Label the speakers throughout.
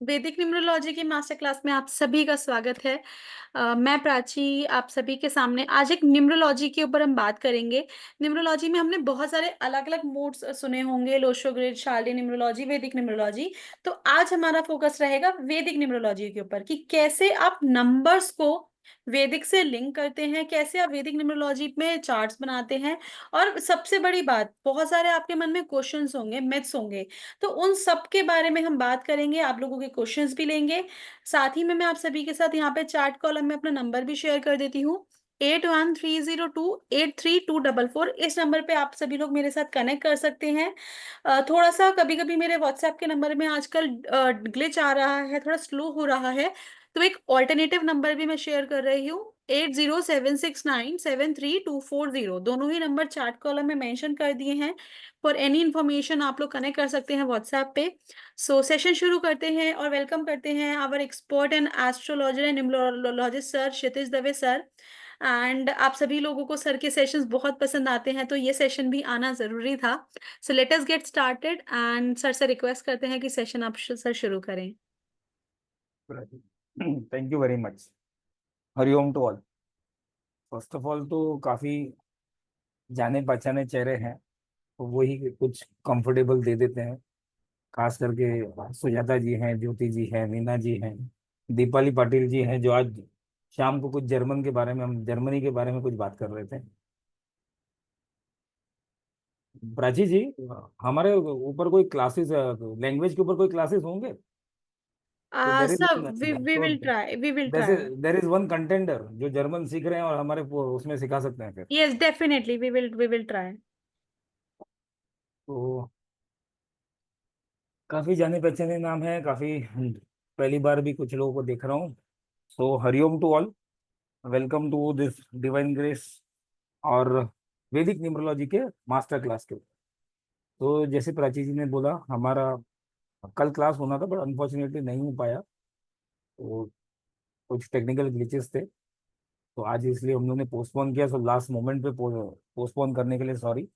Speaker 1: वैदिक न्यूमरोलॉजी की master class में आप सभी का स्वागत है। मैं प्राची आप सभी के सामने आज एक न्यूमरोलॉजी के ऊपर हम बात करेंगे। न्यूमरोलॉजी में हमने बहुत सारे अलग-अलग मोड्स सुने होंगे, लोशो ग्रिड, शार्लि न्यूमरोलॉजी, वैदिक न्यूमरोलॉजी। तो आज हमारा फोकस रहेगा वैदिक न्यूमरोलॉजी के ऊपर कि कैसे आप नंबर्स को वैदिक से लिंक करते हैं, कैसे आप वैदिक न्यूमरोलॉजी में चार्ट्स बनाते हैं और सबसे बड़ी बात, बहुत सारे आपके मन में क्वेश्चंस होंगे, मिथ्स होंगे, तो उन सब के बारे में हम बात करेंगे, आप लोगों के क्वेश्चंस भी लेंगे। साथ ही में मैं आप सभी के साथ यहाँ पे चैट कॉलम में अपना नंबर भी शेयर कर देती हूँ, 8130283244। इस नंबर पे आप सभी लोग मेरे साथ कनेक्ट कर सकते हैं। थोड़ा-सा कभी-कभी मेरे व्हाट्सएप के नंबर में आजकल ग्लिच आ रहा है, थोड़ा स्लो हो रहा है, तो एक अल्टरनेटिव नंबर भी मैं शेयर कर रही हूँ, 8076973240। दोनों ही नंबर चैट कॉलम में मेंशन कर दिए हैं। फॉर एनी इन्फॉर्मेशन आप लोग कनेक्ट कर सकते हैं व्हाट्सएप पे। सो सेशन शुरू करते हैं और वेलकम करते हैं our expert and astrologer and numerologist sir Kshitij Dave sir. And आप सभी लोगों को सर के सेशंस बहुत पसंद आते हैं, तो ये सेशन भी आना ज़रूरी था। So let us get started and sir से रिक्वेस्ट करते हैं कि सेशन आप सर शुरू करें।
Speaker 2: Thank you very much. Hari Om to all. First of all तो काफी जाने पहचाने चेहरे हैं, तो वही कुछ कंफर्टेबल दे देते हैं। खास करके सुजाता जी हैं, ज्योति जी हैं, मीना जी हैं, दीपाली पाटिल जी हैं, जो आज शाम को कुछ जर्मन के बारे में, हम जर्मनी के बारे में कुछ बात कर रहे थे। प्राची जी, हमारे ऊपर कोई क्लासेस, लैंग्वेज के ऊपर कोई क्लासेस होंगे? तो देर इज
Speaker 1: सर वी
Speaker 2: तो
Speaker 1: विल ट्राई, वी विल
Speaker 2: जैसे
Speaker 1: try.
Speaker 2: There is one contender जो जर्मन सीख रहे हैं और हमारे उसमें सिखा सकते हैं फिर।
Speaker 1: Yes definitely we will try.
Speaker 2: तो काफी जाने पहचाने नाम है, काफी पहली बार भी कुछ लोगों को देख रहा हूँ। So Hariom to all, welcome to this Divine Grace और वैदिक न्यूमरोलॉजी के मास्टर क्लास के। तो जैसे प्राची जी ने बोला, हमारा कल क्लास होना था बट अनफॉर्चुनेटली नहीं हो पाया, तो कुछ टेक्निकल ग्लिचेस थे, तो आज इसलिए हम लोगों ने पोस्टपोन किया। सो लास्ट मोमेंट पे पोस्टपोन करने के लिए सॉरी।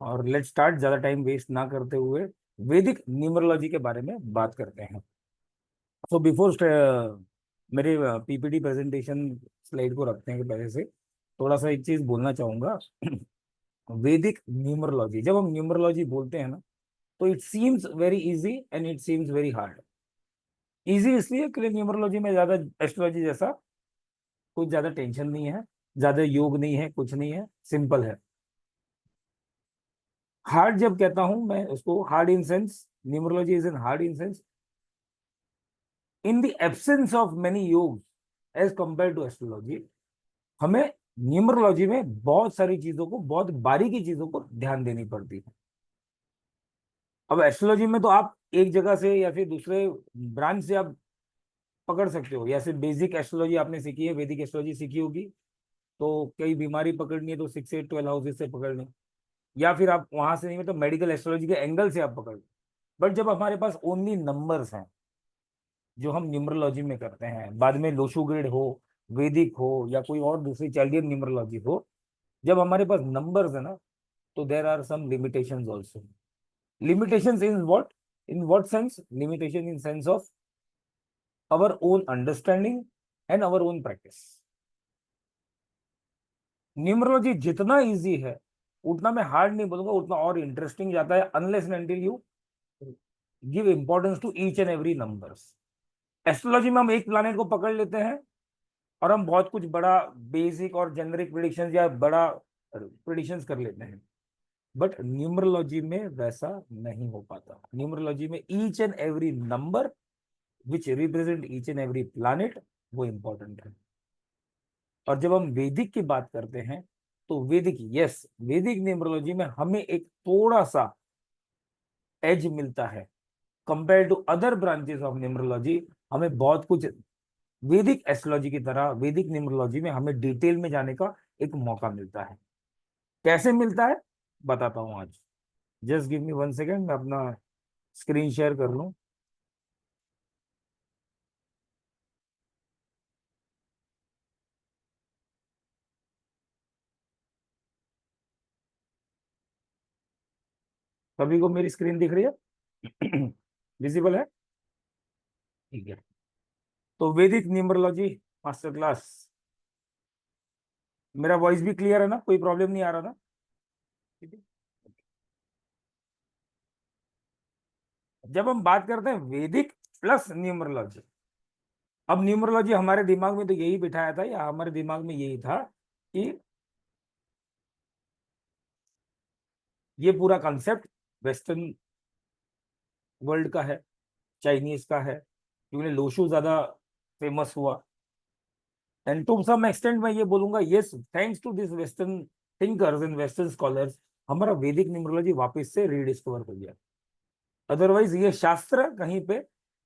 Speaker 2: और लेट्स स्टार्ट, ज़्यादा टाइम वेस्ट ना करते हुए वैदिक न्यूमरोलॉजी के बारे में बात करते हैं। सो बिफोर मेरे पीपीटी प्रेजेंटेशन स्लाइड को रखने के पहले से थोड़ा सा एक चीज बोलना चाहूंगा। वैदिक न्यूमरोलॉजी, जब हम न्यूमरोलॉजी बोलते हैं ना, तो it seems very easy and it seems very hard. Easy इसलिए कि न्यूमरोलॉजी में ज्यादा एस्ट्रोलॉजी जैसा कुछ ज्यादा टेंशन नहीं है, ज्यादा योग नहीं है, कुछ नहीं है, सिंपल है। हार्ड जब कहता हूं मैं उसको, hard in sense, numerology is in hard in sense, in the absence of many योग एज कंपेयर टू एस्ट्रोलॉजी, हमें न्यूमरोलॉजी में बहुत सारी चीजों को, बहुत बारीकी चीजों को ध्यान देनी पड़ती है। अब एस्ट्रोलॉजी में तो आप एक जगह से या फिर दूसरे ब्रांच से आप पकड़ सकते हो, या फिर बेसिक एस्ट्रोलॉजी आपने सीखी है, वैदिक एस्ट्रोलॉजी सीखी होगी, तो कई बीमारी पकड़नी है तो 6 8 12 हाउसेज से पकड़ लें, या फिर आप वहां से नहीं है तो मेडिकल एस्ट्रोलॉजी के एंगल से आप पकड़ लें। बट जब हमारे पास ओनली नंबर्स हैं, जो हम न्यूमरोलॉजी में करते हैं, बाद में लोशो ग्रिड हो, वैदिक हो, या कोई और दूसरी चाइल्डियन न्यूमरोलॉजी हो, जब हमारे पास नंबर्स है ना, तो there are some limitations also. limitations in what sense? Limitation in sense of our own understanding and our own practice. Numerology जितना इजी है उतना मैं हार्ड नहीं बोलूंगा, उतना और इंटरेस्टिंग जाता है, unless and until you give importance to each and every numbers. Astrology में हम एक प्लानेट को पकड़ लेते हैं और हम बहुत कुछ बड़ा बेसिक और जेनरिक प्रिडिक्शंस या बड़ा प्रिडिक्शंस कर लेते हैं, बट न्यूमरोलॉजी में वैसा नहीं हो पाता। न्यूमरोलॉजी में each and every number which represent each and every planet, वो इंपॉर्टेंट है। और जब हम वैदिक की बात करते हैं, तो वैदिक, यस, वैदिक न्यूमरोलॉजी में हमें एक थोड़ा सा एज मिलता है compare to other branches of numerology. हमें बहुत कुछ वैदिक एस्ट्रोलॉजी की तरह वैदिक न्यूमरोलॉजी में हमें डिटेल में जाने का एक मौका मिलता है। कैसे मिलता है बताता हूं आज। जस्ट गिव मी 1 सेकेंड, मैं अपना स्क्रीन शेयर कर लूं। सभी को मेरी स्क्रीन दिख रही है? विजिबल है? ठीक है, तो वैदिक न्यूमरोलॉजी मास्टर क्लास। मेरा वॉइस भी क्लियर है ना, कोई प्रॉब्लम नहीं आ रहा ना? ठीक है। जब हम बात करते हैं वैदिक प्लस न्यूमरोलॉजी, अब न्यूमरोलॉजी हमारे दिमाग में तो यही बिठाया था, या हमारे दिमाग में यही था कि ये पूरा कॉन्सेप्ट वेस्टर्न वर्ल्ड का है, चाइनीज का है, क्योंकि लोशु ज्यादा फेमस हुआ। एंड टू सम एक्सटेंट मैं ये बोलूंगा, yes, thanks to this western thinkers and western scholars, हमारा वैदिक न्यूमरोलॉजी वापस से रीडिस्कवर हो गया। अदरवाइज ये शास्त्र कहीं पे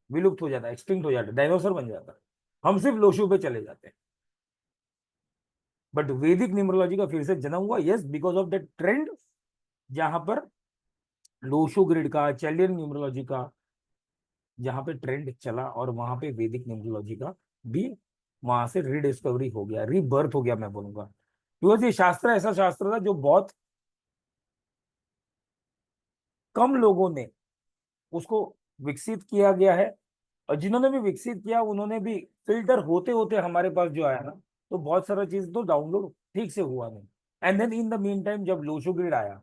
Speaker 2: विलुप्त हो जाता, एक्सटिंक्ट हो जाता, डायनोसर बन जाता, हम सिर्फ लोशु पे चले जाते हैं। बट वैदिक न्यूमरोलॉजी का फिर से जन्म हुआ, yes, because of the trend, जहां पर लोशो ग्रिड का, चैलियन न्यूमरोलॉजी का जहां पे ट्रेंड चला, और वहां पे वैदिक न्यूमरोलॉजी का भी वहां से रीडिस्कवरी हो गया, रीबर्थ हो गया मैं बोलूंगा। बिकॉज ये शास्त्र ऐसा शास्त्र था जो बहुत कम लोगों ने उसको विकसित किया गया है, और जिन्होंने भी विकसित किया उन्होंने भी फिल्टर होते होते हमारे पास जो आया ना, तो बहुत सारा चीज तो डाउनलोड ठीक से हुआ नहीं। And then in the mean time जब लोशो ग्रिड आया,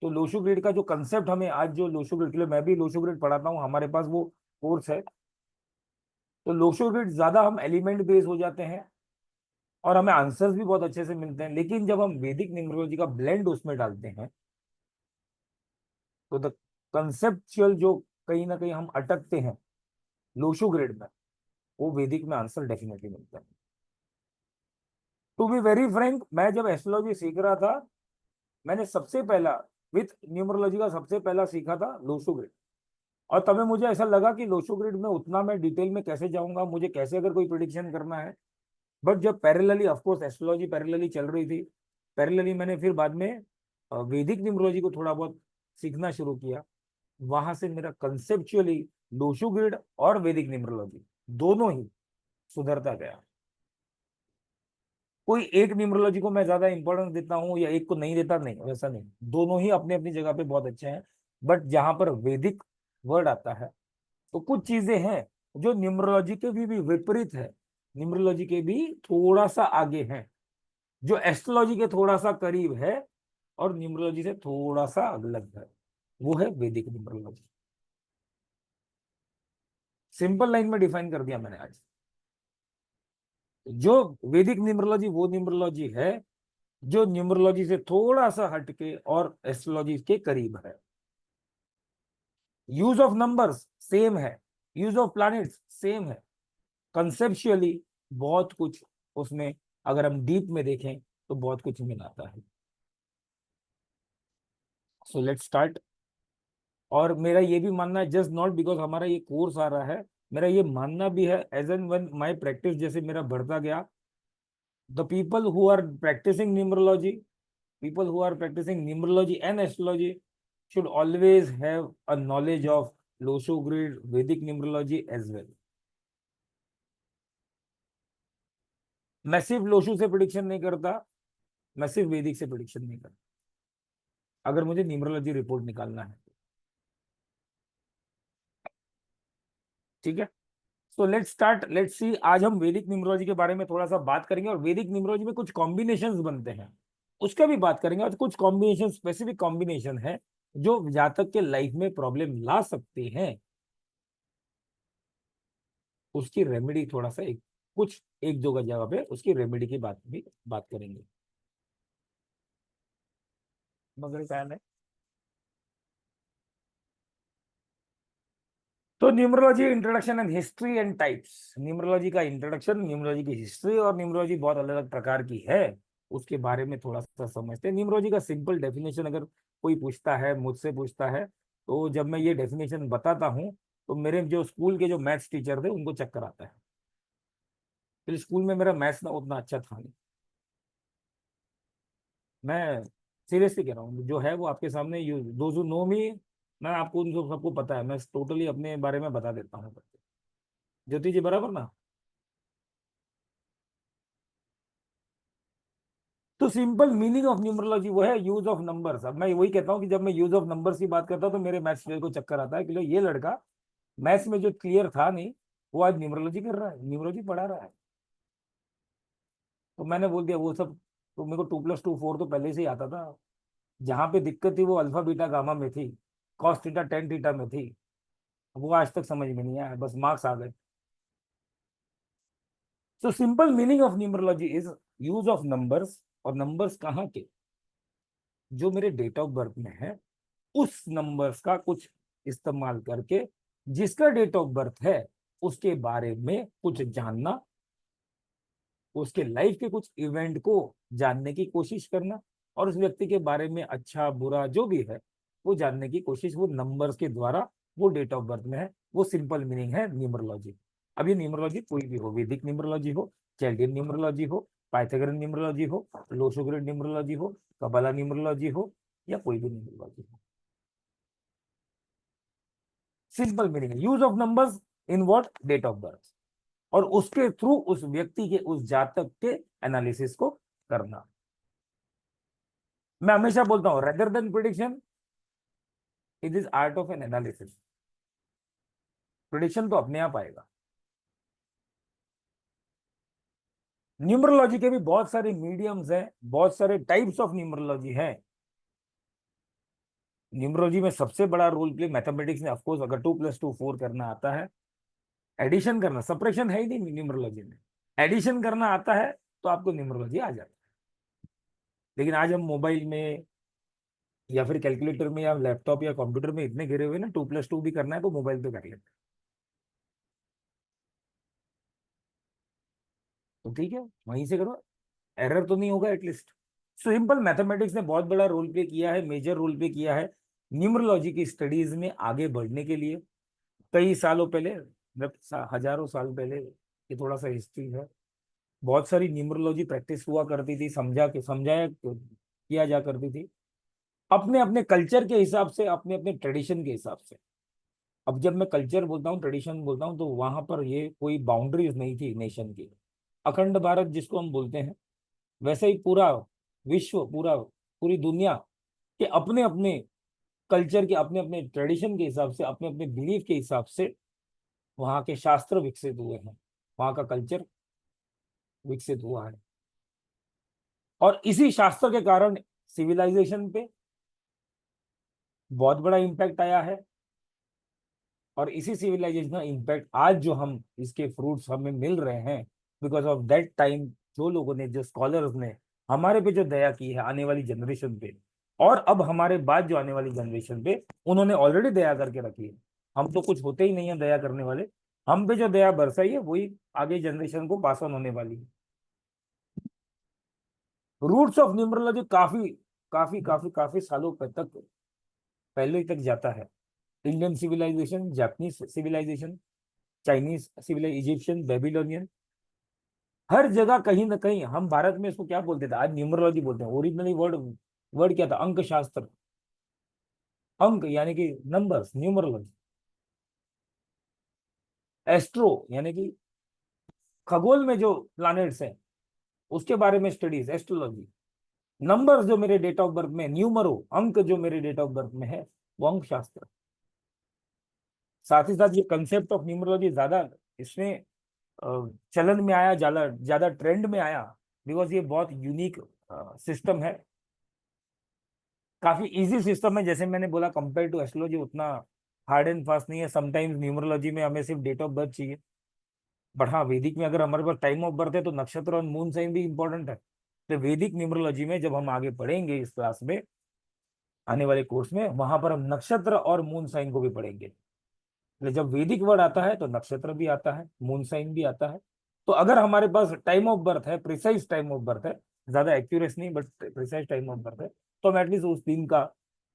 Speaker 2: तो लोशो ग्रिड का जो कंसेप्ट हमें आज, जो लोशो ग्रिड के लिए मैं भी लोशो ग्रिड पढ़ाता हूँ, हमारे पास वो कोर्स है, तो लोशो ग्रिड ज्यादा हम एलिमेंट बेस हो जाते हैं और हमें आंसर्स भी बहुत अच्छे से मिलते हैं। लेकिन जब हम वैदिक न्यूमरोलॉजी का ब्लेंड उसमें डालते हैं, तो द कंसेप्चुअल जो कहीं ना कहीं हम अटकते हैं लोशो ग्रिड में, वो वैदिक में आंसर डेफिनेटली मिलता है। टू बी वेरी फ्रैंक, मैं जब एस्ट्रोलॉजी सीख रहा था, मैंने सबसे पहला विथ न्यूमरोलॉजी का सबसे पहला सीखा था लोशो ग्रिड। और तभी मुझे ऐसा लगा कि लोशो ग्रिड में उतना मैं डिटेल में कैसे जाऊंगा, मुझे कैसे अगर कोई प्रिडिक्शन करना है। बट जब parallelly, of course astrology parallelly चल रही थी, पैरेलली मैंने फिर बाद में वैदिक न्यूमरोलॉजी को थोड़ा बहुत सीखना शुरू किया। वहां से मेरा कंसेप्चुअली लोशो ग्रिड और वैदिक न्यूमरोलॉजी दोनों ही सुधरता गया। कोई एक न्यूमरोलॉजी को मैं ज्यादा इंपॉर्टेंस देता हूँ या एक को नहीं देता, नहीं, वैसा नहीं, दोनों ही अपनी अपनी जगह पे बहुत अच्छे हैं। बट जहां पर वैदिक वर्ड आता है, तो कुछ चीजें हैं जो न्यूमरोलॉजी के भी विपरीत है, न्यूमरोलॉजी के भी थोड़ा सा आगे हैं, जो एस्ट्रोलॉजी के थोड़ा सा करीब है और न्यूमरोलॉजी से थोड़ा सा अलग है, वो है वैदिक न्यूमरोलॉजी। सिंपल लाइन में डिफाइन कर दिया मैंने आज। जो वैदिक न्यूमरोलॉजी वो न्यूमरोलॉजी है जो न्यूमरोलॉजी से थोड़ा सा हटके और एस्ट्रोलॉजी के करीब है। यूज ऑफ नंबर्स सेम है, यूज ऑफ प्लैनेट्स सेम है, कंसेप्चुअली बहुत कुछ उसमें अगर हम डीप में देखें तो बहुत कुछ मिलाता है। So let's start. और मेरा ये भी मानना है, जस्ट नॉट बिकॉज हमारा ये कोर्स आ रहा है, मेरा ये मानना भी है as and when my practice जैसे मेरा बढ़ता गया, the people who are practicing numerology, people who are practicing numerology and astrology should always have a knowledge of Losho grid, Vedic numerology as well. मैं सिर्फ लोशु से prediction नहीं करता, मैं सिर्फ वैदिक से प्रिडिक्शन नहीं करता, अगर मुझे न्यूमरोलॉजी रिपोर्ट निकालना है। ठीक है, so let's start, let's see. आज हम वैदिक न्यूमरोलॉजी के बारे में थोड़ा सा बात करेंगे, और वैदिक न्यूमरोलॉजी में कुछ कॉम्बिनेशंस बनते हैं उसका भी बात करेंगे, और कुछ कॉम्बिनेशन, स्पेसिफिक कॉम्बिनेशन है जो जातक के लाइफ में प्रॉब्लम ला सकते हैं, उसकी रेमेडी थोड़ा सा एक कुछ एक दो का जगह पे उसकी रेमेडी की बात भी बात करेंगे। मगर क्या है, तो numerology introduction and history and types. Numerology का इंट्रोडक्शन, न्यूमरोलॉजी की हिस्ट्री, और न्यूमरोलॉजी बहुत अलग अलग प्रकार की है, उसके बारे में थोड़ा सा समझते हैं। न्यूमरोलॉजी का सिंपल डेफिनेशन अगर कोई पूछता है, मुझसे पूछता है, तो जब मैं ये डेफिनेशन बताता हूँ, तो मेरे जो स्कूल के जो मैथ्स टीचर थे उनको चक्कर आता है। फिर स्कूल में मेरा मैथ्स ना उतना अच्छा था नहीं, मैं सीरियसली कह रहा हूँ, जो है वो आपके सामने, यू दोज हु नो मी, मैं आपको उनको सबको पता है, मैं टोटली अपने बारे में बता देता हूँ। ज्योति जी बराबर ना? तो सिंपल मीनिंग ऑफ न्यूमरोलॉजी वो है यूज ऑफ नंबर्स। अब मैं वही कहता हूँ कि जब मैं यूज ऑफ नंबर्स की बात करता हूँ तो मेरे मैथ्स टीचर को चक्कर आता है कि लो ये लड़का मैथ्स में जो क्लियर था नहीं, वो आज न्यूमरोलॉजी कर रहा है, न्यूमरोलॉजी पढ़ा रहा है। तो मैंने बोल दिया वो सब, तो मेरे को 2+2 4 तो पहले से ही आता था। जहां पे दिक्कत थी वो अल्फा बीटा गामा में थी, कॉस थीटा टेन थीटा में थी। वो आज तक समझ में नहीं आया, बस मार्क्स आ गए। So simple meaning of numerology is use of numbers. और नंबर्स कहाँ के? जो मेरे डेट ऑफ बर्थ में है, उस नंबर्स का कुछ इस्तेमाल करके जिसका डेट ऑफ बर्थ है उसके बारे में कुछ जानना, उसके लाइफ के कुछ इवेंट को जानने की कोशिश करना, और उस व्यक्ति के बारे में अच्छा बुरा जो भी है वो जानने की कोशिश, वो नंबर्स के द्वारा, वो डेट ऑफ बर्थ में है। वो सिंपल मीनिंग है न्यूमरोलॉजी। अब ये न्यूमरोलॉजी कोई भी हो, वैदिक न्यूमरोलॉजी हो, चैल्डियन न्यूमरोलॉजी हो, पाइथागोरन न्यूमरोलॉजी हो, लोशोग्रेड न्यूमरोलॉजी हो, कबाला न्यूमरोलॉजी हो, या कोई भी न्यूमरोलॉजी हो, सिंपल मीनिंग है use of numbers in what? Date of birth. और उसके थ्रू उस व्यक्ति के, उस जातक के एनालिसिस को करना। मैं हमेशा बोलता हूं, rather than prediction, it is art of N analysis. Prediction तो अपने आप आएगा। न्यूमरोलॉजी के भी बहुत सारे मीडियम्स हैं, बहुत सारे टाइप्स ऑफ न्यूमरोलॉजी है। न्यूमरोलॉजी में सबसे बड़ा रोल प्ले मैथमेटिक्स में, ऑफकोर्स, अगर 2+2 4 करना आता है, एडिशन करना, सप्रेशन है ही नहीं न्यूमरोलॉजी में, एडिशन करना आता है तो आपको न्यूमरोलॉजी आ जाता है। लेकिन आज हम मोबाइल में या फिर कैलकुलेटर में या लैपटॉप या कंप्यूटर में इतने घिरे हुए ना, 2+2 भी करना है तो मोबाइल पे कर लेते हैं। तो ठीक है, वहीं से करो, एरर तो नहीं होगा एटलीस्ट। सिंपल मैथमेटिक्स ने बहुत बड़ा रोल प्ले किया है, मेजर रोल प्ले किया है न्यूमरोलॉजी की स्टडीज में आगे बढ़ने के लिए। कई सालों पहले, जब हजारों साल पहले, ये थोड़ा सा हिस्ट्री है, बहुत सारी न्यूमरोलॉजी प्रैक्टिस हुआ करती थी, समझाया किया जा करती थी, अपने अपने कल्चर के हिसाब से, अपने अपने ट्रेडिशन के हिसाब से। अब जब मैं कल्चर बोलता हूँ, ट्रेडिशन बोलता हूँ, तो वहां पर ये कोई बाउंड्रीज नहीं थी नेशन की। अखंड भारत जिसको हम बोलते हैं, वैसे ही पूरा विश्व, पूरी दुनिया के अपने अपने कल्चर के, अपने अपने ट्रेडिशन के हिसाब से, अपने अपने बिलीफ के हिसाब से वहाँ के शास्त्र विकसित हुए हैं, वहाँ का कल्चर विकसित हुआ है। और इसी शास्त्र के कारण सिविलाइजेशन पे बहुत बड़ा इम्पैक्ट आया है। और इसी सिविलाइजेशन का इम्पैक्ट आज जो हम, इसके फ्रूट्स हमें मिल रहे हैं, बिकॉज ऑफ दैट टाइम, जो लोगों ने, जो स्कॉलर्स ने हमारे पे जो दया की है, आने वाली जनरेशन पे, और अब हमारे बाद जो आने वाली जनरेशन पे, उन्होंने ऑलरेडी दया करके रखी है। हम तो कुछ होते ही नहीं है दया करने वाले। हम पे जो दया बरसाई है वही आगे जनरेशन को पास ऑन होने वाली है। रूट्स ऑफ न्यूमरोलॉजी काफी काफी काफी काफी सालों तक पहले तक जाता है। Indian civilisation, Japanese civilisation, Chinese civilise, Egyptian, Babylonian, हर जगह कहीं ना कहीं, हम भारत में इसको क्या बोलते थे, आज न्यूमरोलॉजी बोलते हैं। ओरिजिनली वर्ड वर्ड क्या था? अंक शास्त्र। अंक यानी कि नंबर्स, न्यूमरोलॉजी। एस्ट्रो यानी कि खगोल में जो प्लैनेट्स हैं उसके बारे में स्टडीज, एस्ट्रोलॉजी। नंबर्स जो मेरे डेट ऑफ बर्थ में, न्यूमरो, अंक जो मेरे डेट ऑफ बर्थ में है, वो अंक शास्त्र। साथ ही साथ ये कंसेप्ट ऑफ न्यूमरोलॉजी ज्यादा इसमें चलन में आया, ज्यादा ज्यादा ट्रेंड में आया, बिकॉज ये बहुत यूनिक सिस्टम है, काफी इजी सिस्टम है। जैसे मैंने बोला, कंपेयर टू एस्ट्रोलॉजी उतना हार्ड एंड फास्ट नहीं है। समटाइम्स न्यूमरोलॉजी में हमें सिर्फ डेट ऑफ बर्थ चाहिए, बट हाँ, वैदिक में अगर हमारे पास टाइम ऑफ बर्थ है तो नक्षत्र और मून साइन भी इंपॉर्टेंट है। तो वैदिक न्यूमरोलॉजी में जब हम आगे पढ़ेंगे इस क्लास में, आने वाले कोर्स में, वहां पर हम नक्षत्र और मून साइन को भी पढ़ेंगे। तो जब वैदिक वर्ड आता है तो नक्षत्र भी आता है, मून साइन भी आता है। तो अगर हमारे पास टाइम ऑफ बर्थ है, प्रिसाइज टाइम ऑफ बर्थ है, ज्यादा एक्यूरेस नहीं but precise time of birth है, तो हम एटलीस्ट उस दिन का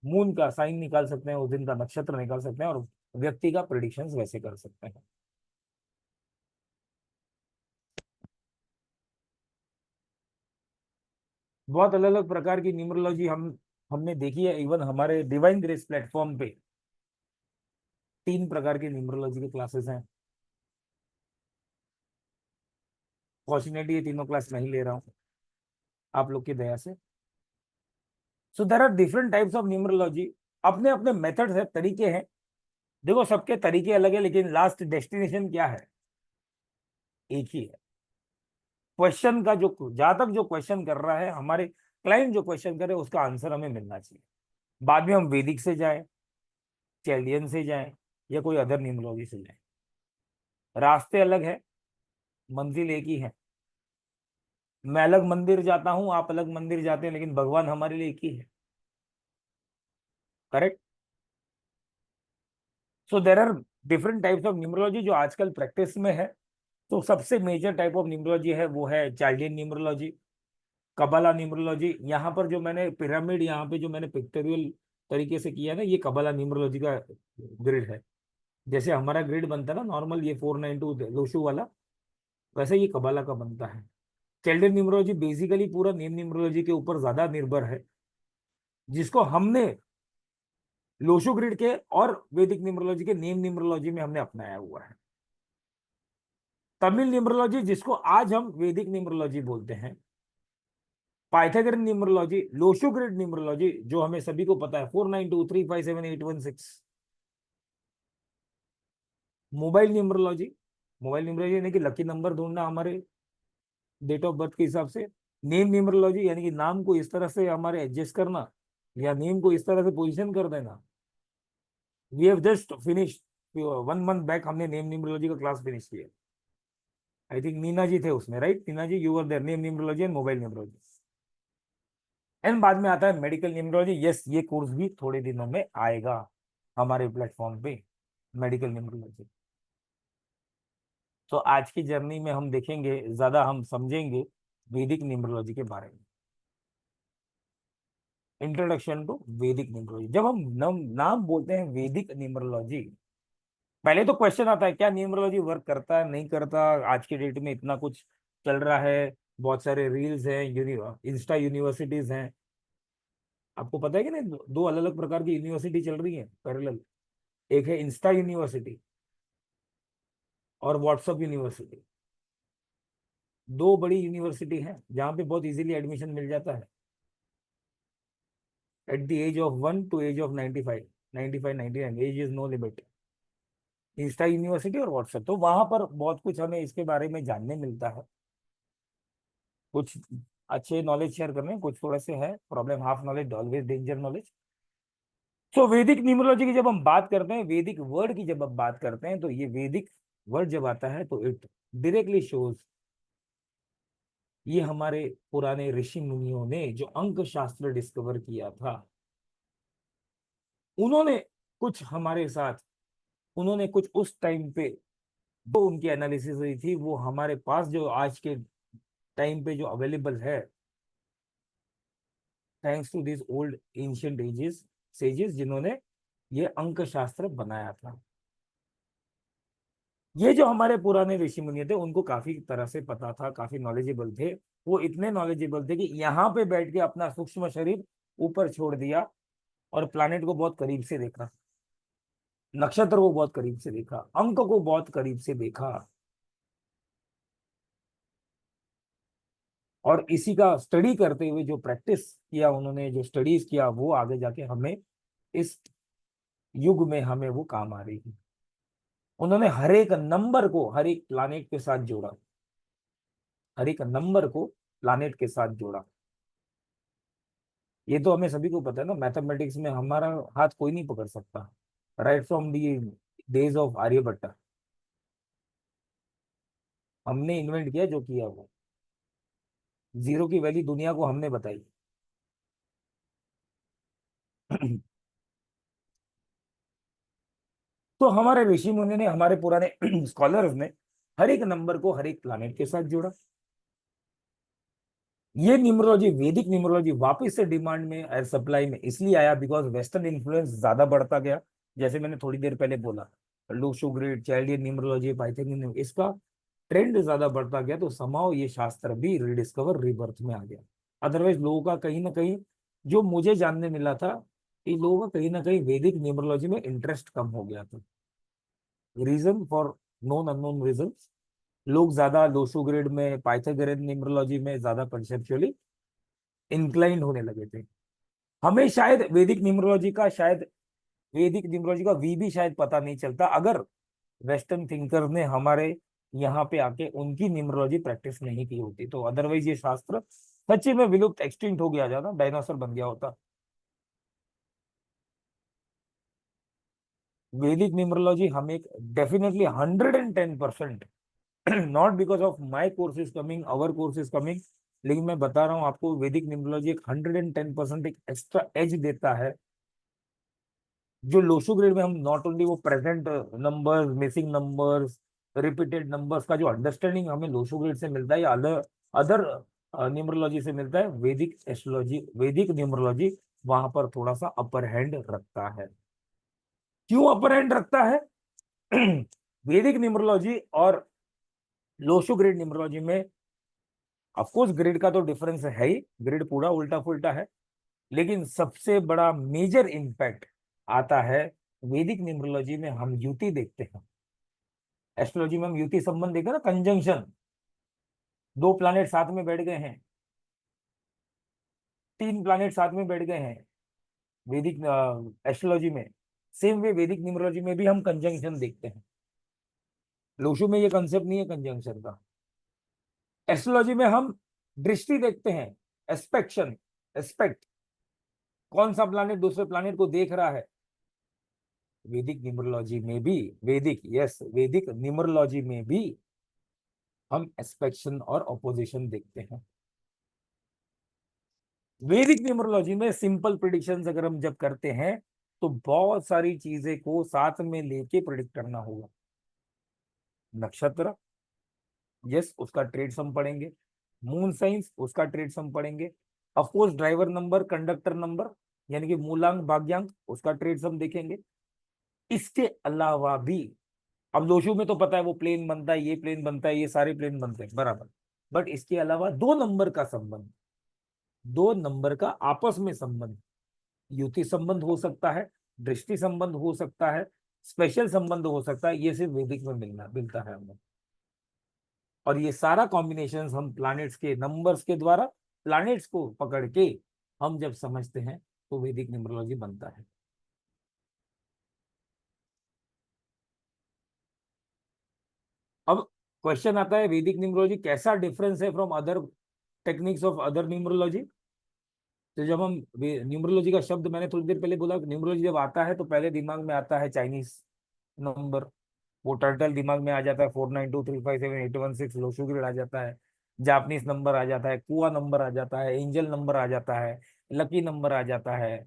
Speaker 2: मून का साइन निकाल सकते हैं, उस दिन का नक्षत्र निकाल सकते हैं, और व्यक्ति का प्रिडिक्शन वैसे कर सकते हैं। बहुत अलग अलग प्रकार की न्यूमरोलॉजी हमने देखी है। इवन हमारे डिवाइन ग्रेस प्लेटफॉर्म पे 3 प्रकार की न्यूमरोलॉजी के क्लासेस हैं। फॉर्चुनेटली ये तीनों क्लास नहीं ले रहा हूँ, आप लोग की दया से। So there are different types of numerology, अपने अपने मेथड्स है, तरीके हैं। देखो, सबके तरीके अलग है, लेकिन लास्ट डेस्टिनेशन क्या है? एक ही है। क्वेश्चन का जो जातक जो क्वेश्चन कर रहा है, हमारे क्लाइंट जो क्वेश्चन करे, उसका आंसर हमें मिलना चाहिए। बाद में हम वैदिक से जाएं, चैल्डियन से जाएं, या कोई अदर न्यूमरोलॉजी से जाएं, रास्ते अलग है, मंजिल एक ही है। मैं अलग मंदिर जाता हूं, आप अलग मंदिर जाते हैं, लेकिन भगवान हमारे लिए एक ही है। Correct. So there are different types of numerology जो आजकल प्रैक्टिस में है। तो सबसे मेजर टाइप ऑफ न्यूमरोलॉजी है वो है चार्डियन न्यूमरोलॉजी, कबाला न्यूमरोलॉजी। यहाँ पर जो मैंने पिरामिड, यहाँ पे जो मैंने पिक्टोरियल तरीके से किया है ना, ये कबाला न्यूमरोलॉजी का ग्रिड है। जैसे हमारा ग्रिड बनता है ना नॉर्मल, ये 492 लोशु वाला, वैसे ये कबाला का बनता है। चार्डियन न्यूमरोलॉजी बेसिकली पूरा नेम न्यूमरोलॉजी के ऊपर ज्यादा निर्भर है, जिसको हमने लोशो ग्रिड के और वैदिक न्यूमरोलॉजी के नेम न्यूमरोलॉजी में हमने अपनाया हुआ है। तमिल न्यूमरोलॉजी, जिसको आज हम वैदिक न्यूमरोलॉजी बोलते हैं, Pythagorean numerology, Lo Shu grid numerology जो हमें सभी को पता है, 4923578816। मोबाइल न्यूमरोलॉजी, मोबाइल न्यूमरोलॉजी यानी कि लकी नंबर ढूंढना हमारे डेट ऑफ बर्थ के हिसाब से। नेम न्यूमरोलॉजी यानी कि नाम को इस तरह से हमारे एडजस्ट करना, या नेम को इस तरह से पोजीशन कर देना। We have just finished 1 month back, हमने नेम न्यूमरोलॉजी का क्लास फिनिश किया। आई थिंक नीना जी थे उसमें, right? Nina ji, you are there. Name numerology and mobile numerology. And बाद में आता है मेडिकल न्यूमरोलॉजी। यस, ये कोर्स भी थोड़े दिनों में आएगा हमारे प्लेटफॉर्म पे, मेडिकल न्यूमरोलॉजी। तो आज की जर्नी में हम देखेंगे, ज्यादा हम समझेंगे वैदिक न्यूमरोलॉजी के बारे में। Introduction to Vedic numerology. जब हम नाम बोलते हैं वैदिक न्यूमरोलॉजी, पहले तो क्वेश्चन आता है क्या न्यूमरोलॉजी वर्क करता है नहीं करता। आज के डेट में इतना कुछ चल रहा है, बहुत सारे रील्स हैं, इंस्टा यूनिवर्सिटीज हैं। आपको पता है कि नहीं, दो अलग अलग प्रकार की यूनिवर्सिटी चल रही है पैरेलल। एक है इंस्टा यूनिवर्सिटी और व्हाट्सएप यूनिवर्सिटी। दो बड़ी यूनिवर्सिटी हैं जहाँ पे बहुत इजीली एडमिशन मिल जाता है at the age of 1 to age of 95, 95 99, age is no limit. Insta university और व्हाट्सएप, तो वहां पर बहुत कुछ हमें इसके बारे में जानने मिलता है। कुछ अच्छे नॉलेज शेयर करने, कुछ थोड़े से है problem. Half knowledge always danger knowledge. So Vedic numerology की जब हम बात करते हैं, वैदिक वर्ड की जब हम बात करते हैं, तो ये वैदिक वर्ड जब आता है तो इट डायरेक्टली शोज, ये हमारे पुराने ऋषि मुनियों ने जो अंक शास्त्र डिस्कवर किया था, उन्होंने कुछ हमारे साथ, उन्होंने कुछ उस टाइम पे जो उनकी एनालिसिस हुई थी, वो हमारे पास जो आज के टाइम पे जो अवेलेबल है, thanks to this old ancient ages sages, जिन्होंने ये अंक शास्त्र बनाया था। ये जो हमारे पुराने ऋषि मुनि थे, उनको काफी तरह से पता था, काफी नॉलेजेबल थे। वो इतने नॉलेजेबल थे कि यहाँ पे बैठ के अपना सूक्ष्म शरीर ऊपर छोड़ दिया और प्लानिट को बहुत करीब से देखा, नक्षत्र को बहुत करीब से देखा, अंक को बहुत करीब से देखा, और इसी का स्टडी करते हुए जो प्रैक्टिस किया उन्होंने, जो स्टडीज किया, वो आगे जाके हमें इस युग में हमें वो काम आ रही है। उन्होंने हर एक नंबर को हर एक प्लानेट के साथ जोड़ा, हर एक नंबर को प्लानेट के साथ जोड़ा। ये तो हमें सभी को पता है ना, मैथमेटिक्स में हमारा हाथ कोई नहीं पकड़ सकता, right from the days of Aryabhata. हमने इन्वेंट किया जो किया वो, जीरो की वैल्यू दुनिया को हमने बताई। तो हमारे ऋषि मुनि ने, हमारे पुराने स्कॉलर्स ने हर एक नंबर को हर एक प्लानेट के साथ जोड़ा। ये न्यूमरोलॉजी, वैदिक न्यूमरोलॉजी वापस से डिमांड में और सप्लाई में इसलिए आया बिकॉज वेस्टर्न इन्फ्लुएंस ज्यादा बढ़ता गया। जैसे मैंने थोड़ी देर पहले बोला, लूशो ग्रिड, चाइल्डियन न्यूमरोलॉजी, पाइथागोरन, इसका ट्रेंड ज्यादा बढ़ता गया, तो समाओ ये शास्त्र भी रिडिस्कवर, रीबर्थ में आ गया। अदरवाइज लोगों का कहीं ना कहीं, जो मुझे जानने मिला था, कि लोगों का कहीं ना कहीं वैदिक न्यूमरोलॉजी में इंटरेस्ट कम हो गया था। Reason for known unknown reason, लोग ज्यादा लोशो ग्रिड में, पाइथागोरन न्यूमरोलॉजी में ज्यादा कंसेप्चुअली इंक्लाइंड होने लगे थे। हमें शायद वैदिक न्यूमरोलॉजी का, शायद वैदिक न्यूमरोलॉजी का वी भी शायद पता नहीं चलता, अगर वेस्टर्न थिंकर ने हमारे यहाँ पे आके उनकी न्यूमरोलॉजी प्रैक्टिस नहीं की होती, तो अदरवाइज ये शास्त्र सच्ची में विलुप्त, एक्सटिंक्ट हो गया जाता, डायनासोर बन गया होता। वैदिक न्यूमरोलॉजी हम एक definitely 110%, not because of my course is coming, our course is coming, लेकिन मैं बता रहा हूँ आपको, वैदिक न्यूमरोलॉजी एक 110% एक एक्स्ट्रा एज देता है। जो लोशो ग्रेड में हम नॉट ओनली वो present numbers, missing numbers, repeated numbers का जो अंडरस्टैंडिंग हमें लोशो ग्रेड से मिलता है या अदर अदर न्यूमरोलॉजी से मिलता है, वैदिक एस्ट्रोलॉजी, वैदिक न्यूमरोलॉजी वहां पर थोड़ा सा अपर हैंड रखता है। क्यों अपर हैंड रखता है? वैदिक न्यूमरोलॉजी और लोशो ग्रेड न्यूमरोलॉजी में ऑफकोर्स ग्रेड का तो डिफरेंस है ही, ग्रेड पूरा उल्टा पुल्टा है, लेकिन सबसे बड़ा मेजर इम्पैक्ट आता है वैदिक न्यूमरोलॉजी में। हम युति देखते हैं, एस्ट्रोलॉजी में हम युति संबंध देखते हैं ना, कंजंक्शन, दो प्लैनेट साथ में बैठ गए हैं, तीन प्लैनेट साथ में बैठ गए हैं वैदिक एस्ट्रोलॉजी में। सेम वे वैदिक न्यूमरोलॉजी में भी हम कंजंक्शन देखते हैं। लोशो में ये कंसेप्ट नहीं है कंजंक्शन का। एस्ट्रोलॉजी में हम दृष्टि देखते हैं, एस्पेक्शन, एस्पेक्ट, कौन सा प्लैनेट दूसरे प्लैनेट को देख रहा है। वैदिक न्यूमरोलॉजी में भी, वैदिक, यस, वैदिक न्यूमरोलॉजी में भी हम एस्पेक्शन और ऑपोजिशन देखते हैं। वैदिक न्यूमरोलॉजी में सिंपल प्रिडिक्शंस अगर हम जब करते हैं तो बहुत सारी चीजें को साथ में लेके प्रिडिक्ट करना होगा। नक्षत्र, यस, उसका ट्रेड्स हम पढ़ेंगे। मून साइंस, उसका ट्रेड्स हम पढ़ेंगे। Of course driver number, conductor number, यानी कि मूलांक भाग्यांक, उसका ट्रेड्स हम देखेंगे। इसके अलावा भी, अब दोषों में तो पता है वो प्लेन बनता है, ये प्लेन बनता है, ये सारे प्लेन बनते हैं बराबर, बट इसके अलावा दो नंबर का संबंध, दो नंबर का आपस में संबंध, युति संबंध हो सकता है, दृष्टि संबंध हो सकता है, स्पेशल संबंध हो सकता है, ये सिर्फ वैदिक में मिलता है हमें। और ये सारा कॉम्बिनेशन हम प्लैनेट्स के नंबर्स के द्वारा, प्लैनेट्स को पकड़ के हम जब समझते हैं तो वैदिक न्यूमरोलॉजी बनता है। अब क्वेश्चन आता है वैदिक न्यूमरोलॉजी कैसा डिफरेंस है from other techniques of other numerology. तो जब हम न्यूमरोलॉजी का शब्द, मैंने थोड़ी देर पहले बोला, न्यूमरोलॉजी जब आता है तो पहले दिमाग में आता है चाइनीज नंबर, वो टर्टल दिमाग में आ जाता है, 4923578816 लोशुग्रिड आ जाता है, जापानीज नंबर आ जाता है, कुआ नंबर आ जाता है, एंजल नंबर आ जाता है, लकी नंबर आ जाता है।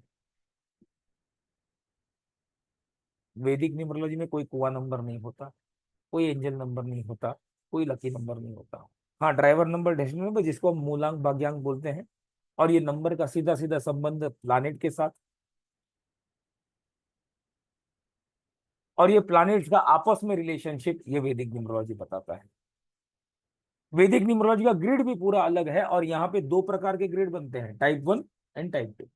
Speaker 2: वैदिक न्यूमरोलॉजी में कोई कुआ नंबर नहीं होता, कोई एंजल नंबर नहीं होता, कोई लकी नंबर नहीं होता। हाँ, ड्राइवर नंबर, डेस्टिनी नंबर, जिसको हम मूलांक भाग्यांक बोलते हैं, और ये नंबर का सीधा सीधा संबंध प्लानिट के साथ, और ये प्लैनेट्स का आपस में रिलेशनशिप, ये वैदिक न्यूमरोलॉजी बताता है। वैदिक न्यूमरोलॉजी का ग्रिड भी पूरा अलग है, और यहाँ पे दो प्रकार के ग्रिड बनते हैं, टाइप 1 एंड टाइप 2।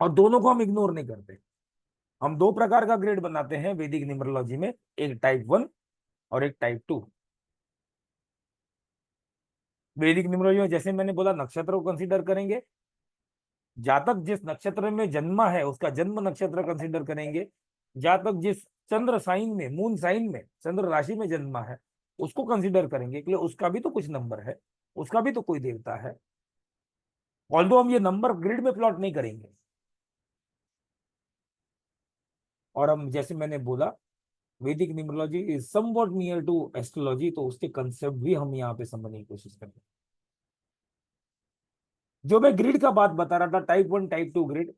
Speaker 2: और दोनों को हम इग्नोर नहीं करते। हम दो प्रकार का ग्रेड बनाते हैं वैदिक न्यूमरोलॉजी में, एक टाइप 1 और एक टाइप 2। वैदिक न्यूमरोलॉजी में जैसे मैंने बोला, नक्षत्र को कंसीडर करेंगे, जातक जिस नक्षत्र में जन्मा है उसका जन्म नक्षत्र कंसीडर करेंगे, जातक जिस चंद्र साइन में, मून साइन में, चंद्र राशि में जन्मा है उसको कंसीडर करेंगे, इसलिए उसका भी तो कुछ नंबर है, उसका भी तो कोई देवता है। ऑल्दो हम ये नंबर ग्रिड में प्लॉट नहीं करेंगे। और हम, जैसे मैंने बोला, Vedic numerology is somewhat near to astrology, तो उसके कंसेप्ट भी हम यहाँ पे समझने की कोशिश करेंगे। जो मैं ग्रिड का बात बता रहा था, टाइप 1 टाइप 2 ग्रिड,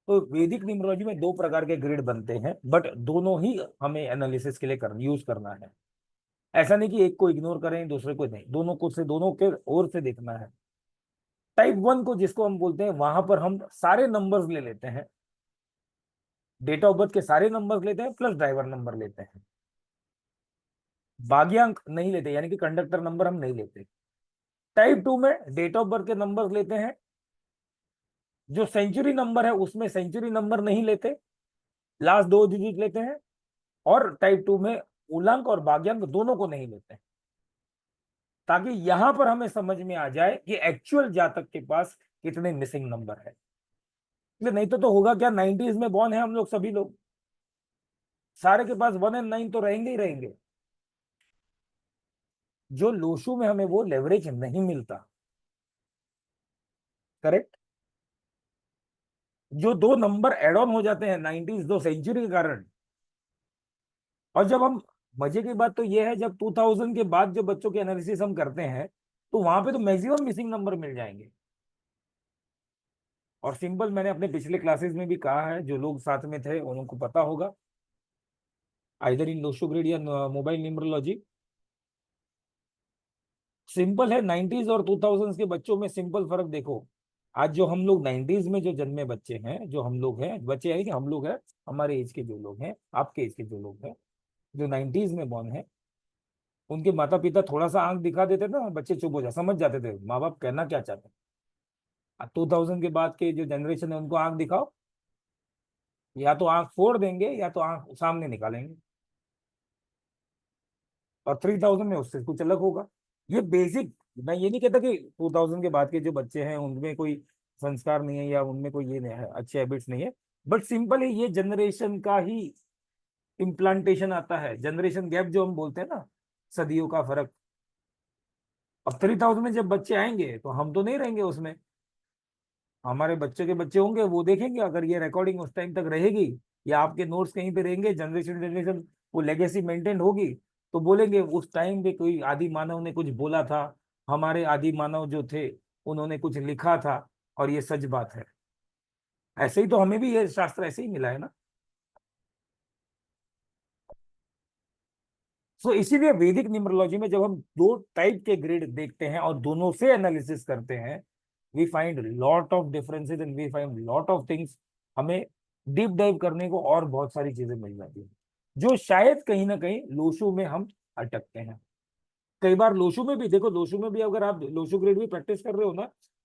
Speaker 2: तो वैदिक न्यूमरोलॉजी में दो प्रकार के ग्रिड बनते हैं, बट दोनों ही हमें एनालिसिस के लिए यूज करना है। ऐसा नहीं कि एक को इग्नोर करें दूसरे को नहीं, दोनों को से, दोनों के ओर से देखना है। टाइप 1 को जिसको हम बोलते हैं, वहां पर हम सारे नंबर्स ले लेते हैं, डेट ऑफ बर्थ के सारे नंबर्स लेते हैं प्लस ड्राइवर नंबर लेते हैं, भाग्यांक नहीं लेते, यानी कि कंडक्टर नंबर हम नहीं लेते। टाइप 2 में डेट ऑफ बर्थ के नंबर्स लेते हैं, जो सेंचुरी नंबर है उसमें सेंचुरी नंबर नहीं लेते, लास्ट दो डिजिट लेते हैं, और टाइप 2 में मूलांक और भाग्यांक दोनों को नहीं लेते, ताकि यहां पर हमें समझ में आ जाए कि एक्चुअल जातक के पास कितने मिसिंग नंबर है। नहीं तो होगा क्या, 90s में बॉर्न है हम लोग, सभी लोग सारे के पास 1 और 9 तो रहेंगे ही रहेंगे। जो लोशु में हमें वो लेवरेज नहीं मिलता। करेक्ट। जो दो नंबर एड ऑन हो जाते हैं 90s, दो सेंचुरी के कारण। और जब हम, मजे की बात तो ये है, जब 2000 के बाद जो बच्चों के एनालिसिस हम करते हैं, तो वहां पे तो मैक्सिमम मिसिंग नंबर मिल जाएंगे। और सिंपल, मैंने अपने पिछले क्लासेस में भी कहा है, जो लोग साथ में थे उनको पता होगा, आइदर इन लोशो ग्रेड या मोबाइल न्यूमरोलॉजी। सिंपल है, 90s और 2000 के बच्चों में सिंपल फर्क देखो। आज जो हम लोग 90s में जो जन्मे बच्चे हैं, जो हम लोग हैं, बच्चे हैं कि हम लोग हैं, हमारे एज के जो लोग हैं, आपके एज के जो लोग हैं, जो 90s में बॉर्न है, उनके माता पिता थोड़ा सा आंख दिखा देते थे ना, बच्चे चुप हो जा, समझ जाते थे माँ बाप कहना क्या चाहते हैं। 2000 के बाद के जो जनरेशन है उनको आंख दिखाओ, या तो आंख फोड़ देंगे या तो आंख सामने निकालेंगे। और 3000 में उससे कुछ अलग होगा। ये बेसिक, मैं ये नहीं कहता कि 2000 के बाद के जो बच्चे हैं उनमें कोई संस्कार नहीं है या उनमें कोई ये नहीं है, अच्छे हैबिट्स नहीं है। बट सिंपल है, ये जनरेशन का ही इम्प्लांटेशन आता है, जनरेशन गैप जो हम बोलते हैं ना, सदियों का फर्क। अब 3000 में जब बच्चे आएंगे तो हम तो नहीं रहेंगे उसमें, हमारे बच्चे के बच्चे होंगे, वो देखेंगे। अगर ये रिकॉर्डिंग उस टाइम तक रहेगी या आपके नोट्स कहीं पे रहेंगे, जनरेशन जनरेशन वो लेगेसी मेंटेन होगी, तो बोलेंगे उस टाइम पे कोई आदि मानव ने कुछ बोला था, हमारे आदि मानव जो थे उन्होंने कुछ लिखा था, और ये सच बात है। ऐसे ही तो हमें भी ये शास्त्र ऐसे ही मिला है ना। सो इसीलिए वैदिक न्यूमरोलॉजी में जब हम दो टाइप के ग्रिड देखते हैं और दोनों से एनालिसिस करते हैं, we find lot of differences and we find lot of things. हमें डीप डाइव करने को और बहुत सारी चीजें मिल जाती है, जो शायद कहीं ना कहीं लोशु में हम अटकते हैं। कई बार लोशु में भी देखो, लोशु में भी अगर आप लोशु ग्रिड भी प्रैक्टिस कर रहे हो ना,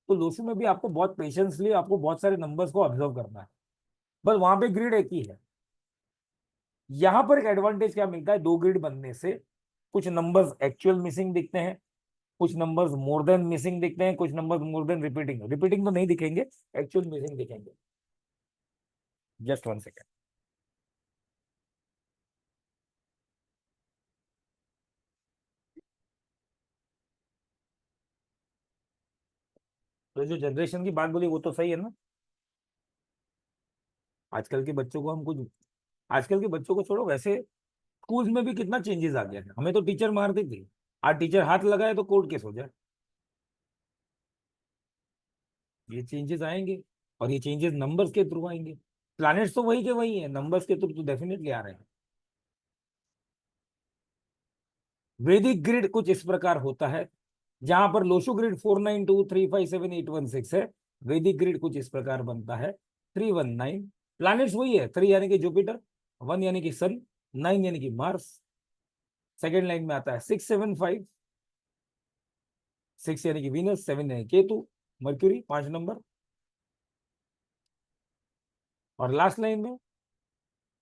Speaker 2: तो लोशु में भी आपको बहुत पेशेंसली आपको बहुत सारे नंबर्स को ऑब्जर्व करना है। बस वहां पे ग्रिड एक ही है। यहां पर एक एडवांटेज क्या मिलता है, दो ग्रिड बनने से कुछ नंबर्स एक्चुअल मिसिंग दिखते हैं, कुछ नंबर्स मोर देन मिसिंग दिखते हैं, कुछ numbers more than repeating. Repeating तो नहीं दिखेंगे, एक्चुअल मिसिंग दिखेंगे। Just 1 second. तो जो जनरेशन की बात बोली वो तो सही है ना। आजकल के बच्चों को हम कुछ, आजकल के बच्चों को छोड़ो, वैसे स्कूल में भी कितना चेंजेस आ गया है। हमें तो टीचर मारती थी, आज टीचर हाथ लगाए तो कोर्ट केस हो जाए। ये चेंजेस आएंगे, और ये चेंजेस नंबर्स के थ्रू आएंगे। प्लैनेट्स तो वही के वही है, नंबर्स के थ्रू तो डेफिनेटली आ रहे हैं। वैदिक ग्रिड कुछ इस प्रकार होता है, जहां पर लोशो ग्रिड 492357816 है, वैदिक ग्रिड कुछ इस प्रकार बनता है 319। प्लैनेट्स वही है, 3 यानी कि जुपिटर, 1 यानी कि सन, 9 यानी कि मार्स। सेकेंड लाइन में आता है 675, 6 यानी कि वीनस, 7 यानी केतु, मर्क्यूरी 5 नंबर। और लास्ट लाइन में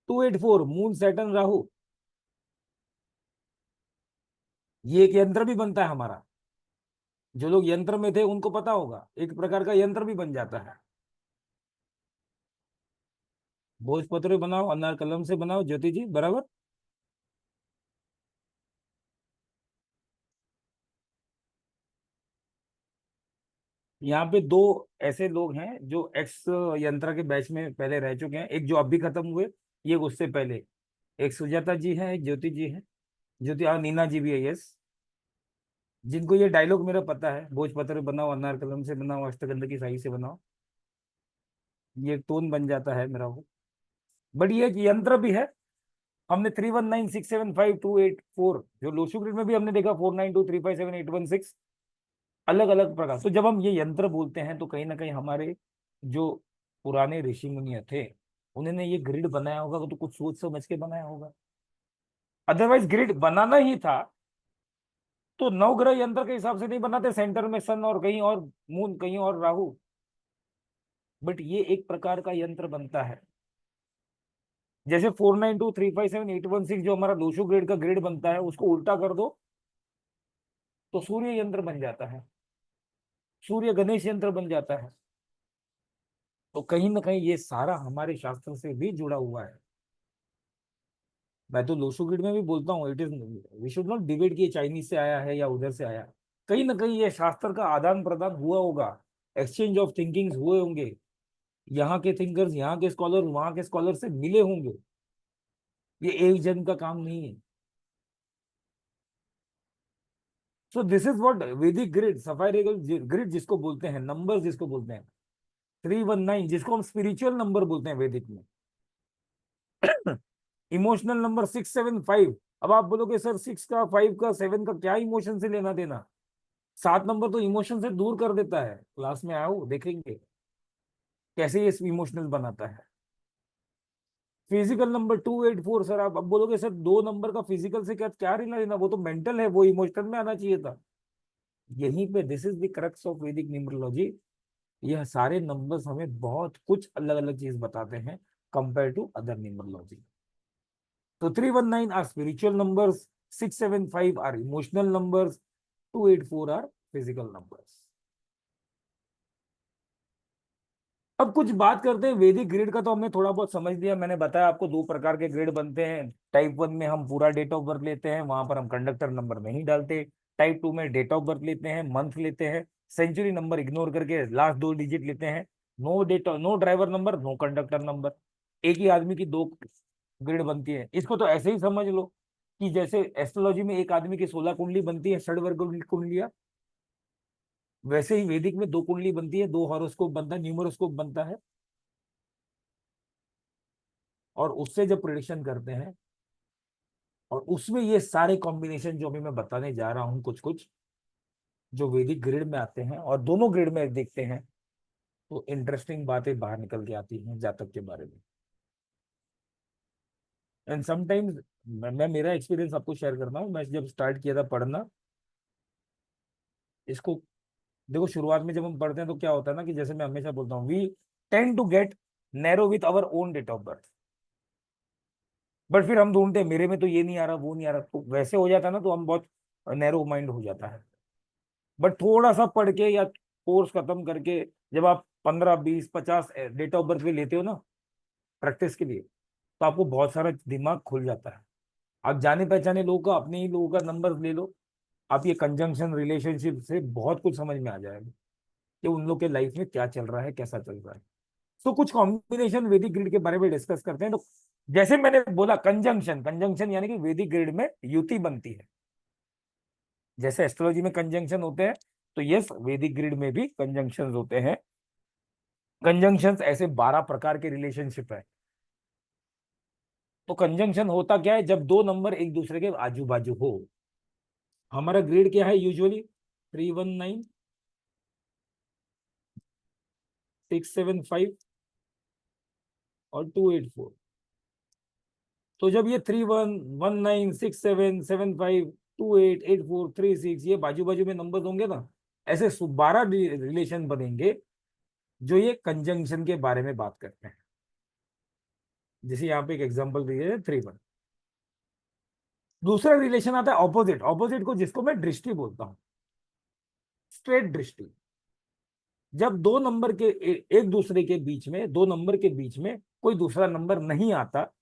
Speaker 2: 284, मून सैटर्न राहु। ये एक यंत्र भी बनता है हमारा, जो लोग यंत्र में थे उनको पता होगा, एक प्रकार का यंत्र भी बन जाता है। भोजपत्र बनाओ, अनार कलम से बनाओ, ज्योति जी बराबर। यहाँ पे दो ऐसे लोग हैं जो एक्स यंत्र के बैच में पहले रह चुके हैं, एक जो अभी खत्म हुए, ये उससे पहले। एक सुजाता जी है, एक ज्योति जी है, ज्योति और नीना जी भी है, यस। जिनको ये डायलॉग मेरा पता है, भोजपत्र बनाओ, अनार कलम से बनाओ, अष्टगंध की साई से बनाओ, ये टोन बन जाता है मेरा वो। बट ये एक यंत्र भी है। हमने 319675284, जो लोशु ग्रिड में भी हमने देखा 492357816, अलग अलग प्रकार। तो जब हम ये यंत्र बोलते हैं तो कहीं ना कहीं हमारे जो पुराने ऋषि मुनि थे, उन्होंने ये ग्रिड बनाया होगा तो कुछ सोच समझ के बनाया होगा। अदरवाइज ग्रिड बनाना ही था तो नवग्रह यंत्र के हिसाब से नहीं बनाते, सेंटर में सन और कहीं और मून, कहीं और राहु। बट ये एक प्रकार का यंत्र बनता है। जैसे 492357816 जो हमारा लोशो ग्रिड का ग्रिड बनता है, उसको उल्टा कर दो तो सूर्य यंत्र बन जाता है, सूर्य गणेश यंत्र बन जाता है। तो कहीं ना कहीं ये सारा हमारे शास्त्र से भी जुड़ा हुआ है। मैं तो लोसो ग्रिड में भी बोलता हूँ, it is, we should not debate कि ये चाइनीज से आया है या उधर से आया। कहीं ना कहीं ये शास्त्र का आदान प्रदान हुआ होगा, एक्सचेंज ऑफ थिंकिंग हुए होंगे, यहाँ के थिंकर्स यहाँ के स्कॉलर वहां के स्कॉलर से मिले होंगे। ये एक जन का काम नहीं है। सो दिस इज व्हाट वैदिक ग्रिड, सफाई ग्रिड जिसको बोलते हैं, नंबर जिसको बोलते हैं 319, जिसको हम स्पिरिचुअल नंबर बोलते हैं वैदिक में। Emotional number 675। अब आप बोलोगे सर 6 का 5 का 7 का क्या इमोशन से लेना देना? 7 नंबर तो इमोशन से दूर कर देता है। क्लास में आओ देखेंगे कैसे ये इमोशनल बनाता है। Physical number 284। सर आप अब बोलोगे सर 2 नंबर का फिजिकल से क्या क्या लेना देना, वो तो मेंटल है, वो इमोशनल में आना चाहिए था। यहीं पे this is the crux of Vedic numerology. यह सारे नंबर्स हमें बहुत कुछ अलग अलग चीज बताते हैं कंपेयर टू अदर न्यूमरोलॉजी। तो 319 are spiritual numbers, 675 are emotional numbers, 284 are physical numbers. अब कुछ बात करते हैं वैदिक ग्रिड का। तो हमने थोड़ा बहुत समझ लिया, मैंने बताया आपको 2 प्रकार के ग्रिड बनते हैं। टाइप 1 में हम पूरा डेट ऑफ बर्थ लेते हैं, वहां पर हम कंडक्टर नंबर नहीं डालते। टाइप 2 में डेट ऑफ बर्थ लेते हैं, मंथ लेते हैं, सेंचुरी नंबर इग्नोर करके लास्ट 2 डिजिट लेते हैं। No date, no driver number, no conductor number. एक ही आदमी की 2 ग्रिड बनती है। इसको तो ऐसे ही समझ लो कि जैसे एस्ट्रोलॉजी में एक आदमी की 16 कुंडली बनती है, षडवर्ग कुंडलियां, वैसे ही वैदिक में 2 कुंडली बनती है, 2 हॉरोस्कोप बनता है, न्यूमरोस्कोप बनता है। और उससे जब प्रिडिक्शन करते हैं, और उसमें ये सारे कॉम्बिनेशन जो अभी मैं बताने जा रहा हूं कुछ कुछ जो वैदिक ग्रिड में आते हैं और दोनों ग्रिड में देखते हैं, तो इंटरेस्टिंग बातें बाहर निकल के आती हैं जातक के बारे में। एंड समटाइम्स मैं मेरा एक्सपीरियंस आपको शेयर करता हूँ। मैं जब स्टार्ट किया था पढ़ना इसको, देखो शुरुआत में जब हम पढ़ते हैं तो क्या होता है ना, कि जैसे मैं हमेशा बोलता हूँ, we tend to get narrow with our own date of birth. But फिर हम ढूंढते हैं मेरे में तो ये नहीं आ रहा वो नहीं आ रहा, तो वैसे हो जाता है ना, तो हम बहुत नैरो माइंड हो जाता है। बट थोड़ा सा पढ़ के या कोर्स खत्म करके जब आप 15 20 50 डेट ऑफ बर्थ भी लेते हो ना प्रैक्टिस के लिए, तो आपको बहुत सारा दिमाग खुल जाता है। आप जाने पहचाने लोगों का, अपने ही लोगों का नंबर ले लो, आप ये कंजंक्शन रिलेशनशिप से बहुत कुछ समझ में आ जाएगा कि उन लोग के लाइफ में क्या चल रहा है, कैसा चल रहा है। तो कुछ कॉम्बिनेशन वैदिक ग्रिड के बारे में डिस्कस करते हैं। तो जैसे मैंने बोला कंजंक्शन, कंजंक्शन यानी कि वैदिक ग्रिड में युति बनती है। जैसे एस्ट्रोलॉजी में कंजंक्शन होते हैं, तो यस वैदिक ग्रिड में भी कंजंक्शंस होते हैं। कंजंक्शंस ऐसे 12 प्रकार के रिलेशनशिप है। तो कंजंक्शन होता क्या है, जब 2 नंबर एक दूसरे के आजू बाजू हो। हमारा ग्रिड क्या है यूजुअली 319, 675 और 284। तो जब ये 31196775288436 ये बाजू बाजू में नंबर होंगे ना, ऐसे 12 रिलेशन बनेंगे जो ये कंजंक्शन के बारे में बात करते हैं। जैसे यहाँ पे एक एग्जांपल दिए है 31। दूसरा रिलेशन आता है ऑपोजिट, ऑपोजिट को जिसको मैं दृष्टि बोलता हूँ, स्ट्रेट दृष्टि। जब 2 नंबर के एक दूसरे के बीच में, 2 नंबर के बीच में कोई दूसरा नंबर नहीं आता,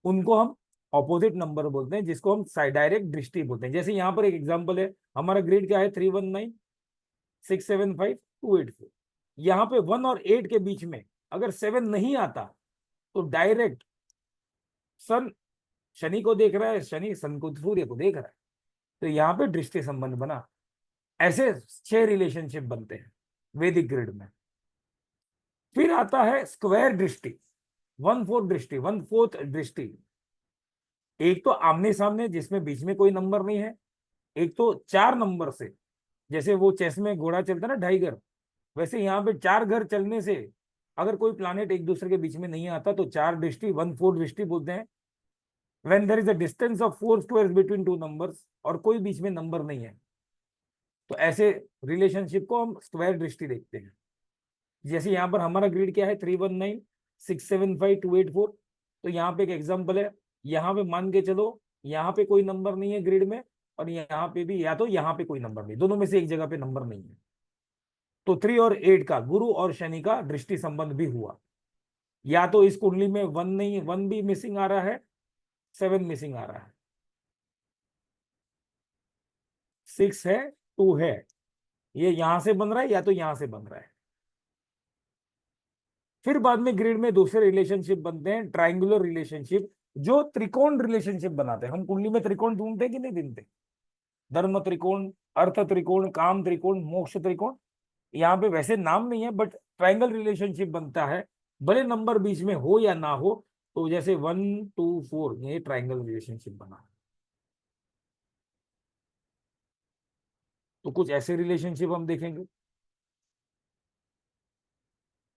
Speaker 2: उनको हम ऑपोजिट नंबर बोलते हैं, जिसको हम डायरेक्ट दृष्टि बोलते हैं। जैसे यहाँ पर एक एग्जांपल है, हमारा ग्रेड क्या है 319675284। यहाँ पे 1 और 8 के बीच में अगर 7 नहीं आता, तो डायरेक्ट सन शनि को देख रहा है, शनि सन को सूर्य को देख रहा है, तो यहाँ पे दृष्टि संबंध बना। ऐसे 6 रिलेशनशिप बनते हैं वैदिक ग्रिड में। फिर आता है स्क्वायर दृष्टि, 1/4 दृष्टि, 1/4 दृष्टि। एक तो आमने सामने जिसमें बीच में कोई नंबर नहीं है, एक तो 4 नंबर से, जैसे वो चेस में घोड़ा चलता है ना 2.5 घर, वैसे यहाँ पे 4 घर चलने से अगर कोई प्लानेट एक दूसरे के बीच में नहीं आता, तो 4 दृष्टि, 1/4 दृष्टि बोलते हैं। When there is a distance of 4 squares between 2 numbers, और कोई बीच में नंबर नहीं है, तो ऐसे रिलेशनशिप को हम स्क्वायर दृष्टि देखते हैं। जैसे यहाँ पर हमारा ग्रिड क्या है 319675284। तो यहाँ पे एक एग्जांपल है, यहाँ पे मान के चलो यहाँ पे कोई नंबर नहीं है ग्रिड में, और यहाँ पे भी, या तो यहाँ पे कोई नंबर नहीं, दोनों में से एक जगह पे नंबर नहीं है, तो 3 और 8 का, गुरु और शनि का दृष्टि संबंध भी हुआ। या तो इस कुंडली में 1 नहीं, 1 भी मिसिंग आ रहा है, 7 मिसिंग आ रहा है, 6 है, 2 है, ये यहां से बन रहा है या तो यहां से बन रहा है। फिर बाद में ग्रिड में दूसरे रिलेशनशिप बनते हैं, ट्राइंगुलर रिलेशनशिप, जो त्रिकोण रिलेशनशिप बनाते हैं। हम कुंडली में त्रिकोण ढूंढते हैं कि नहीं ढूंढते? धर्म त्रिकोण, अर्थ त्रिकोण, काम त्रिकोण, मोक्ष त्रिकोण। यहाँ पे वैसे नाम नहीं है, बट ट्राइंगल रिलेशनशिप बनता है, भले नंबर बीच में हो या ना हो। तो जैसे 1 2 4, ये ट्राइंगल रिलेशनशिप बना। तो कुछ ऐसे रिलेशनशिप हम देखेंगे।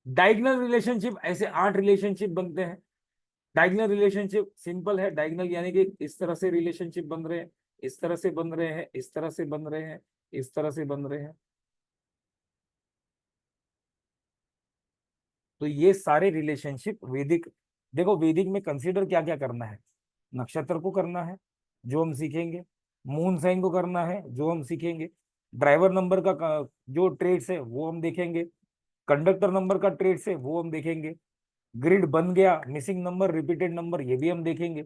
Speaker 2: डायगनल रिलेशनशिप, ऐसे 8 रिलेशनशिप बनते हैं। डायगनल रिलेशनशिप सिंपल है, डायगनल यानी कि इस तरह से रिलेशनशिप बन रहे हैं, इस तरह से बन रहे हैं, इस तरह से बन रहे हैं, इस तरह से बन रहे हैं। तो ये सारे रिलेशनशिप वैदिक, देखो वैदिक में कंसीडर क्या क्या करना है। नक्षत्र को करना है, जो हम सीखेंगे। मून साइन को करना है, जो हम सीखेंगे। ड्राइवर नंबर का जो ट्रेड्स है वो हम देखेंगे। कंडक्टर नंबर का ट्रेड्स है वो हम देखेंगे। ग्रिड बन गया, मिसिंग नंबर, रिपीटेड नंबर, ये भी हम देखेंगे।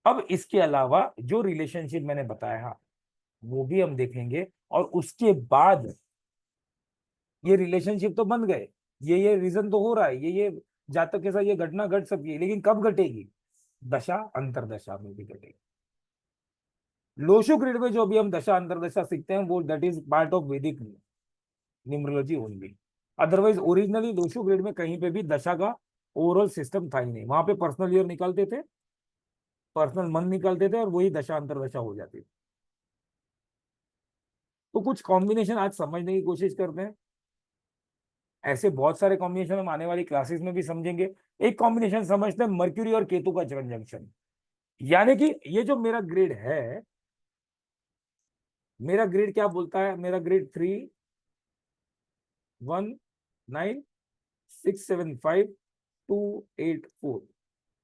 Speaker 2: अब इसके अलावा जो रिलेशनशिप मैंने बताया वो भी हम देखेंगे। और उसके बाद ये रिलेशनशिप तो बन गए, ये रीजन तो हो रहा है, ये जातक के साथ ये घटना घट सकती है, लेकिन कब घटेगी? दशा अंतरदशा में भी घटेगी। लोशु ग्रिड में जो भी हम दशा अंतरदशा सीखते हैं वो that is part of Vedic numerology only. Otherwise originally Lo Shu grid में कहीं पे भी दशा का ओवरऑल सिस्टम था ही नहीं। वहां पे पर्सनल ईयर निकालते थे, पर्सनल मंथ निकालते थे, और वही दशा अंतरदशा हो जाती थी। तो कुछ कॉम्बिनेशन आज समझने की कोशिश करते हैं। ऐसे बहुत सारे कॉम्बिनेशन हम आने वाली क्लासेस में भी समझेंगे। एक कॉम्बिनेशन समझते हैं, मर्क्यूरी और केतु का कंजंक्शन। यानी कि ये जो मेरा ग्रिड है, मेरा ग्रिड क्या बोलता है? मेरा ग्रिड 3 1 9 6 7 5 2 8 4।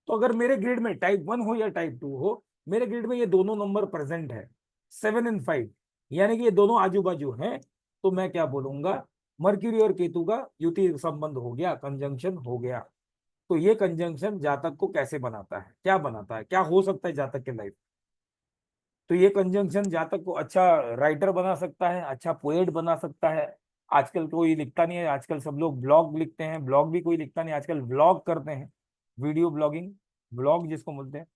Speaker 2: तो अगर मेरे ग्रिड में टाइप 1 हो या टाइप 2 हो, मेरे ग्रिड में ये दोनों नंबर प्रेजेंट है, 7 और 5, यानी कि ये दोनों आजू बाजू हैं। तो मैं क्या बोलूंगा? मर्क्यूरी और केतु का युति संबंध हो गया, कंजंक्शन हो गया। तो ये कंजंक्शन जातक को कैसे बनाता है, क्या बनाता है, क्या हो सकता है जातक के लाइफ? तो ये कंजंक्शन जातक को अच्छा राइटर बना सकता है, अच्छा पोएट बना सकता है। आजकल कोई लिखता नहीं है, आजकल सब लोग ब्लॉग लिखते हैं। ब्लॉग भी कोई लिखता नहीं, आजकल व्लॉग करते हैं, वीडियो ब्लॉगिंग, ब्लॉग जिसको बोलते हैं।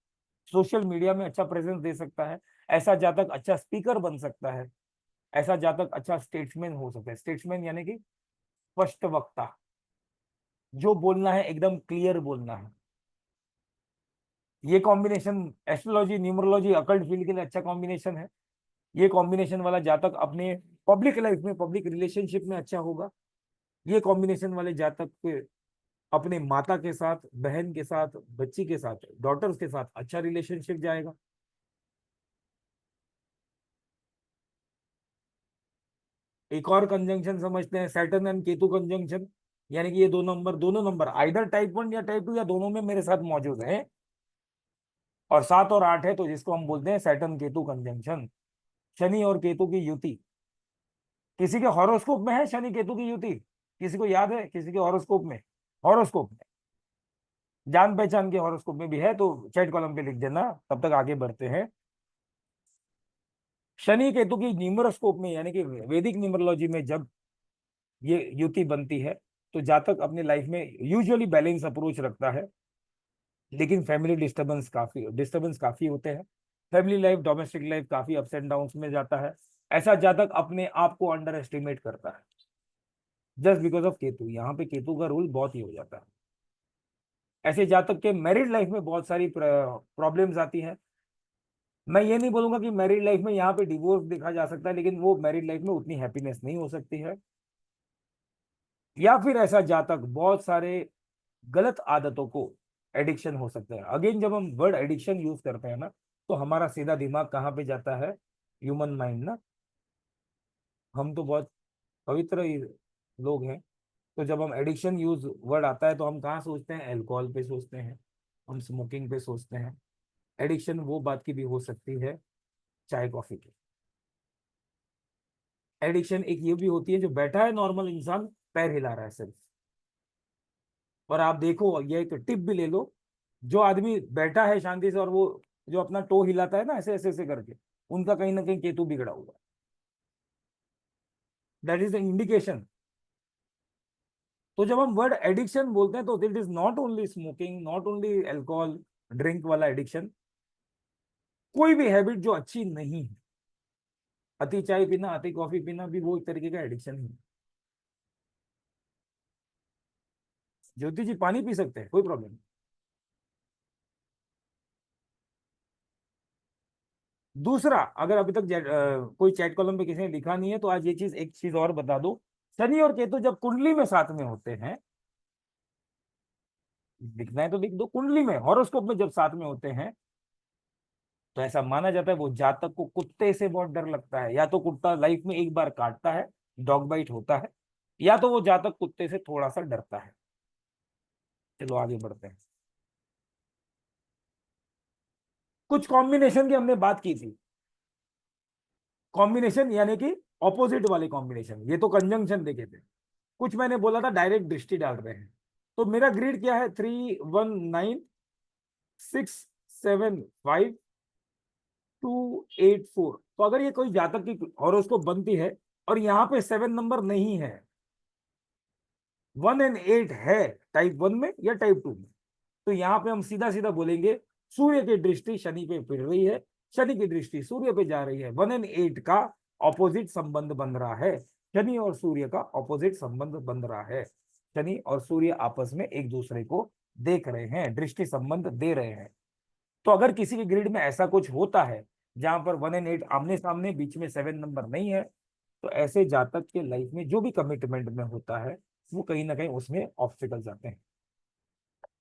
Speaker 2: सोशल मीडिया में अच्छा प्रेजेंस दे सकता है। ऐसा जातक अच्छा स्पीकर बन सकता है। ऐसा जातक अच्छा स्टेट्समैन हो सकता है। स्टेट्समैन यानी कि स्पष्ट वक्ता, जो बोलना है एकदम क्लियर बोलना है। ये combination astrology, numerology, occult field के लिए अच्छा कॉम्बिनेशन है। ये कॉम्बिनेशन वाला जातक अपने पब्लिक लाइफ में, पब्लिक रिलेशनशिप में अच्छा होगा। ये कॉम्बिनेशन वाले जातक के अपने माता के साथ, बहन के साथ, बच्ची के साथ, डॉटर्स के साथ अच्छा रिलेशनशिप जाएगा। एक और कंजंक्शन समझते हैं, सैटर्न एंड केतु कंजंक्शन। यानी कि ये दोनों नंबर आइदर टाइप 1 या टाइप 2 या दोनों में मेरे साथ मौजूद है, और 7 और 8 है, तो जिसको हम बोलते हैं सैटर्न केतु कंजंक्शन। शनि और केतु की युति, किसी के हॉरोस्कोप में है शनि केतु की युति? किसी को याद है किसी के हॉरोस्कोप में? हॉरोस्कोप में, जान पहचान के हॉरोस्कोप में भी है तो चैट कॉलम पे लिख देना, तब तक आगे बढ़ते हैं। शनि केतु की न्यूमरोस्कोप में, यानी कि वैदिक न्यूमरोलॉजी में जब ये युति बनती है, तो जातक अपनी लाइफ में यूजुअली बैलेंस अप्रोच रखता है, लेकिन फैमिली डिस्टर्बेंस काफी होते हैं। फैमिली लाइफ, डोमेस्टिक लाइफ काफी अप्स एंड डाउन में जाता है। ऐसा जातक अपने आप को अंडर एस्टिमेट करता है, जस्ट बिकॉज ऑफ केतु। यहाँ पे केतु का रोल बहुत ही हो जाता है। ऐसे जातक के मैरिड लाइफ में बहुत सारी प्रॉब्लम्स आती हैं। मैं ये नहीं बोलूंगा कि मैरिड लाइफ में यहाँ पे डिवोर्स देखा जा सकता है, लेकिन वो मैरिड लाइफ में उतनी हैप्पीनेस नहीं हो सकती है। या फिर ऐसा जातक बहुत सारे गलत आदतों को एडिक्शन हो सकता है। अगेन जब हम वर्ड एडिक्शन यूज करते हैं ना, तो हमारा सीधा दिमाग कहाँ पे जाता है? ह्यूमन माइंड ना। हम तो बहुत पवित्र ही लोग हैं। तो जब हम एडिक्शन यूज वर्ड आता है तो हम कहाँ सोचते हैं? अल्कोहल पे सोचते हैं, हम स्मोकिंग पे सोचते हैं। एडिक्शन वो बात की भी हो सकती है, चाय कॉफी की। एडिक्शन एक ये भी होती है, जो बैठा है नॉर्मल इंसान, पैर हिला रहा है सिर्फ। और आप देखो, ये एक टिप भी ले लो, जो आदमी बैठा है शांति से और वो जो अपना टो हिलाता है ना ऐसे ऐसे ऐसे करके, उनका कहीं ना कहीं केतु बिगड़ा हुआ है। That is the indication. तो जब हम वर्ड एडिक्शन बोलते हैं तो it is not only smoking, not only alcohol drink वाला एडिक्शन, कोई भी हैबिट जो अच्छी नहीं है। अति चाय पीना, अति कॉफी पीना भी वो एक तरीके का एडिक्शन ही है। ज्योति जी पानी पी सकते हैं, कोई प्रॉब्लम नहीं। दूसरा, अगर अभी तक कोई चैट कॉलम पे किसी ने लिखा नहीं है तो आज ये चीज, एक चीज और बता दो। शनि और केतु जब कुंडली में साथ में होते हैं, लिखना है तो लिख दो, कुंडली में हॉरोस्कोप में जब साथ में होते हैं, तो ऐसा माना जाता है वो जातक को कुत्ते से बहुत डर लगता है। या तो कुत्ता लाइफ में एक बार काटता है, डॉग बाइट होता है, या तो वो जातक कुत्ते से थोड़ा सा डरता है। चलो आगे बढ़ते हैं। कुछ कॉम्बिनेशन की हमने बात की थी। कॉम्बिनेशन यानी कि ऑपोजिट वाले कॉम्बिनेशन, ये तो कंजंक्शन देखे थे। कुछ मैंने बोला था डायरेक्ट दृष्टि डाल रहे हैं। तो मेरा ग्रिड क्या है, 3, 1, 9, 6, 7, 5, 2, 8, 4। तो अगर ये कोई जातक की हॉरोस्कोप बनती है और यहाँ पे 7 नंबर नहीं है, 1 और 8 है टाइप 1 में या टाइप 2 में, तो यहाँ पे हम सीधा सीधा बोलेंगे सूर्य की दृष्टि शनि पे पड़ रही है, शनि की दृष्टि सूर्य पे जा रही है, 1 और 8 का ऑपोजिट संबंध बन रहा है। शनि और सूर्य का ऑपोजिट संबंध बन रहा है। शनि और सूर्य आपस में एक दूसरे को देख रहे हैं, दृष्टि संबंध दे रहे हैं। तो अगर किसी के ग्रिड में ऐसा कुछ होता है जहां पर 1 और 8 आमने सामने, बीच में 7 नंबर नहीं है, तो ऐसे जातक के लाइफ में जो भी कमिटमेंट में होता है वो कहीं ना कहीं उसमें ऑब्स्टिकल्स आते हैं।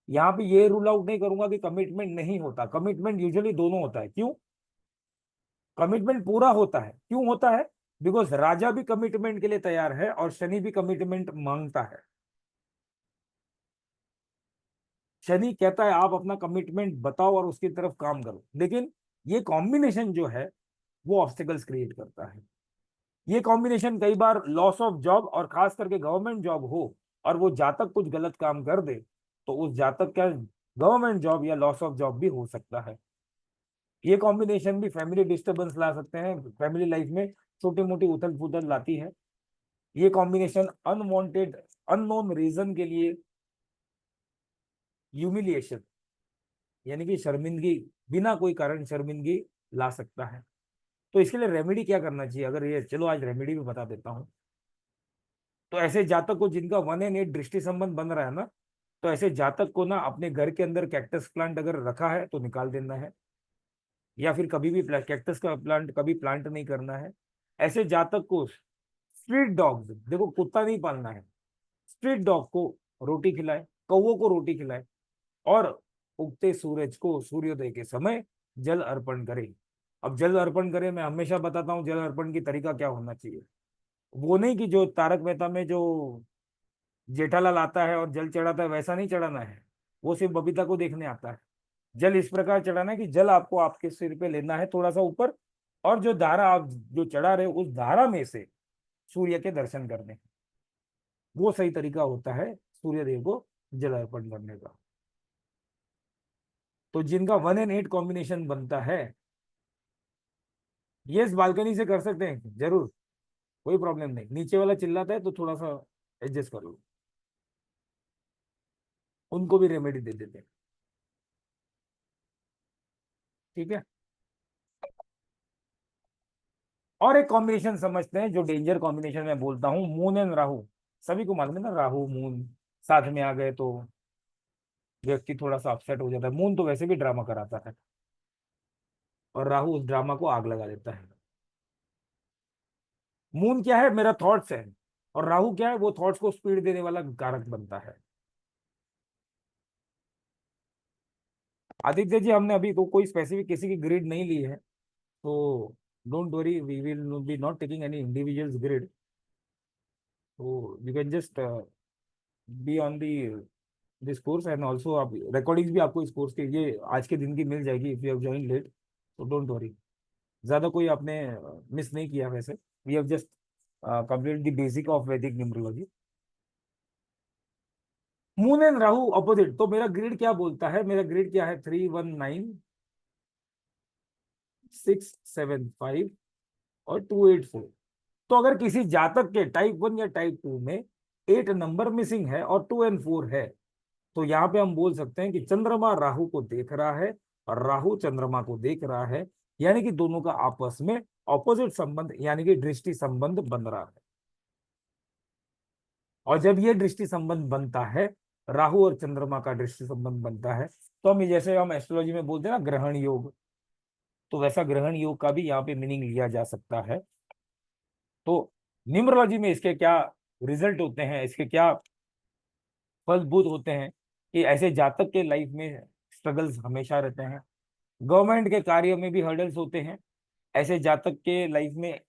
Speaker 2: यहाँ पे ये रूल आउट नहीं करूंगा कि कमिटमेंट नहीं होता, कमिटमेंट यूजुअली दोनों होता है। क्यों? कमिटमेंट पूरा होता है, क्यों होता है? बिकॉज राजा भी कमिटमेंट के लिए तैयार है और शनि भी कमिटमेंट मांगता है। शनि कहता है आप अपना कमिटमेंट बताओ और उसकी तरफ काम करो, लेकिन ये कॉम्बिनेशन जो है वो ऑब्स्टिकल्स क्रिएट करता है। ये कॉम्बिनेशन कई बार लॉस ऑफ जॉब, और खास करके गवर्नमेंट जॉब हो और वो जातक कुछ गलत काम कर दे, तो उस जातक का गवर्नमेंट जॉब या लॉस ऑफ जॉब भी हो सकता है। ये कॉम्बिनेशन भी फैमिली डिस्टर्बेंस ला सकते हैं, फैमिली लाइफ में छोटी मोटी उथल पुथल लाती है। ये कॉम्बिनेशन अनवांटेड, अननोन रीजन के लिए ह्यूमिलिएशन यानी कि शर्मिंदगी, बिना कोई कारण शर्मिंदगी ला सकता है। तो इसके लिए रेमेडी क्या करना चाहिए, अगर ये, चलो आज रेमेडी भी बता देता हूँ। तो ऐसे जातक को जिनका 1 और 8 दृष्टि संबंध बन रहा है ना, तो ऐसे जातक को ना अपने घर के अंदर कैक्टस प्लांट अगर रखा है तो निकाल देना है, या फिर कभी भी कैक्टस का प्लांट कभी प्लांट नहीं करना है। ऐसे जातक को स्ट्रीट डॉग्स, देखो कुत्ता नहीं पालना है, स्ट्रीट डॉग को रोटी खिलाए, कौवों को रोटी खिलाए, और उगते सूरज को सूर्योदय के समय जल अर्पण करे। अब जल अर्पण करे, मैं हमेशा बताता हूँ जल अर्पण की तरीका क्या होना चाहिए। वो नहीं कि जो तारक मेहता में जो जेठालाल आता है और जल चढ़ाता है वैसा नहीं चढ़ाना है, वो सिर्फ बबीता को देखने आता है। जल इस प्रकार चढ़ाना है कि जल आपको आपके सिर पे लेना है थोड़ा सा ऊपर, और जो धारा आप जो चढ़ा रहे हो उस धारा में से सूर्य के दर्शन करने। वो सही तरीका होता है सूर्य देव को जल अर्पण करने का। तो जिनका 1 और 8 कॉम्बिनेशन बनता है, ये इस बालकनी से कर सकते हैं जरूर, कोई प्रॉब्लम नहीं। नीचे वाला चिल्लाता है तो थोड़ा सा एडजस्ट कर लो, उनको भी रेमेडी दे देते हैं। ठीक है। और एक कॉम्बिनेशन समझते हैं जो डेंजर कॉम्बिनेशन मैं बोलता हूँ, मून एंड राहु। सभी को मालूम है ना, राहु मून साथ में आ गए तो व्यक्ति थोड़ा सा अपसेट हो जाता है। मून तो वैसे भी ड्रामा कराता है और राहु उस ड्रामा को आग लगा देता है। मून क्या है, मेरा थॉट्स है, और राहु क्या है, वो थॉट्स को स्पीड देने वाला कारक बनता है। आदित्य जी, हमने अभी तो कोई स्पेसिफिक किसी की ग्रिड नहीं ली है, तो don't worry, we will be not taking any individuals grid. तो you can just be on the this course, and also आप रिकॉर्डिंग्स भी आपको इस कोर्स के ये आज के दिन की मिल जाएगी if you have join late. तो डोंट वरी, ज्यादा कोई आपने मिस नहीं किया वैसे। We have just complete the basic of Vedic numerology. Moon and Rahu opposite, तो मेरा ग्रिड क्या बोलता है, मेरा ग्रिड क्या है, 319, 675 और 284। तो अगर किसी जातक के टाइप 1 या टाइप 2 में 8 नंबर मिसिंग है और 2 और 4 है, तो यहाँ पे हम बोल सकते हैं कि चंद्रमा राहु को देख रहा है और राहु चंद्रमा को देख रहा है, यानी कि दोनों का आपस में ऑपोजिट संबंध यानी कि दृष्टि संबंध बन रहा है। और जब ये दृष्टि संबंध बनता है, राहु और चंद्रमा का दृष्टि संबंध बनता है, तो हम जैसे हम एस्ट्रोलॉजी में बोलते हैं ना ग्रहण योग, तो वैसा ग्रहण योग का भी यहाँ पे मीनिंग लिया जा सकता है। तो न्यूमरोलॉजी में इसके क्या रिजल्ट होते हैं, इसके क्या फलभूत होते हैं, कि ऐसे जातक के लाइफ में स्ट्रगल्स हमेशा रहते हैं, गवर्नमेंट के कार्य में भी हर्डल्स होते हैं, ऐसे जातक के लाइफ में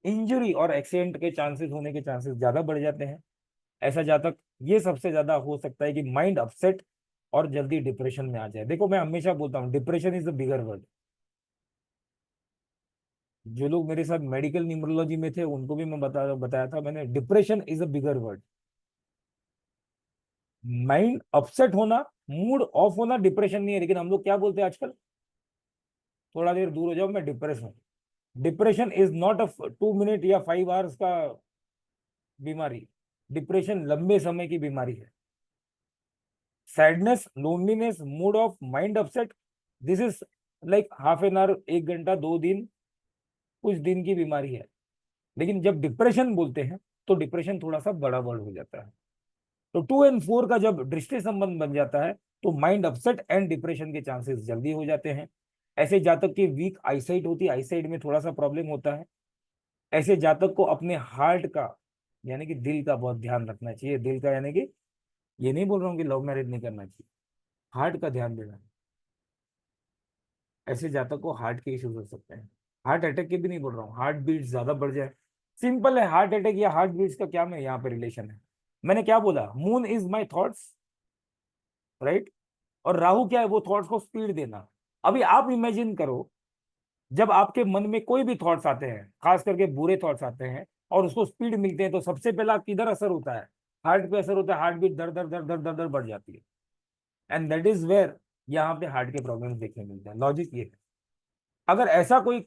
Speaker 2: इंजरी और एक्सीडेंट के चांसेस होने के चांसेस ज्यादा बढ़ जाते हैं। ऐसा जातक, ये सबसे ज्यादा हो सकता है कि माइंड अपसेट और जल्दी डिप्रेशन में आ जाए। देखो मैं हमेशा बोलता हूँ depression is the bigger word. जो लोग मेरे साथ मेडिकल न्यूमरोलॉजी में थे उनको भी मैं बताया था मैंने, depression is a bigger word. Mind upset होना, मूड ऑफ होना डिप्रेशन नहीं है, लेकिन हम लोग क्या बोलते हैं आजकल, थोड़ा देर दूर हो जाओ मैं डिप्रेस हूँ। Depression is not a 2 minute या 5 आवर्स का बीमारी, डिप्रेशन लंबे समय की बीमारी है। Sadness, loneliness, mood off, mind upset, this is like half an hour, 1 घंटा, 2 दिन, कुछ दिन की बीमारी है। लेकिन जब डिप्रेशन बोलते हैं तो डिप्रेशन थोड़ा सा बड़ा वर्ड हो जाता है। तो 2 और 4 का जब दृष्टि संबंध बन जाता है, तो माइंड अपसेट एंड डिप्रेशन के चांसेस जल्दी हो जाते हैं। ऐसे जातक की वीक आईसाइट होती है, आईसाइट में थोड़ा सा प्रॉब्लम होता है। ऐसे जातक को अपने हार्ट का यानी कि दिल का बहुत ध्यान रखना चाहिए। दिल का यानी कि ये नहीं बोल रहा हूँ कि लव मैरिज नहीं करना चाहिए, हार्ट का ध्यान देना। ऐसे जातक को हार्ट के इश्यूज हो सकते हैं, हार्ट अटैक के भी नहीं बोल रहा हूँ, हार्ट बीट ज्यादा बढ़ जाए। सिंपल है, हार्ट अटैक या हार्ट बीट्स का क्या में यहाँ पे रिलेशन है। मैंने क्या बोला, moon is my thoughts, right. और राहु क्या है, वो थॉट्स को स्पीड देना। अभी आप इमेजिन करो, जब आपके मन में कोई भी थॉट्स आते हैं, खास करके बुरे थॉट्स आते हैं और उसको स्पीड मिलते हैं, तो सबसे पहला किधर असर होता है, हार्ट पे असर होता है, हार्ट बीट दर दर दर दर दर दर बढ़ जाती है। एंड दैट इज वेयर यहाँ पे हार्ट के प्रॉब्लम्स देखने मिलते हैं। लॉजिक ये है, अगर ऐसा कोई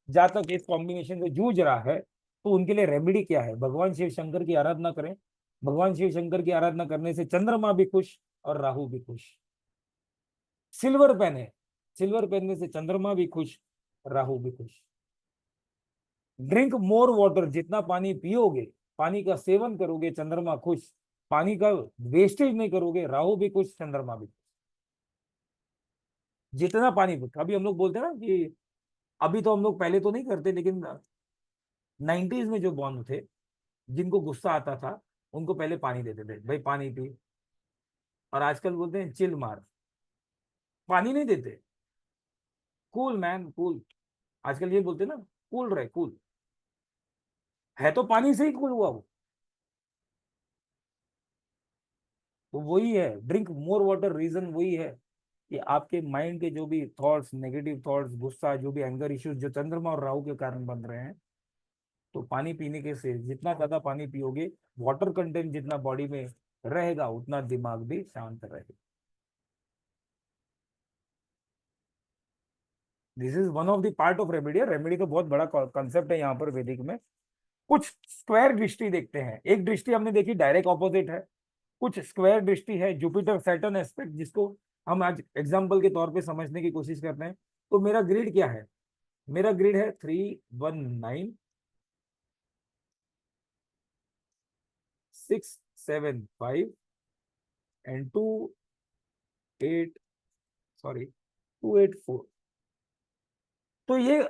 Speaker 2: जातक इस कॉम्बिनेशन से जूझ रहा है, तो उनके लिए रेमेडी क्या है, भगवान शिव शंकर की आराधना करें। भगवान शिव शंकर की आराधना करने से चंद्रमा भी खुश और राहु भी खुश। सिल्वर पहने, सिल्वर पहनने से चंद्रमा भी खुश, राहु भी खुश। ड्रिंक मोर वाटर, जितना पानी पियोगे, पानी का सेवन करोगे, चंद्रमा खुश। पानी का वेस्टेज नहीं करोगे, राहु भी खुश, चंद्रमा भी खुश। जितना पानी, अभी हम लोग बोलते हैं ना कि अभी तो हम लोग, पहले तो नहीं करते, लेकिन 90s में जो बॉर्न थे, जिनको गुस्सा आता था, उनको पहले पानी देते थे, भाई पानी पी। और आजकल बोलते हैं चिल मार, पानी नहीं देते, कूल मैन कूल। आजकल ये बोलते हैं ना, कूल रहे कूल, है तो पानी से ही कूल हुआ वो। तो वही है, ड्रिंक मोर वाटर, रीजन वही है कि आपके माइंड के जो भी थॉट्स, नेगेटिव थॉट्स, गुस्सा, जो भी एंगर इश्यूज जो चंद्रमा और राहु के कारण बन रहे हैं, तो पानी पीने के से जितना ज्यादा पानी पियोगे, वाटर कंटेंट जितना बॉडी में रहेगा, उतना दिमाग भी शांत रहेगा। This is one of the part of remedy. Remedy तो बहुत बड़ा कॉन्सेप्ट है यहाँ पर वैदिक में। कुछ स्क्वायर दृष्टि देखते हैं, एक दृष्टि हमने देखी डायरेक्ट ऑपोजिट है, कुछ स्क्वायर दृष्टि है, जुपिटर सैटर्न एस्पेक्ट, जिसको हम आज एग्जाम्पल के तौर पे समझने की कोशिश करते हैं। तो मेरा ग्रिड क्या है, मेरा ग्रिड है 319, 675 एंड 28, सॉरी 284। तो ये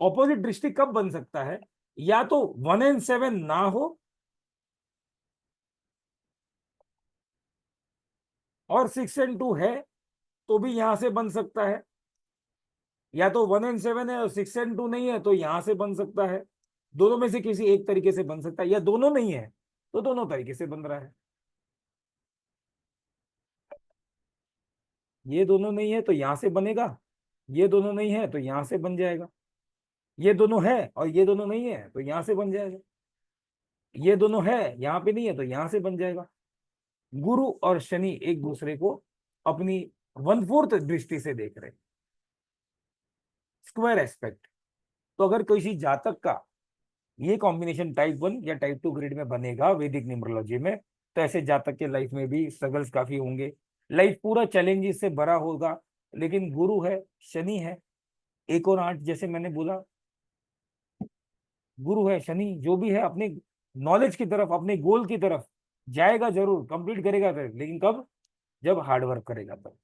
Speaker 2: ऑपोजिट दृष्टि कब बन सकता है, या तो 1 और 7 ना हो, और 6 और 2 है, तो भी यहां से बन सकता है। या तो 1 और 7 है और 6 और 2 नहीं है, तो यहां से बन सकता है। दोनों में से किसी एक तरीके से बन सकता है, या दोनों नहीं है तो दोनों तरीके से बन रहा है। ये दोनों नहीं है तो यहां से बनेगा, ये दोनों नहीं है तो यहां से बन जाएगा। ये दोनों है और ये दोनों नहीं है तो यहां से बन जाएगा। ये दोनों है, यहाँ पे नहीं है, तो यहां से बन जाएगा। गुरु और शनि एक दूसरे को अपनी 1/4 दृष्टि से देख रहे, स्क्वायर एस्पेक्ट। तो अगर किसी जातक का ये कॉम्बिनेशन टाइप 1 या टाइप 2 ग्रिड में बनेगा वैदिक न्यूमरोलॉजी में, तो ऐसे जातक के लाइफ में भी स्ट्रगल्स काफी होंगे, लाइफ पूरा चैलेंजेस से भरा होगा। लेकिन गुरु है, शनि है, 1 और 8, जैसे मैंने बोला, गुरु है, शनि जो भी है अपने नॉलेज की तरफ, अपने गोल की तरफ जाएगा, जरूर कंप्लीट करेगा, लेकिन कब? जब हार्ड वर्क करेगा तब।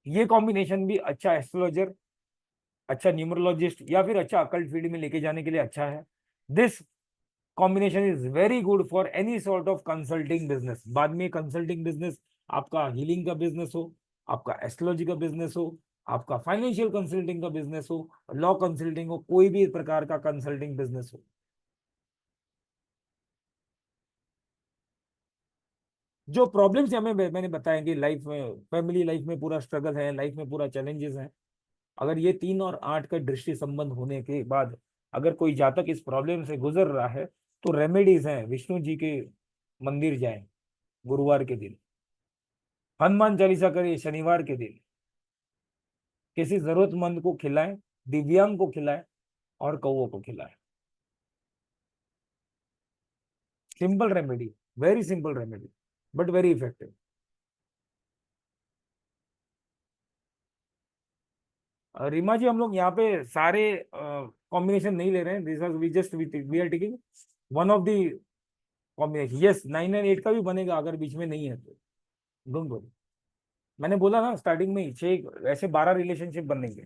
Speaker 2: ये कॉम्बिनेशन भी अच्छा एस्ट्रोलॉजर, अच्छा न्यूमरोलॉजिस्ट या फिर अच्छा अकल्ट फील्ड में लेके जाने के लिए अच्छा है। This combination is very good for any sort of consulting business. बाद में कंसल्टिंग बिजनेस, आपका हीलिंग का बिजनेस हो, आपका एस्ट्रोलॉजी का बिजनेस हो, आपका फाइनेंशियल कंसल्टिंग का बिजनेस हो, लॉ कंसल्टिंग हो, कोई भी प्रकार का कंसल्टिंग बिजनेस हो। जो प्रॉब्लम्स हमें मैंने बताया कि लाइफ में, फैमिली लाइफ में पूरा स्ट्रगल है, लाइफ में पूरा चैलेंजेस हैं, अगर ये 3 और 8 का दृष्टि संबंध होने के बाद अगर कोई जातक इस प्रॉब्लम से गुजर रहा है, तो रेमेडीज हैं, विष्णु जी के मंदिर जाएं गुरुवार के दिन, हनुमान चालीसा करिए शनिवार के दिन, किसी जरूरतमंद को खिलाएं, दिव्यांग को खिलाएं और कौओं को खिलाएं। Simple remedy, very simple remedy, but very effective. Reema ji, हम लोग यहाँ पे सारे कॉम्बिनेशन नहीं ले रहे हैं, this we just we are taking one of the combination. Yes, 9 और 8 का भी बनेगा अगर बीच में नहीं है तो, डोंट वरी। मैंने बोला ना स्टार्टिंग में ही 6 ऐसे 12 रिलेशनशिप बनेंगे।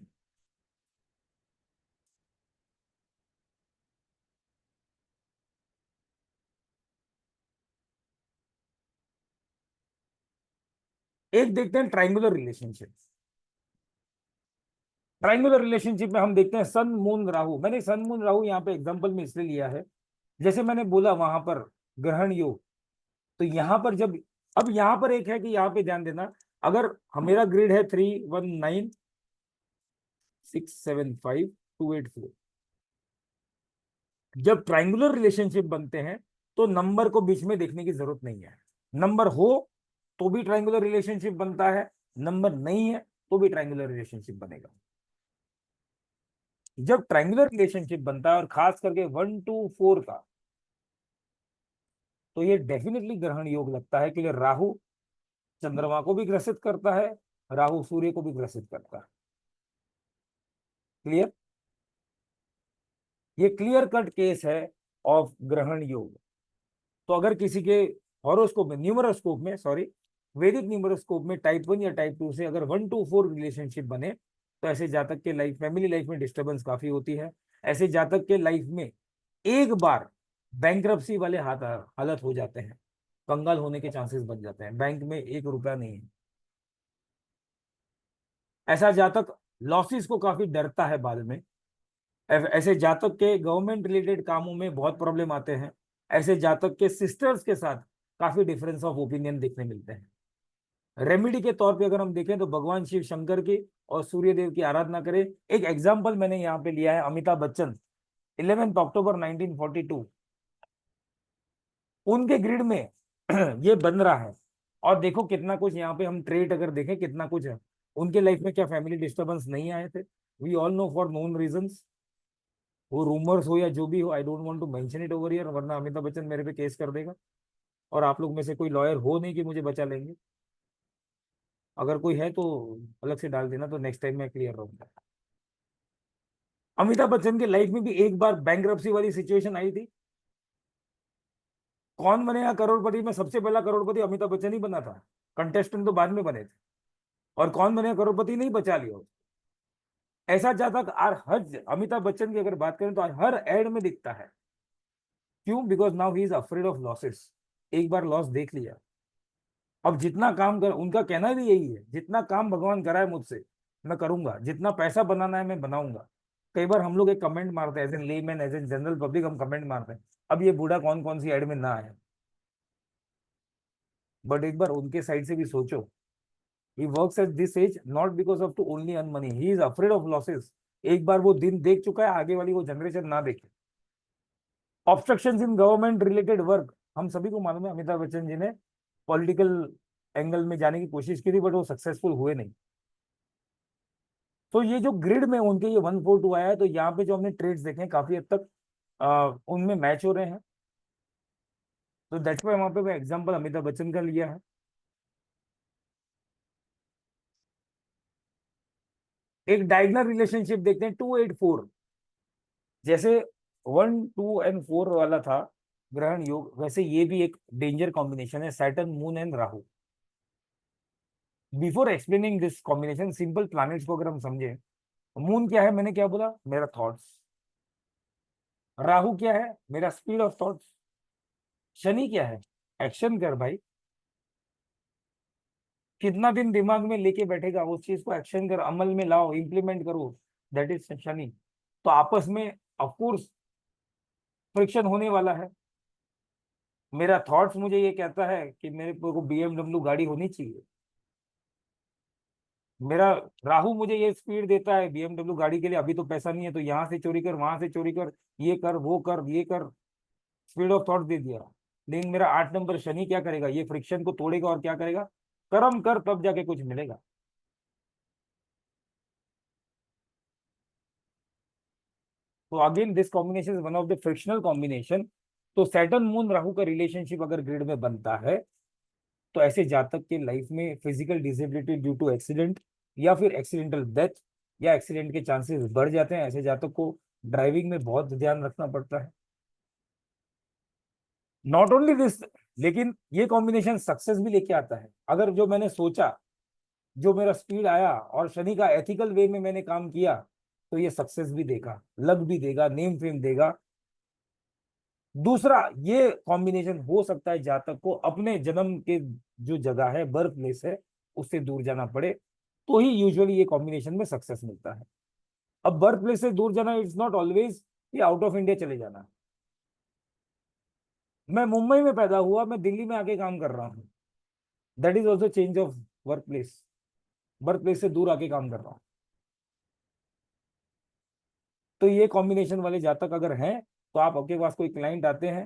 Speaker 2: एक देखते हैं ट्राइंगुलर रिलेशनशिप। ट्राइंगुलर रिलेशनशिप में हम देखते हैं सन मून राहु। मैंने सन मून राहु यहाँ पे एग्जांपल में इसलिए लिया है, जैसे मैंने बोला वहां पर ग्रहण योग, तो यहाँ पर जब, अब यहाँ पर एक है कि यहाँ पे ध्यान देना, अगर मेरा ग्रिड है 319675284, जब ट्राइंगुलर रिलेशनशिप बनते हैं तो नंबर को बीच में देखने की जरूरत नहीं है। नंबर हो तो भी ट्राइंगुलर रिलेशनशिप बनता है, नंबर नहीं है तो भी ट्राइंगुलर रिलेशनशिप बनेगा। जब ट्राइंगुलर रिलेशनशिप बनता है और खास करके 1 to 4 का, तो ये डेफिनेटली ग्रहण योग लगता है कि राहु चंद्रमा को भी ग्रसित करता है, राहु सूर्य को भी ग्रसित करता है। क्लियर? ये क्लियर कट केस है ऑफ ग्रहण योग। तो अगर किसी के हॉरोस्कोप में, न्यूमरोस्कोप में, सॉरी, वैदिक न्यूमरोस्कोप में टाइप 1 या टाइप 2 से अगर 1 to 4 रिलेशनशिप बने, तो ऐसे जातक के लाइफ, फैमिली लाइफ में डिस्टर्बेंस काफी होती है। ऐसे जातक के लाइफ में एक बार बैंक्रप्सी वाले हालत हो जाते हैं, कंगाल होने के चांसेस बन जाते हैं, बैंक में 1 रुपया नहीं है। ऐसा जातक लॉसेस को काफी डरता है बाद में। ऐसे जातक के गवर्नमेंट रिलेटेड कामों में बहुत प्रॉब्लम आते हैं। ऐसे जातक के सिस्टर्स के साथ काफी डिफरेंस ऑफ ओपिनियन देखने मिलते हैं। रेमेडी के तौर पे अगर हम देखें तो भगवान शिव शंकर की और सूर्य देव की आराधना करें। एक एग्जाम्पल मैंने यहाँ पे लिया है, अमिताभ बच्चन, 11 अक्टूबर 1942, उनके ग्रिड में ये बन रहा है। और देखो कितना कुछ यहाँ पे हम ट्रेड अगर देखें कितना कुछ है उनके लाइफ में, क्या फैमिली डिस्टर्बेंस नहीं आए थे? We all know for known reasons, वो रूमर्स हो या जो भी हो, I don't want to mention it over here, वरना अमिताभ बच्चन मेरे पे केस कर देगा और आप लोग में से कोई लॉयर हो नहीं कि मुझे बचा लेंगे। अगर कोई है तो अलग से डाल देना, तो नेक्स्ट टाइम मैं क्लियर रहूंगा। अमिताभ बच्चन की लाइफ में भी एक बार बैंक्रप्सी वाली सिचुएशन आई थी। कौन बनेगा करोड़पति में सबसे पहला करोड़पति अमिताभ बच्चन ही बना था, कंटेस्टेंट तो बाद में बने थे। और कौन बनेगा करोड़पति नहीं बचा लिया। ऐसा जातक हर अमिताभ बच्चन की अगर बात करें तो हर एड में दिखता है। क्यों? Because now he is afraid of losses. एक बार लॉस देख लिया, अब जितना काम कर, उनका कहना भी यही है, जितना काम भगवान कराए मुझसे मैं करूंगा, जितना पैसा बनाना है मैं बनाऊंगा। कई बार हम लोग एक कमेंट मारते हैं, as an layman, as an general public, हम कमेंट मारते हैं अब ये बूढ़ा कौन कौन सी एड में ना आए। बट एक बार उनके साइड से भी सोचो, he works at this age not because of to only earn money, he is afraid of losses. एक बार वो दिन देख चुका है, आगे वाली वो जनरेशन ना देखे। Obstructions in government related work, हम सभी को मालूम है अमिताभ बच्चन जी ने पॉलिटिकल एंगल में जाने की कोशिश की थी, बट वो सक्सेसफुल हुए नहीं। तो ये जो ग्रिड में उनके ये 142 आया है, तो यहाँ पे जो हमने ट्रेड्स देखे हैं काफी हद तक उनमें मैच हो रहे हैं। तो दैट्स वाई वहां पे मैं एग्जांपल अमिताभ बच्चन का लिया है। एक डायगनल रिलेशनशिप देखते हैं 284। जैसे 1 2 और 4 वाला था ग्रहण योग, वैसे ये भी एक डेंजर कॉम्बिनेशन है, Saturn moon and Rahu. Before explaining this combination, simple planets को अगर हम समझे, मून क्या है, मैंने क्या बोला, मेरा थॉट्स। राहु क्या है, मेरा स्पीड ऑफ थॉट्स। शनि क्या है, एक्शन कर भाई, कितना दिन दिमाग में लेके बैठेगा उस चीज को, एक्शन कर, अमल में लाओ, इंप्लीमेंट करो, दैट इज शनि। तो आपस में ऑफकोर्स फ्रिक्शन होने वाला है। मेरा थॉट्स मुझे ये कहता है कि मेरे को BMW गाड़ी होनी चाहिए। मेरा राहु मुझे ये स्पीड देता है BMW गाड़ी के लिए, अभी तो पैसा नहीं है, तो यहाँ से चोरी कर, वहां से चोरी कर, ये कर, वो कर, ये कर, स्पीड ऑफ थॉट दे दिया। लेकिन मेरा 8 नंबर शनि क्या करेगा, ये फ्रिक्शन को तोड़ेगा और क्या करेगा, कर्म कर तब जाके कुछ मिलेगा। तो again this combination is one of the frictional combination. तो सैटर्न मून राहु का रिलेशनशिप अगर ग्रिड में बनता है, तो ऐसे जातक के लाइफ में physical disability due to accident या फिर एक्सीडेंटल डेथ या एक्सीडेंट के चांसेस बढ़ जाते हैं। ऐसे जातक को ड्राइविंग में बहुत ध्यान रखना पड़ता है। नॉट ओनली दिस, लेकिन ये कॉम्बिनेशन सक्सेस भी लेके आता है। अगर जो मैंने सोचा, जो मेरा स्पीड आया और शनि का एथिकल वे में मैंने काम किया, तो ये सक्सेस भी देगा, लक भी देगा, नेम फेम देगा। दूसरा, ये कॉम्बिनेशन हो सकता है जातक को अपने जन्म के जो जगह है, बर्थ प्लेस है, उससे दूर जाना पड़े, तो ही यूजुअली ये कॉम्बिनेशन में सक्सेस मिलता है। अब बर्थ प्लेस से दूर जाना इट्स नॉट ऑलवेज कि आउट ऑफ इंडिया चले जाना। मैं मुंबई में पैदा हुआ, मैं दिल्ली में आके काम कर रहा हूँ, that is also change of work place. Birth place से दूर आके काम कर रहा हूँ। तो ये कॉम्बिनेशन वाले जातक अगर हैं, तो आप आपके पास कोई क्लाइंट आते हैं,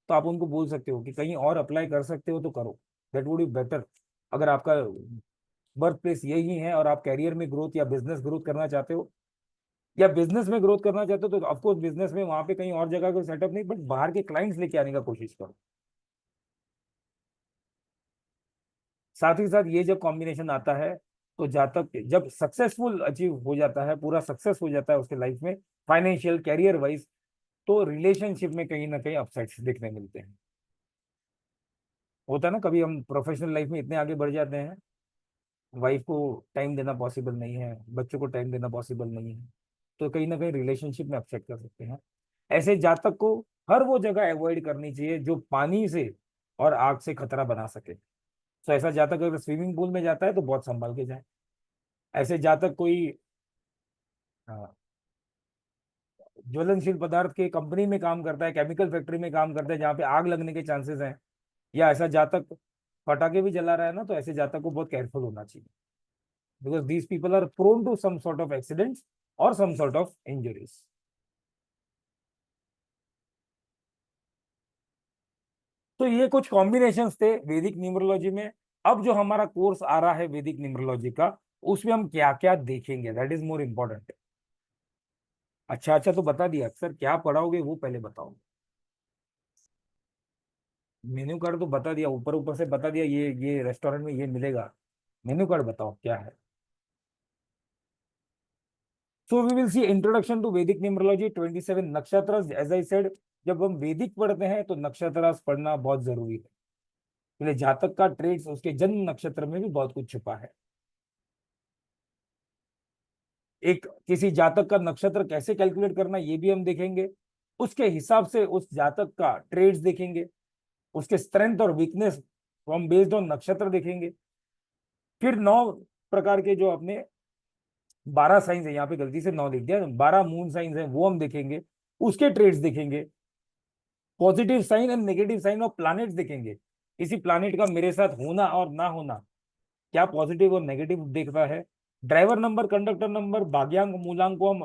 Speaker 2: तो आप उनको बोल सकते हो कि कहीं और अप्लाई कर सकते हो तो करो, दैट वुड बी बेटर। अगर आपका बर्थ प्लेस यही है और आप कैरियर में ग्रोथ या बिजनेस ग्रोथ करना चाहते हो, या बिजनेस में ग्रोथ करना चाहते हो, तो ऑफकोर्स बिजनेस में वहां पे कहीं और जगह कोई सेटअप नहीं, बट बाहर के क्लाइंट्स लेके आने का कोशिश करो। साथ ही साथ ये जब कॉम्बिनेशन आता है, तो जातक जब सक्सेसफुल अचीव हो जाता है, पूरा सक्सेस हो जाता है उसके लाइफ में, फाइनेंशियल कैरियर वाइज, तो रिलेशनशिप में कहीं ना कहीं अपसेट्स देखने मिलते हैं। होता है ना, कभी हम प्रोफेशनल लाइफ में इतने आगे बढ़ जाते हैं, वाइफ को टाइम देना पॉसिबल नहीं है, बच्चों को टाइम देना पॉसिबल नहीं है, तो कहीं ना कहीं रिलेशनशिप में अपसेट कर सकते हैं। ऐसे जातक को हर वो जगह अवॉइड करनी चाहिए जो पानी से और आग से खतरा बना सके। तो ऐसा जातक अगर स्विमिंग पूल में जाता है तो बहुत संभाल के जाए। ऐसे जातक कोई ज्वलनशील पदार्थ के कंपनी में काम करता है, केमिकल फैक्ट्री में काम करता है जहाँ पे आग लगने के चांसेस हैं, या ऐसा जातक पटाखे भी जला रहा है ना, तो ऐसे जातक को बहुत केयरफुल होना चाहिए, because these people are prone to some sort of accidents और सम सॉर्ट ऑफ इंजरीज। तो ये कुछ कॉम्बिनेशंस थे वैदिक न्यूमरोलॉजी में। अब जो हमारा कोर्स आ रहा है वैदिक न्यूमरोलॉजी का, उसमें हम क्या क्या देखेंगे, दैट इज मोर इम्पोर्टेंट। अच्छा अच्छा, तो बता दिया सर, क्या पढ़ाओगे वो पहले बताओ। मेन्यू कार्ड तो बता दिया, ऊपर ऊपर से बता दिया, ये रेस्टोरेंट में ये मिलेगा। मेन्यू कार्ड बताओ क्या है। So we will see introduction to Vedic numerology, 27 nakshatra. As I said, जब हम वैदिक पढ़ते हैं तो नक्षत्र पढ़ना बहुत जरूरी है, इसलिए जातक का ट्रेड्स उसके जन्म नक्षत्र में भी बहुत कुछ छुपा है। एक किसी जातक का नक्षत्र कैसे कैलकुलेट करना ये भी हम देखेंगे। उसके हिसाब से उस जातक का ट्रेड्स देखेंगे, उसके स्ट्रेंथ और वीकनेस फ्रॉम बेस्ड ऑन नक्षत्र देखेंगे। फिर 9 प्रकार के जो अपने 12 साइंस है, यहाँ पे गलती से 9 लिख दिया, 12 मून साइंस है, वो हम देखेंगे, उसके ट्रेड्स देखेंगे। Positive sign and negative sign of planets देखेंगे, किसी प्लैनेट का मेरे साथ होना और ना होना क्या पॉजिटिव और नेगेटिव देखता है। ड्राइवर नंबर, कंडक्टर नंबर, भाग्यांक, मूलांक को हम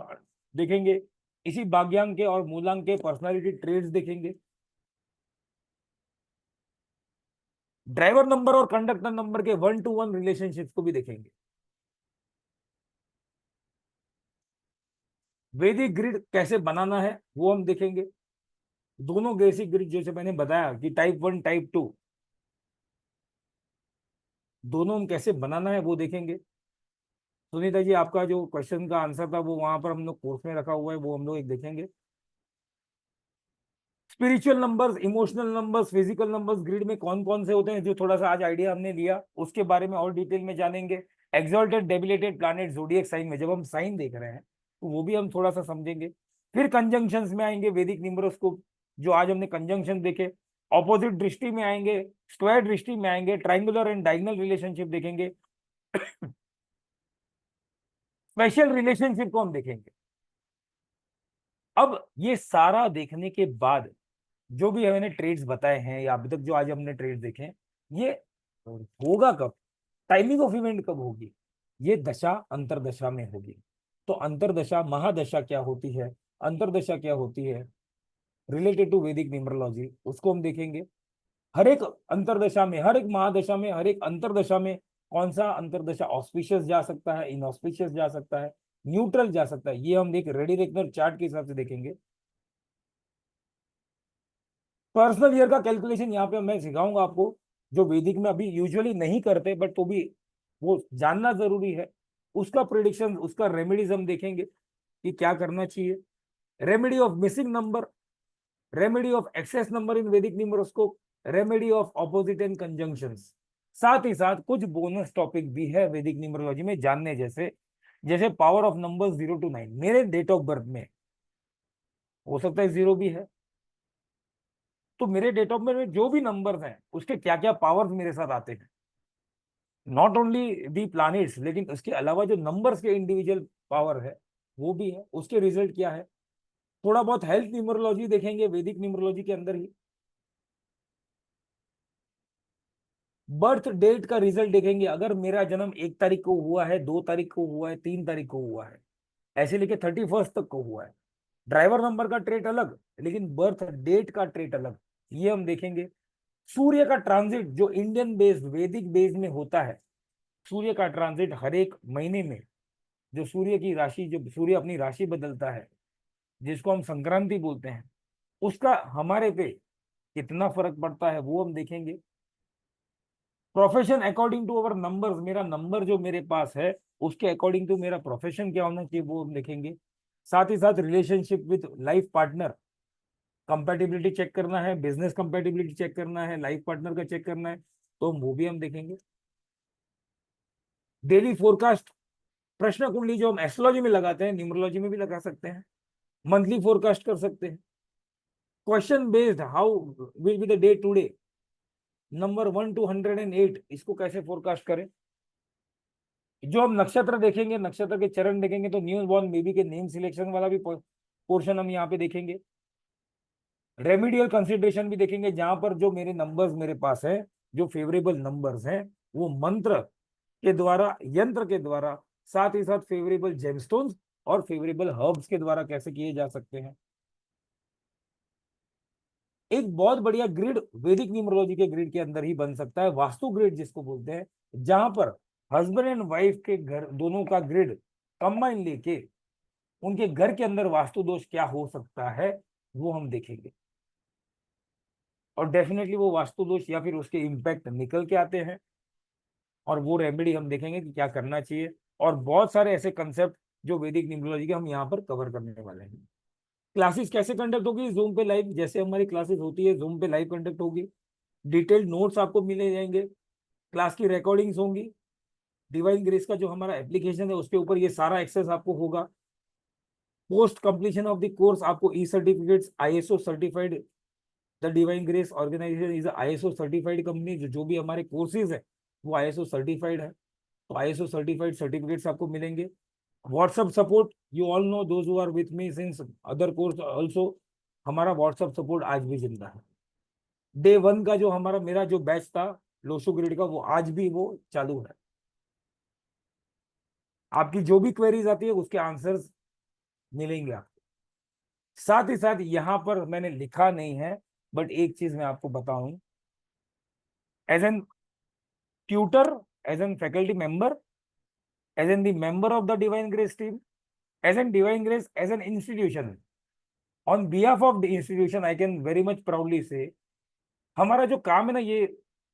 Speaker 2: देखेंगे। इसी भाग्यांक के और मूलांक के पर्सनालिटी ट्रेड्स देखेंगे। ड्राइवर नंबर और कंडक्टर नंबर के 1-to-1 रिलेशनशिप को भी देखेंगे। वैदिक ग्रिड कैसे बनाना है वो हम देखेंगे। दोनों बेसिक ग्रिड जैसे मैंने बताया कि टाइप 1 टाइप 2 दोनों हम कैसे बनाना है वो देखेंगे। सुनीता जी, आपका जो क्वेश्चन का आंसर था वो वहां पर हम लोग कोर्स में रखा हुआ है, वो हम लोग एक देखेंगे। Spiritual numbers, emotional numbers, physical numbers grid में कौन कौन से होते हैं, जो थोड़ा सा आज आइडिया हमने लिया उसके बारे में और डिटेल में जानेंगे। एक्सॉल्टेड डेबिलेटेड प्लैनेट जोडिएक साइन में जब हम साइन देख रहे हैं तो वो भी हम थोड़ा सा समझेंगे। फिर कंजंक्शंस में आएंगे, वैदिक न्यूमरोस्कोप जो आज हमने कंजंक्शन देखे। ऑपोजिट दृष्टि में आएंगे, स्क्वायर दृष्टि में आएंगे, ट्राइंगुलर एंड डायगोनल रिलेशनशिप देखेंगे। स्पेशल रिलेशनशिप को हम देखेंगे। अब ये सारा देखने के बाद जो भी मैंने ट्रेड्स बताए हैं या अभी तक जो आज हमने ट्रेड्स देखे हैं, ये होगा कब, टाइमिंग ऑफ इवेंट कब होगी, ये दशा अंतरदशा में होगी। तो अंतरदशा महादशा क्या होती है, अंतरदशा क्या होती है रिलेटेड टू वैदिक न्यूमरोलॉजी, उसको हम देखेंगे। हर एक अंतरदशा में, हर एक महादशा में, हर एक अंतरदशा में कौन सा अंतरदशा ऑस्पिशियस जा सकता है, इनऑस्पिशियस जा सकता है, न्यूट्रल जा सकता है, ये हम एक रेडी रेकनर चार्ट के हिसाब से देखेंगे। पर्सनल ईयर का कैलकुलेशन यहाँ पे मैं सिखाऊंगा आपको, जो वैदिक में अभी यूजुअली नहीं करते बट तो भी वो जानना जरूरी है। उसका प्रिडिक्शन, उसका रेमेडीज हम देखेंगे कि क्या करना चाहिए। Remedy of missing number, remedy of excess number in Vedic numeroscope, remedy of opposite and conjunctions. साथ ही साथ कुछ बोनस टॉपिक भी है वैदिक न्यूमरोलॉजी में जानने जैसे, जैसे पावर ऑफ नंबर्स 0 to 9। मेरे डेट ऑफ बर्थ में हो सकता है 0 भी है, तो मेरे डेट ऑफ बर्थ में जो भी नंबर्स हैं उसके क्या क्या पावर्स मेरे साथ आते हैं, नॉट ओनली दी प्लैनेट्स, लेकिन उसके अलावा जो नंबर्स के इंडिविजुअल पावर है वो भी है, उसके रिजल्ट क्या है। थोड़ा बहुत हेल्थ न्यूमरोलॉजी देखेंगे वैदिक न्यूमरोलॉजी के अंदर ही। बर्थ डेट का रिजल्ट देखेंगे, अगर मेरा जन्म 1 तारीख को हुआ है, 2 तारीख को हुआ है, 3 तारीख को हुआ है, ऐसे लेके 31 तक को हुआ है, ड्राइवर नंबर का ट्रेट अलग लेकिन बर्थ डेट का ट्रेट अलग, ये हम देखेंगे। सूर्य का ट्रांजिट जो इंडियन बेस्ड वैदिक बेस में होता है, सूर्य का ट्रांजिट हर एक महीने में, जो सूर्य की राशि, जो सूर्य अपनी राशि बदलता है जिसको हम संक्रांति बोलते हैं, उसका हमारे पे कितना फर्क पड़ता है वो हम देखेंगे। Profession according to our numbers, मेरा नंबर जो मेरे पास है उसके अकॉर्डिंग टू मेरा प्रोफेशन क्या होना चाहिए वो हम देखेंगे। साथ ही साथ relationship with life partner, compatibility check करना है, बिजनेस कंपेटिबिलिटी चेक करना है, लाइफ पार्टनर का चेक करना है, तो वो भी हम देखेंगे। डेली फोरकास्ट, प्रश्न कुंडली जो हम एस्ट्रोलॉजी में लगाते हैं न्यूमरोलॉजी में भी लगा सकते हैं, मंथली फोरकास्ट कर सकते हैं। Question based, how will be the day today, number 1 to 108, इसको कैसे फोरकास्ट करें। जो हम नक्षत्र देखेंगे, नक्षत्र के चरण देखेंगे, तो न्यू बॉर्न बेबी के नेम सिलेक्शन वाला भी पोर्शन हम यहाँ पे देखेंगे। रेमिडियल कंसिडरेशन भी देखेंगे, जहां पर जो मेरे नंबर्स मेरे पास है, जो फेवरेबल नंबर्स हैं, वो मंत्र के द्वारा, यंत्र के द्वारा, साथ ही साथ फेवरेबल जेमस्टोन्स और फेवरेबल हर्ब्स के द्वारा कैसे किए जा सकते हैं। एक बहुत बढ़िया ग्रिड वैदिक न्यूमरोलॉजी के ग्रिड के अंदर ही बन सकता है, वास्तु ग्रिड जिसको बोलते हैं, जहां पर हस्बैंड एंड वाइफ के घर दोनों का ग्रिड कंबाइन लेके उनके घर के अंदर वास्तु दोष क्या हो सकता है वो हम देखेंगे। और डेफिनेटली वो वास्तु दोष या फिर उसके इम्पैक्ट निकल के आते हैं, और वो रेमेडी हम देखेंगे कि क्या करना चाहिए। और बहुत सारे ऐसे कंसेप्ट जो वैदिक न्यूमरोलॉजी के हम यहाँ पर कवर करने वाले हैं। क्लासेस कैसे कंडक्ट होगी, जूम पे लाइव, जैसे हमारी क्लासेस होती है जूम पे लाइव कंडक्ट होगी। डिटेल्ड नोट्स आपको मिले जाएंगे, क्लास की रिकॉर्डिंग्स होंगी, डिवाइन ग्रेस का जो हमारा एप्लीकेशन है उसके ऊपर ये सारा एक्सेस आपको होगा। Post completion of the course आपको e certificates, ISO certified, the Divine Grace organisation is ISO certified company, जो भी हमारे कोर्सेज है वो आईएसओ सर्टिफाइड है, तो आईएसओ सर्टिफाइड सर्टिफिकेट्स आपको मिलेंगे। WhatsApp support, you all know those who are with me since other course also, हमारा व्हाट्सएप सपोर्ट आज भी जिंदा है। डे 1 का जो हमारा मेरा जो बैच था लोशो ग्रिड का, वो आज भी वो चालू है। आपकी जो भी क्वेरीज आती है उसके आंसर्स मिलेंगे आपको। साथ ही साथ यहाँ पर मैंने लिखा नहीं है बट एक चीज मैं आपको बताऊं, as an tutor, as an faculty member, as in the member of the Divine Grace team, as an Divine Grace, as an institution. On behalf of the institution, I can very much proudly say, हमारा जो काम है ना, ये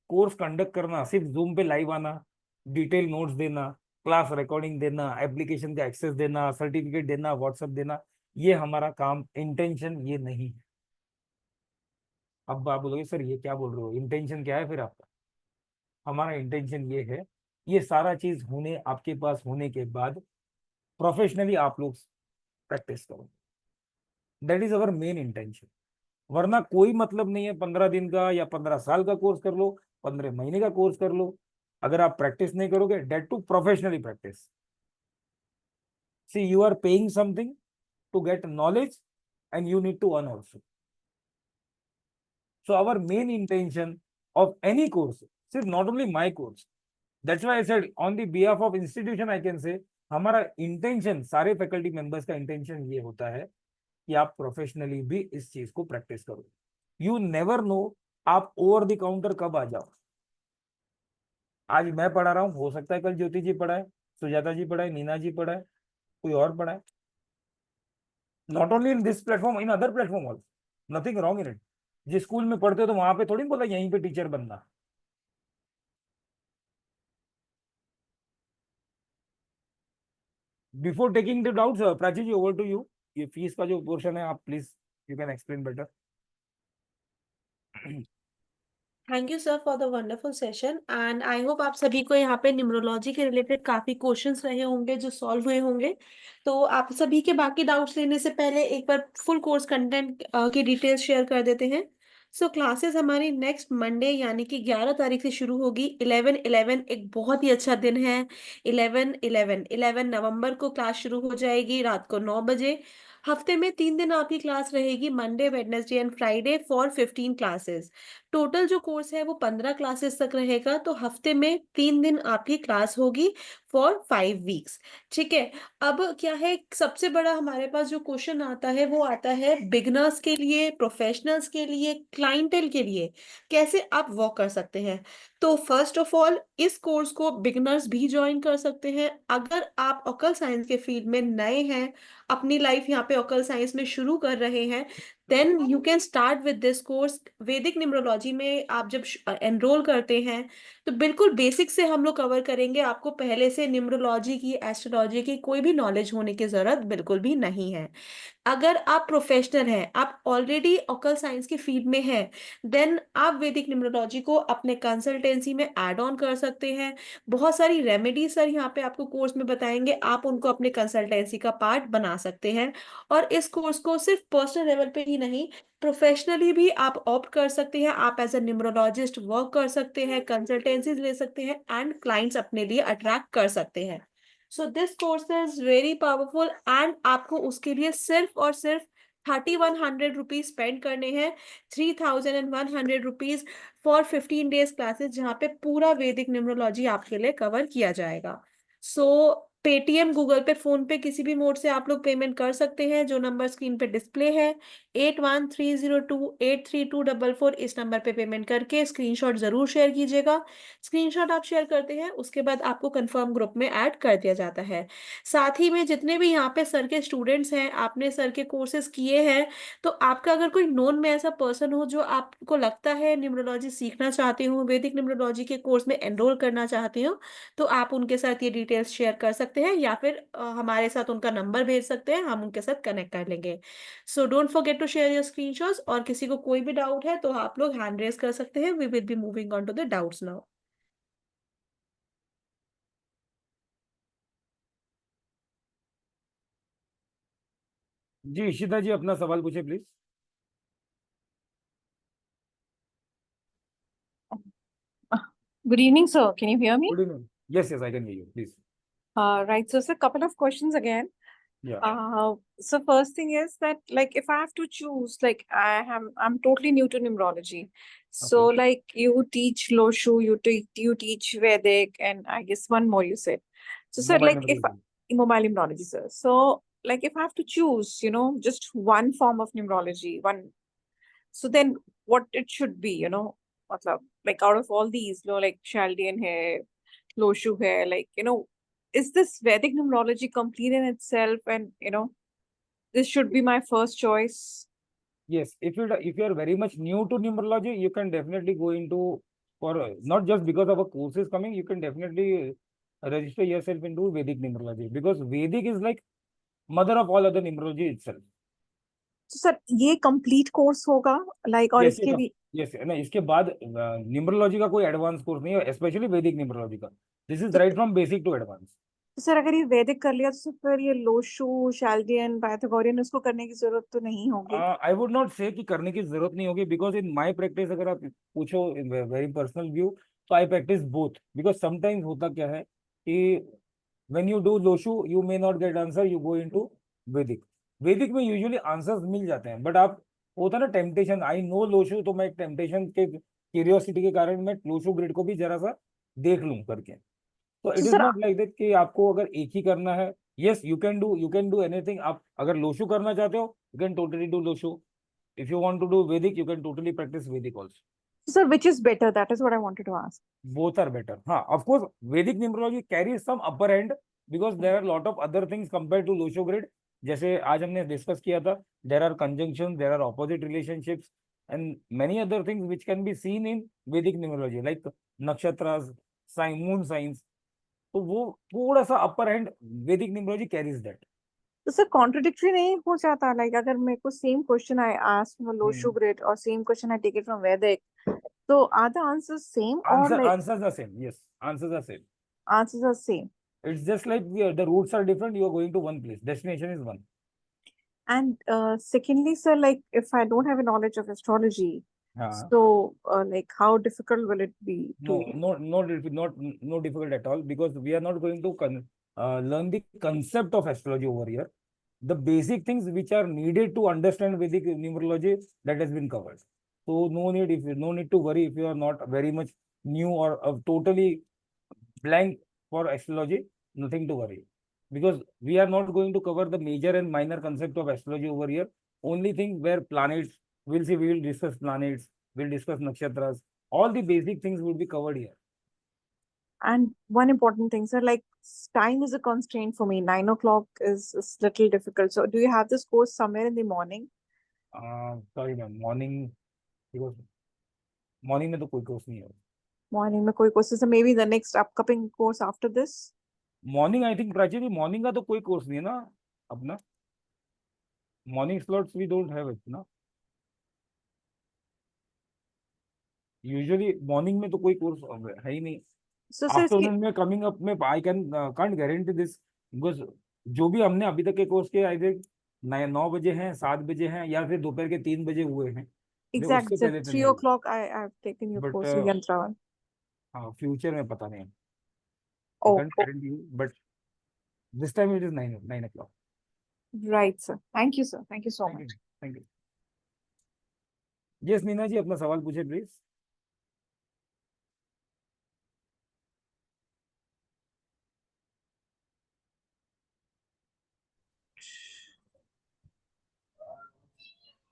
Speaker 2: course conduct करना, सिर्फ zoom पे live आना, डिटेल नोट्स देना, क्लास रिकॉर्डिंग देना, एप्लीकेशन का एक्सेस देना, सर्टिफिकेट देना, व्हाट्सएप देना, ये हमारा काम, इंटेंशन ये नहीं है। अब आप बोलोगे सर ये क्या बोल रहे हो, इंटेंशन क्या है फिर आपका? हमारा इंटेंशन ये है, ये सारा चीज होने आपके पास होने के बाद प्रोफेशनली आप लोग प्रैक्टिस करो। That is our main intention. वरना कोई मतलब नहीं है 15 दिन का या 15 साल का कोर्स कर लो, 15 महीने का कोर्स कर लो, अगर आप प्रैक्टिस नहीं करोगे, that to professionally practice. See you are paying something to get knowledge and you need to earn also. So our main intention of any course, सिर्फ not only my course, that's why I said on the behalf of institution I can say, हमारा intention, सारे faculty members का intention ये होता है कि आप professionally भी इस चीज को प्रैक्टिस करो। यू नेवर नो आप ओवर द काउंटर कब आ जाओ। आज मैं पढ़ा रहा हूँ, हो सकता है कल ज्योति जी पढ़ाए, सुजाता जी पढ़ाए, नीना जी पढ़ाए, कोई और पढ़ाए। Not only in this platform, in other platform also, nothing wrong in it. जिस स्कूल में पढ़ते हो तो वहां पे थोड़ी बोला यहीं पे टीचर बनना। Before taking the doubts, Prachi ji over to you. ये फीस का जो पोर्शन है, आप please you can explain better.
Speaker 1: Thank you sir for the wonderful session and I hope आप सभी को यहाँ पे न्यूमरोलॉजी के रिलेटेड काफी क्वेश्चंस रहे होंगे जो सॉल्व हुए होंगे। तो आप सभी के बाकी डाउट्स लेने से पहले एक बार फुल कोर्स कंटेंट की डिटेल्स शेयर कर देते हैं। सो क्लासेस हमारी नेक्स्ट मंडे यानी कि 11 तारीख से शुरू होगी। 11/11 एक बहुत ही अच्छा दिन है। 11/11 को क्लास शुरू हो जाएगी रात को 9 बजे। हफ्ते में 3 दिन आपकी क्लास रहेगी, Monday Wednesday and Friday for 15 classes. Total जो कोर्स है वो 15 क्लासेस तक रहेगा, तो हफ्ते में 3 दिन आपकी क्लास होगी फॉर 5 वीक्स। ठीक है। अब क्या है, सबसे बड़ा हमारे पास जो क्वेश्चन आता है वो आता है बिगनर्स के लिए, प्रोफेशनल्स के लिए, क्लाइंटेल के लिए कैसे आप वर्क कर सकते हैं। तो फर्स्ट ऑफ ऑल इस कोर्स को बिगनर्स भी ज्वाइन कर सकते हैं। अगर आप ऑकल साइंस के फील्ड में नए हैं, अपनी लाइफ यहाँ पे ऑकल साइंस में शुरू कर रहे हैं, then you can start with this course. Vedic numerology में आप जब एनरोल करते हैं तो बिल्कुल बेसिक से हम लोग कवर करेंगे। आपको पहले से न्यूमरोलॉजी की, एस्ट्रोलॉजी की कोई भी नॉलेज होने की जरूरत बिल्कुल भी नहीं है। अगर आप प्रोफेशनल हैं, आप ऑलरेडी ऑकल साइंस की फील्ड में हैं, देन आप वैदिक न्यूमरोलॉजी को अपने कंसल्टेंसी में ऐड ऑन कर सकते हैं। बहुत सारी रेमेडी सर यहाँ पे आपको कोर्स में बताएंगे, आप उनको अपने कंसल्टेंसी का पार्ट बना सकते हैं। और इस कोर्स को सिर्फ पर्सनल लेवल पे ही नहीं, प्रोफेशनली भी आप ऑप्ट कर सकते हैं। आप एज अ न्यूमरोलॉजिस्ट वर्क कर सकते हैं, कंसल्टेंसीज ले सकते हैं एंड क्लाइंट्स अपने लिए अट्रैक्ट कर सकते हैं। So this course is very powerful and आपको उसके लिए सिर्फ और सिर्फ 3100 रुपीज स्पेंड करने हैं। 3100 रुपीज फॉर 15 डेज क्लासेस, जहाँ पे पूरा वैदिक न्यूमरोलॉजी आपके लिए कवर किया जाएगा। सो पेटीएम, गूगल पे, फोन पे, किसी भी मोड से आप लोग पेमेंट कर सकते हैं। जो नंबर स्क्रीन पे डिस्प्ले है 8130283244, इस नंबर पे पेमेंट करके स्क्रीनशॉट जरूर शेयर कीजिएगा। स्क्रीनशॉट आप शेयर करते हैं उसके बाद आपको कंफर्म ग्रुप में ऐड कर दिया जाता है। साथ ही में जितने भी यहाँ पे सर के स्टूडेंट्स हैं, आपने सर के कोर्सेज किए हैं, तो आपका अगर कोई नोन में ऐसा पर्सन हो जो आपको लगता है न्यूमरोलॉजी सीखना चाहते हो, वैदिक न्यूमरोलॉजी के कोर्स में एनरोल करना चाहते हो, तो आप उनके साथ ये डिटेल्स शेयर कर सकते हैं या फिर हमारे साथ उनका नंबर भेज सकते हैं, हम उनके साथ कनेक्ट कर लेंगे। So don't forget to share your screenshots. और किसी को कोई भी डाउट है तो आप लोग हैंड रेज कर सकते हैं। We will be moving on to the doubts now.
Speaker 2: जी इशिता जी अपना सवाल पूछे please.
Speaker 3: Good evening, sir. Can you hear me?
Speaker 2: Good evening. Yes yes I can hear you please.
Speaker 3: Right. So, sir, couple of questions again.
Speaker 2: या
Speaker 3: So first thing is that, like, if I have to choose, like, I'm totally new to numerology. So,
Speaker 2: okay.
Speaker 3: like, you teach Loshu, you teach Vedic, and I guess one more you said. So, sir,
Speaker 2: mobile
Speaker 3: like,
Speaker 2: number
Speaker 3: if
Speaker 2: बोलिए।
Speaker 3: mobile numerology, sir. So, like, if I have to choose, just one form of numerology, one. So then, what it should be, मतलब like out of all these, like Chaldean है, Loshu है, like is this Vedic numerology complete in itself, and this should be my first choice?
Speaker 2: Yes, if you are very much new to numerology, you can definitely go into, for not just because of a course is coming, you can definitely register yourself into Vedic numerology, because Vedic is like mother of all other numerology itself.
Speaker 3: तो sir ये complete course होगा like, और
Speaker 2: Yes,
Speaker 3: इसके भी?
Speaker 2: yes, ना इसके बाद numerology का कोई एडवांस कोर्स नहीं है, स्पेशली वैदिक न्यूमरोलॉजी का. दिस इज
Speaker 3: तो,
Speaker 2: right from basic to advance.
Speaker 3: तो सर अगर ये वैदिक कर लिया तो फिर ये लोशु, शाल्डियन, पाइथागोरियन उसको करने की जरूरत तो नहीं होगी?
Speaker 2: आई वुड नॉट से कि करने की जरूरत नहीं होगी, बिकॉज इन माई प्रैक्टिस अगर आप पूछो वेरी पर्सनल व्यू, तो आई प्रैक्टिस बोथ. बिकॉज समटाइम्स होता क्या है कि when you do Lo Shu you may not get answer, you go into वैदिक. वैदिक में यूजुअली आंसर्स मिल जाते हैं, बट आप होता ना टेम्पटेशन, आई नो लोशु, तो मैं टेम्पटेशन के क्यूरियोसिटी के कारण मैं लोशु ग्रिड को भी जरा सा देख लूं करके. तो
Speaker 3: तो
Speaker 2: it is
Speaker 3: sir
Speaker 2: not like that कि आपको अगर एक ही करना है. Yes, you can do anything. आप अगर लोशु करना चाहते हो, you can totally do Lo Shu. If you want to do Vedic, you can totally practice Vedic also.
Speaker 3: Sir which is better, that is what I wanted to ask.
Speaker 2: Both are better. हाँ, of course, Vedic numerology carries some upper hand because there are a lot of other things compared to Losho grid. जैसे आज हमने discuss किया था, there are conjunctions, there are opposite relationships, and many other things which can be seen in Vedic numerology, like nakshatras, moon signs. तो वो थोड़ा सा upper hand Vedic numerology carries that.
Speaker 3: तो सर कॉन्ट्रडिक्टरी नहीं हो जाता? लाइक अगर मेरे को same question I ask from Lo Shu grid और same question I take it from Vedic, so are the answers same, or like
Speaker 2: Answers are same. Yes, answers are same.
Speaker 3: answers are same?
Speaker 2: It's just like the routes are different. You are going to one place. Destination is one.
Speaker 3: And secondly, sir, like if I don't have a knowledge of astrology,
Speaker 2: हाँ.
Speaker 3: so like how difficult will it be to?
Speaker 2: No difficult at all, because we are not going to learn the concept of astrology over here. The basic things which are needed to understand Vedic numerology, that has been covered. So no need to worry if you are not very much new or totally blank for astrology. Nothing to worry, because we are not going to cover the major and minor concept of astrology over here. Only thing where planets, we will discuss planets, we'll discuss nakshatras. All the basic things will be covered here.
Speaker 3: And one important thing, sir, like time is a constraint for me. 9 o'clock is little difficult. So do you have this course somewhere in the morning?
Speaker 2: Sorry ma'am, morning, because morning में तो कोई course नहीं है.
Speaker 3: Morning में कोई courses है? Maybe the next upcoming course after this?
Speaker 2: Morning, I think Prachi ji, morning का तो कोई कोर्स नहीं है ना अपना. Morning slots we don't have it ना. यूजुअली मॉर्निंग में तो कोई कोर्स है ही नहीं.
Speaker 3: So sir, इसकी
Speaker 2: आफ्टरनून में कमिंग अप में I can't guarantee this, because जो भी हमने अभी तक के कोर्स के आई थिंक 9 बजे हैं, 7 बजे हैं, या फिर दोपहर के 3 बजे हुए हैं.
Speaker 3: exact
Speaker 2: उससे
Speaker 3: sir,
Speaker 2: पहले तो
Speaker 3: 3
Speaker 2: नहीं हुए.
Speaker 3: o'clock I've taken your
Speaker 2: but
Speaker 3: course with Yantravan.
Speaker 2: हाँ, फ्यूचर में पता नहीं.
Speaker 3: Oh,
Speaker 2: can't guarantee you, but this time it is 9 o'clock.
Speaker 3: right sir. Thank you sir. Thank you so much.
Speaker 2: Thank you. Yes Neena ji, अपना सवाल पूछे please.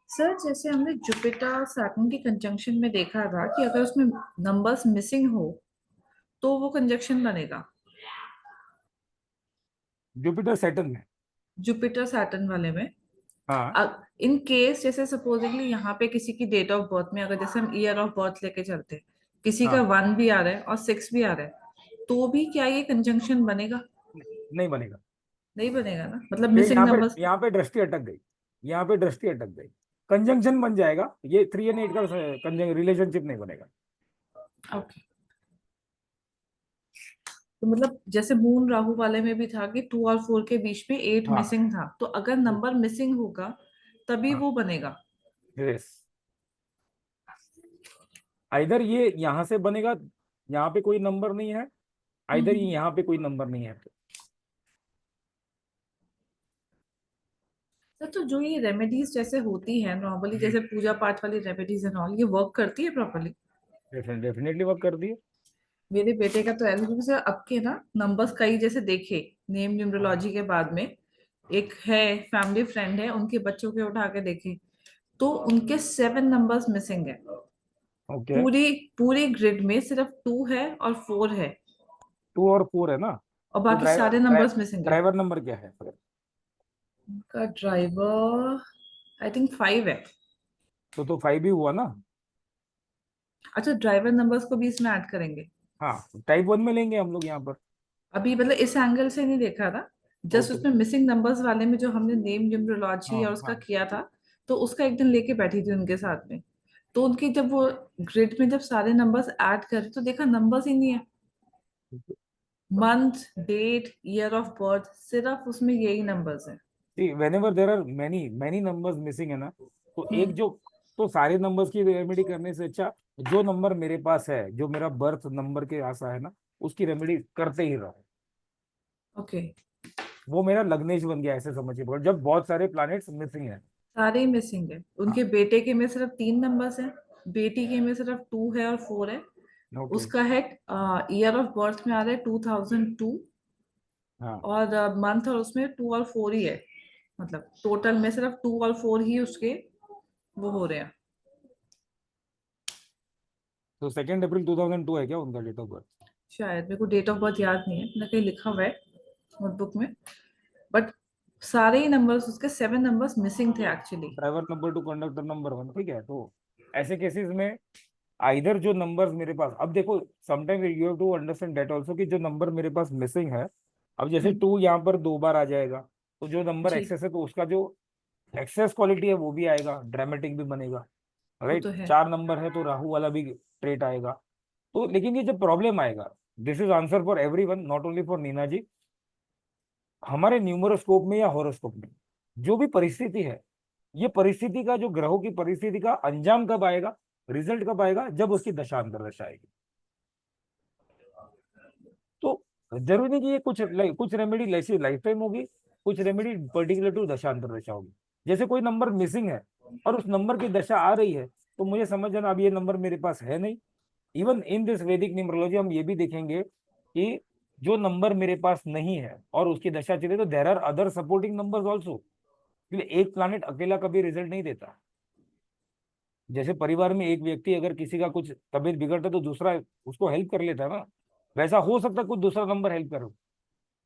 Speaker 4: Sir जैसे हमने Jupiter Saturn की कंजंक्शन में देखा था कि अगर उसमें नंबर्स मिसिंग हो तो वो कंजंक्शन बनेगा.
Speaker 2: जुपिटर सैटर्न में.
Speaker 4: जुपिटर सैटर्न वाले में
Speaker 2: हाँ.
Speaker 4: इन केस जैसे सपोजिंगली यहाँ पे किसी की डेट ऑफ बर्थ में अगर जैसे हम ईयर ऑफ बर्थ लेके चलते हैं, किसी का
Speaker 2: हाँ.
Speaker 4: 1 भी आ रहा है और 6 भी आ रहा है, तो भी क्या ये कंजंक्शन बनेगा?
Speaker 2: नहीं बनेगा.
Speaker 4: नहीं बनेगा ना, मतलब
Speaker 2: ये
Speaker 4: मिसिंग नंबर्स.
Speaker 2: यहाँ पे दृष्टि अटक गई. यहाँ पे दृष्टि अटक गई. कंजंक्शन बन जाएगा, ये 3 and 8 का रिलेशनशिप नहीं बनेगा.
Speaker 4: ओके. तो मतलब जैसे मून राहु वाले में भी था कि 2 और 4 के बीच में 8
Speaker 2: हाँ.
Speaker 4: मिसिंग था, तो अगर नंबर मिसिंग होगा तभी
Speaker 2: हाँ.
Speaker 4: वो बनेगा.
Speaker 2: यस, आइदर ये यहाँ से बनेगा, यहाँ पे कोई नंबर नहीं है, आइदर ये यहाँ पे कोई नंबर नहीं है.
Speaker 4: तो जो ये रेमेडीज जैसे होती है नॉर्मली, जैसे पूजा पाठ वाली रेमेडीज एंड ऑल, ये वर्क करती है प्रॉपर्ली?
Speaker 2: डेफिनेटली वर्क कर दिए.
Speaker 4: मेरे बेटे का तो ऐसे से अब के ना नंबर्स कई जैसे देखे नेम न्यूमरोलॉजी के बाद में, एक है फैमिली फ्रेंड है, उनके बच्चों के उठा के देखे तो उनके 7 नंबर्स मिसिंग है.
Speaker 2: ओके,
Speaker 4: पूरी ग्रिड में सिर्फ 2 है और 4 है,
Speaker 2: 2 और 4 है ना?
Speaker 4: और
Speaker 2: तो
Speaker 4: बाकी सारे नंबर्स मिसिंग है।
Speaker 2: ड्राइवर नंबर क्या है फिर?
Speaker 4: उनका ड्राइवर आई थिंक 5 है।
Speaker 2: तो 5 ही हुआ ना?
Speaker 4: अच्छा, ड्राइवर नंबर्स को भी इसमें ऐड करेंगे?
Speaker 2: हाँ, टाइप 1 में लेंगे हम लोग यहाँ पर।
Speaker 4: अभी मतलब इस एंगल से नहीं देखा था, जस्ट
Speaker 2: ओके।
Speaker 4: उसमें मिसिंग नंबर्स वाले में जो हमने नेम न्यूमरोलॉजी
Speaker 2: हाँ
Speaker 4: और उसका
Speaker 2: हाँ।
Speaker 4: किया था, तो उसका एक दिन लेके बैठी थी उनके साथ में। तो उनकी जब वो ग्रिड में जब सारे नंबर्स ऐड करे तो देखा नंबर्स ही नहीं है, month, date, year of birth, सिर्फ उसमें यही नंबर्स है।
Speaker 2: सी whenever there are many many numbers missing है ना, तो एक
Speaker 4: हम्म।
Speaker 2: जो, तो सारे नंबर्स की रेमेडी करने से अच्छा जो नंबर मेरे पास है, जो मेरा बर्थ नंबर के आशा है ना, उसकी रेमेडी करते ही रहो।
Speaker 4: ओके।
Speaker 2: वो मेरा लग्नेश बन गया, ऐसे समझिए, पर जब बहुत सारे प्लैनेट्स मिसिंग है।
Speaker 4: सारे मिसिंग है।
Speaker 2: हाँ।
Speaker 4: उनके बेटे के में सिर्फ 3 नंबर्स हैं, बेटी के में सिर्फ 2 है और 4 है।
Speaker 2: ओके।
Speaker 4: उसका है ईयर ऑफ बर्थ में आ रहा है 2002,
Speaker 2: हाँ,
Speaker 4: और मंथ और उसमें 2 और 4 ही है। मतलब टोटल में सिर्फ 2 और 4 ही उसके वो हो रहे हैं।
Speaker 2: तो 2 अप्रैल 2002 है क्या उनका डेट ऑफ बर्थ?
Speaker 4: शायद, मेरे को डेट ऑफ बर्थ याद नहीं है, मैंने कहीं लिखा हुआ है नोटबुक में, बट सारे ही नंबर्स, उसके 7 नंबर्स मिसिंग थे actually.
Speaker 2: Driver number two conductor number 1, ठीक है। तो ऐसे केसेस में आइदर जो नंबर्स मेरे पास, अब देखो, sometime you have to understand that also कि जो नंबर मेरे पास मिसिंग है, अब जैसे
Speaker 4: हम्म।
Speaker 2: 2 यहाँ पर 2 बार आ जाएगा, तो जो नंबर
Speaker 4: जी,
Speaker 2: एक्सेस है तो उसका जो एक्सेस क्वालिटी है वो भी आएगा, ड्रामेटिक भी बनेगा,
Speaker 4: वो
Speaker 2: राइट।
Speaker 4: तो है।
Speaker 2: 4 नंबर है तो राहु वाला भी ट्रेट आएगा। तो लेकिन ये जब प्रॉब्लम आएगा, this is answer for everyone, not only for Neena ji. हमारे न्यूमरोस्कोप में या हॉरोस्कोप में जो भी परिस्थिति है, ये परिस्थिति का, जो ग्रहों की परिस्थिति का अंजाम कब आएगा, रिजल्ट कब आएगा, जब उसकी दशा अंतर्दशा आएगी। तो जरूरी नहीं कि ये कुछ रेमेडी ऐसी लाइफ टाइम होगी, कुछ रेमेडी पर्टिकुलर टू दशा अंतर्दशा होगी। जैसे कोई नंबर मिसिंग है और उस नंबर की दशा आ रही है, तो मुझे समझ जाना अब ये नंबर मेरे पास है नहीं। इवन इन दिस वैदिक न्यूमरोलॉजी हम ये भी देखेंगे कि जो नंबर मेरे पास नहीं है और उसकी दशा चले, तो there are other supporting numbers also, क्योंकि एक प्लानिट अकेला कभी रिजल्ट नहीं देता। जैसे परिवार में एक व्यक्ति अगर किसी का कुछ तबीयत बिगड़ता तो दूसरा उसको हेल्प कर लेता है ना, वैसा हो सकता है कुछ दूसरा नंबर हेल्प करो।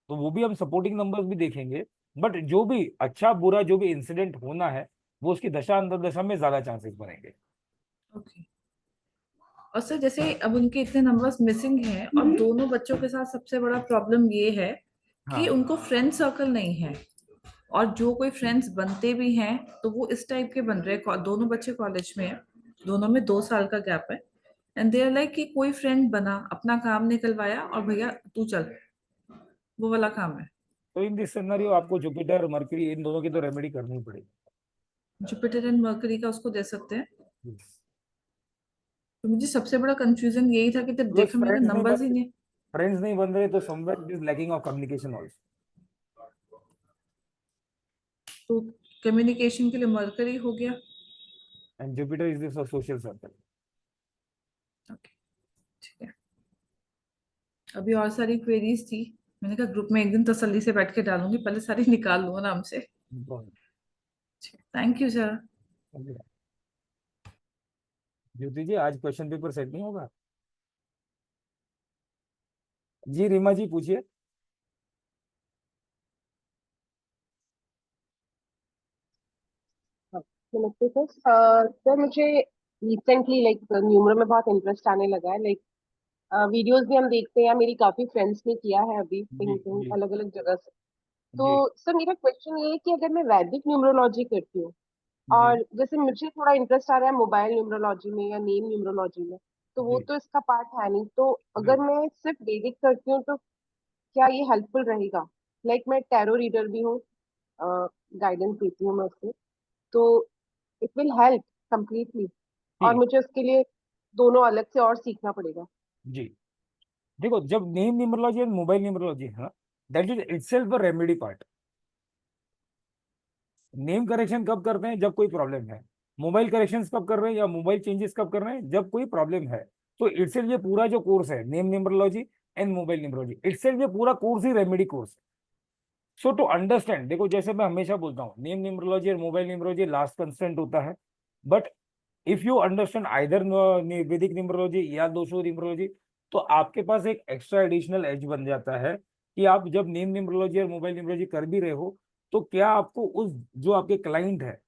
Speaker 2: तो वो भी हम सपोर्टिंग नंबर्स भी देखेंगे। बट जो भी अच्छा बुरा जो भी इंसिडेंट होना है, वो उसकी दशा अंतर्दशा में ज्यादा चांसेस बनेंगे।
Speaker 4: ओके। और सर, जैसे अब उनके इतने नंबर्स मिसिंग हैं और दोनों बच्चों के साथ सबसे बड़ा प्रॉब्लम ये है कि
Speaker 2: हाँ।
Speaker 4: उनको फ्रेंड सर्कल नहीं है, और जो कोई फ्रेंड्स बनते भी हैं तो वो इस टाइप के बन रहे हैं। दोनों बच्चे कॉलेज में हैं, दोनों में 2 साल का गैप है, एंड दे आर लाइक कि कोई फ्रेंड बना, अपना काम निकलवाया और भैया तू चल, वो वाला काम है।
Speaker 2: तो इन दिस सिनेरियो आपको जुपिटर मरकरी इन दोनों की तो रेमेडी करनी पड़ेगी।
Speaker 4: जुपिटर एंड मर्करी का उसको दे सकते हैं।
Speaker 2: Yes.
Speaker 4: तो मुझे सबसे बड़ा कंफ्यूजन यही था कि जब देखा मेरे नंबर्स ही नहीं।
Speaker 2: फ्रेंड्स नहीं बन रहे तो somewhere it is lacking of communication also.
Speaker 4: तो कम्युनिकेशन के लिए मरकरी हो गया।
Speaker 2: And Jupiter is this social circle.
Speaker 4: Okay, ठीक है। अभी और सारी क्वेरीज थी, मैंने कहा ग्रुप में एक दिन तसल्ली से बैठ के डालूंगी, पहले सारी निकाल लूँ आराम से। Thank you sir.
Speaker 2: Jyoti ji, आज क्वेश्चन पेपर सेट नहीं होगा? जी रीमा जी पूछिए।
Speaker 5: नमस्ते सर। सर मुझे रिसेंटली लाइक न्यूमरो में बहुत इंटरेस्ट आने लगा है। लाइक वीडियोस भी हम देखते हैं, मेरी काफी फ्रेंड्स ने किया है अभी
Speaker 2: जी
Speaker 5: कहीं कहीं
Speaker 2: जी
Speaker 5: अलग अलग जगह से। तो
Speaker 2: जी
Speaker 5: सर मेरा क्वेश्चन ये है कि अगर मैं वैदिक न्यूमरोलॉजी करती हूँ,
Speaker 2: जी
Speaker 5: और जैसे मुझे थोड़ा इंटरेस्ट आ रहा है मोबाइल न्यूमरोलॉजी में या नेम न्यूमरोलॉजी में, तो वो
Speaker 2: जी
Speaker 5: तो इसका पार्ट है नहीं, तो
Speaker 2: जी
Speaker 5: अगर मैं सिर्फ वैदिक करती हूँ तो क्या ये हेल्पफुल रहेगा? लाइक मैं टैरो रीडर भी हूँ, गाइडेंस देती हूँ मैं उससे, तो इट विल हेल्प कंप्लीटली, और
Speaker 2: जी
Speaker 5: मुझे उसके लिए दोनों अलग से और सीखना पड़ेगा?
Speaker 2: जी। देखो, जब name numerology and mobile numerology है ना, that is itself a remedy part. Name correction कब करते हैं? जब कोई प्रॉब्लम है। मोबाइल करेक्शंस कब कर रहे हैं या मोबाइल चेंजेस कब कर रहे हैं? जब कोई प्रॉब्लम है। तो इटसेल्फ ये पूरा जो कोर्स है, name numerology and mobile numerology, itself ये पूरा कोर्स ही रेमेडी कोर्स है। सो टू अंडरस्टैंड, देखो जैसे मैं हमेशा बोलता हूँ, नेम न्यूमरोलॉजी और मोबाइल न्यूमरोलॉजी लास्ट कंस्टेंट होता है, but if you understand either वैदिक न्यूमरोलॉजी या दोषो न्यूमरोलॉजी, तो आपके पास एक एक्स्ट्रा एडिशनल एज बन जाता है कि आप जब नेम न्यूमरोलॉजी और मोबाइल न्यूमरोलॉजी कर भी रहे हो, तो क्या आपको उस जो आपके क्लाइंट है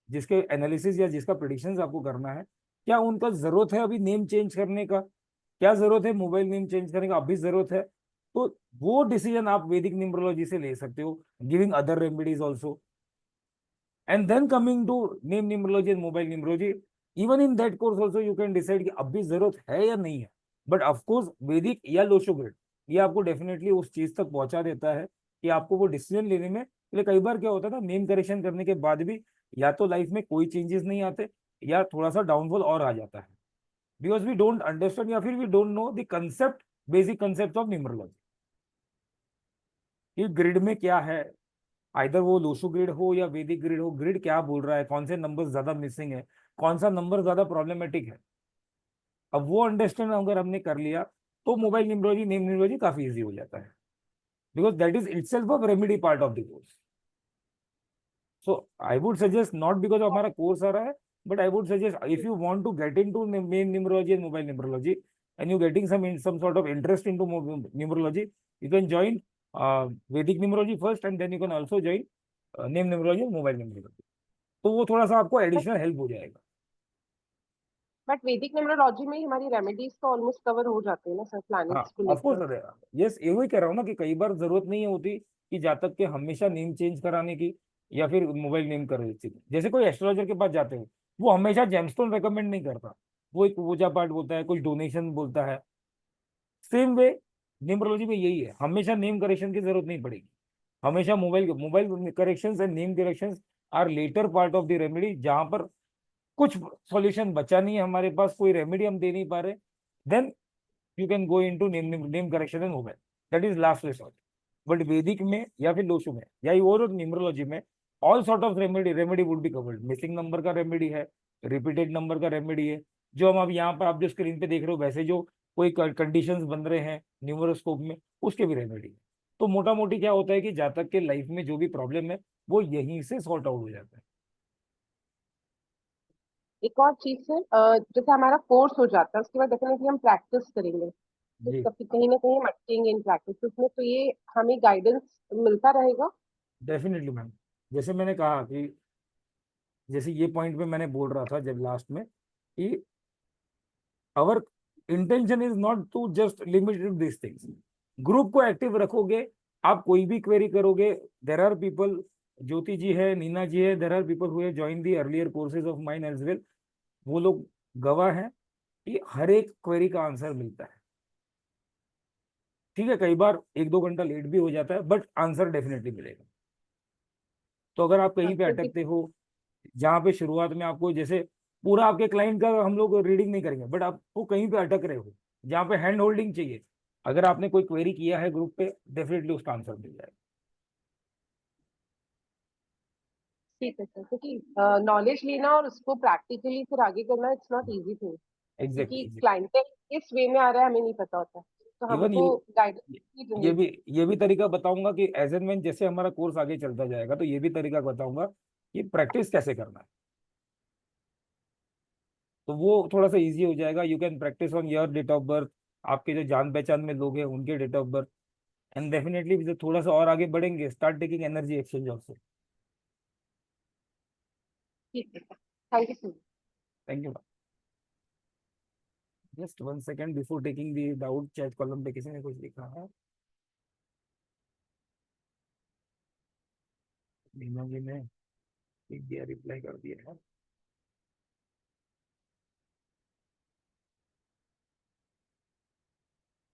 Speaker 2: जिसके एनालिसिस या जिसका प्रेडिक्शंस आपको करना है, क्या उनका जरूरत है अभी नेम चेंज करने का, क्या जरूरत है मोबाइल नेम चेंज करने का, अभी जरूरत है, तो वो डिसीजन आप वैदिक न्यूमरोलॉजी से ले सकते हो, giving other remedies also, and then coming to name numerology and mobile numerology, even in that course also you can decide कि अभी जरूरत है या नहीं है। बट ऑफकोर्स वैदिक या लोशो ग्रिड ये आपको डेफिनेटली उस चीज तक पहुंचा देता है कि आपको वो डिसीजन लेने में, कई बार क्या होता है ना, नेम करेक्शन करने के बाद भी या तो लाइफ में कोई चेंजेस नहीं आते या थोड़ा सा डाउनफॉल और आ जाता है, बिकॉज वी डोंट अंडरस्टैंड या फिर we don't know the concept, basic concept of numerology, कि ग्रिड में क्या है, आइदर वो लोशो ग्रिड हो या वैदिक ग्रिड हो, ग्रिड क्या बोल रहा है, कौन से नंबर ज्यादा मिसिंग है, कौन सा नंबर ज्यादा प्रॉब्लमेटिक है। अब वो अंडरस्टैंड अगर हमने कर लिया तो मोबाइल न्यूमरोलॉजी नेम न्यूमरोलॉजी काफी इजी हो जाता है, because that is itself a remedy part of the course. So I would suggest, not because हमारा कोर्स आ रहा है, but I would suggest if you want to get into main numerology and mobile numerology and you getting some sort of interest into numerology, you can join Vedic numerology first and then you can also join name numerology and mobile numerology. तो वो थोड़ा सा आपको additional help हो जाएगा।
Speaker 5: But वैदिक numerology में ही हमारी रेमेडीज तो ऑलमोस्ट कवर हो जाते हैं ना सर,
Speaker 2: हाँ
Speaker 5: प्लैनेट्स को
Speaker 2: ऑफकोर्स,
Speaker 5: लेकर।
Speaker 2: यस यही कह रहा हूँ ना कि कई बार जरूरत नहीं होती कि जातक के हमेशा नेम चेंज कराने की या फिर मोबाइल नेम कर देती। जैसे कोई एस्ट्रोलॉजर के पास जाते हो, वो हमेशा जेमस्टोन रेकमेंड नहीं करता, वो एक पूजा पाठ बोलता है, कुछ डोनेशन बोलता है। सेम वे न्यूमरोलॉजी में यही है, हमेशा नेम करेक्शन की जरूरत नहीं पड़ेगी, हमेशा mobile corrections and name corrections are later part of the remedy, जहां पर कुछ सॉल्यूशन बचा नहीं है हमारे पास, कोई रेमेडी हम दे नहीं पा रहे, then you can go into name correction and mobile, that is last resort। but वैदिक में या फिर लोशु में या और न्यूमरोलॉजी में all sort of remedy would be covered। Missing number का रेमेडी है, रिपीटेड नंबर का रेमेडी है, जो हम अब यहाँ पर आप जो स्क्रीन पे देख रहे हो वैसे जो कोई कंडीशंस बन रहे हैं न्यूमरोस्कोप में उसके भी रेमेडी है। तो मोटा मोटी क्या होता है कि जातक के लाइफ में जो भी प्रॉब्लम है वो यहीं से सॉर्ट आउट हो जाता है।
Speaker 5: एक और चीज सर, जैसे हमारा कोर्स हो जाता है उसके बाद डेफिनेटली हम प्रैक्टिस करेंगे, तो
Speaker 2: जी
Speaker 5: कभी कहीं ना कहीं हम अटकेंगे इन प्रैक्टिस में, तो ये हमें गाइडेंस मिलता रहेगा।
Speaker 2: डेफिनेटली मैम, जैसे मैंने कहा कि जैसे ये पॉइंट पे मैंने बोल रहा था जब लास्ट में कि our intention is not to just limited this things, group को एक्टिव रखोगे, आप कोई भी क्वेरी करोगे, देर आर पीपल, ज्योति जी है, नीना जी है, there are people who have join the earlier courses of mine as well, वो लोग गवाह हैं कि हर एक क्वेरी का आंसर मिलता है। ठीक है, कई बार 1-2 घंटा लेट भी हो जाता है बट आंसर डेफिनेटली मिलेगा। तो अगर आप कहीं पे
Speaker 5: क्योंकि
Speaker 2: अटकते हो, जहाँ पे शुरुआत में आपको, जैसे पूरा आपके क्लाइंट का हम लोग रीडिंग नहीं करेंगे, बट आपको कहीं पे अटक रहे हो जहाँ पे हैंड होल्डिंग चाहिए, अगर आपने कोई क्वेरी किया है ग्रुप पे, डेफिनेटली उसका आंसर मिल जाएगा।
Speaker 5: ठीक है सर, क्योंकि नॉलेज लेना और उसको प्रैक्टिकली फिर आगे करना इट्स नॉट इजी थिंग, क्योंकि
Speaker 2: एग्जैक्टली।
Speaker 5: क्लाइंटेल किस वे में आ रहा है हमें नहीं पता होता, तो
Speaker 2: इवन
Speaker 5: हमको गाइडेंस
Speaker 2: ये भी ये भी तरीका बताऊंगा कि एज एंड व्हेन जैसे हमारा कोर्स आगे चलता जाएगा तो ये भी तरीका बताऊंगा कि प्रैक्टिस कैसे करना है, तो वो थोड़ा सा इजी हो जाएगा। You can practice on your date of birth, आपके जो जान पहचान में लोग हैं उनके date of birth, and definitely जो थोड़ा सा और आगे बढ़ेंगे, start taking energy exchange also.
Speaker 5: ठीक है sir, thank you sir.
Speaker 2: Thank you. Just 1 second before taking the doubt, chat column पे किसी ने कुछ लिखा है, मीना जी ने लिख दिया, रिप्लाई कर दिया है।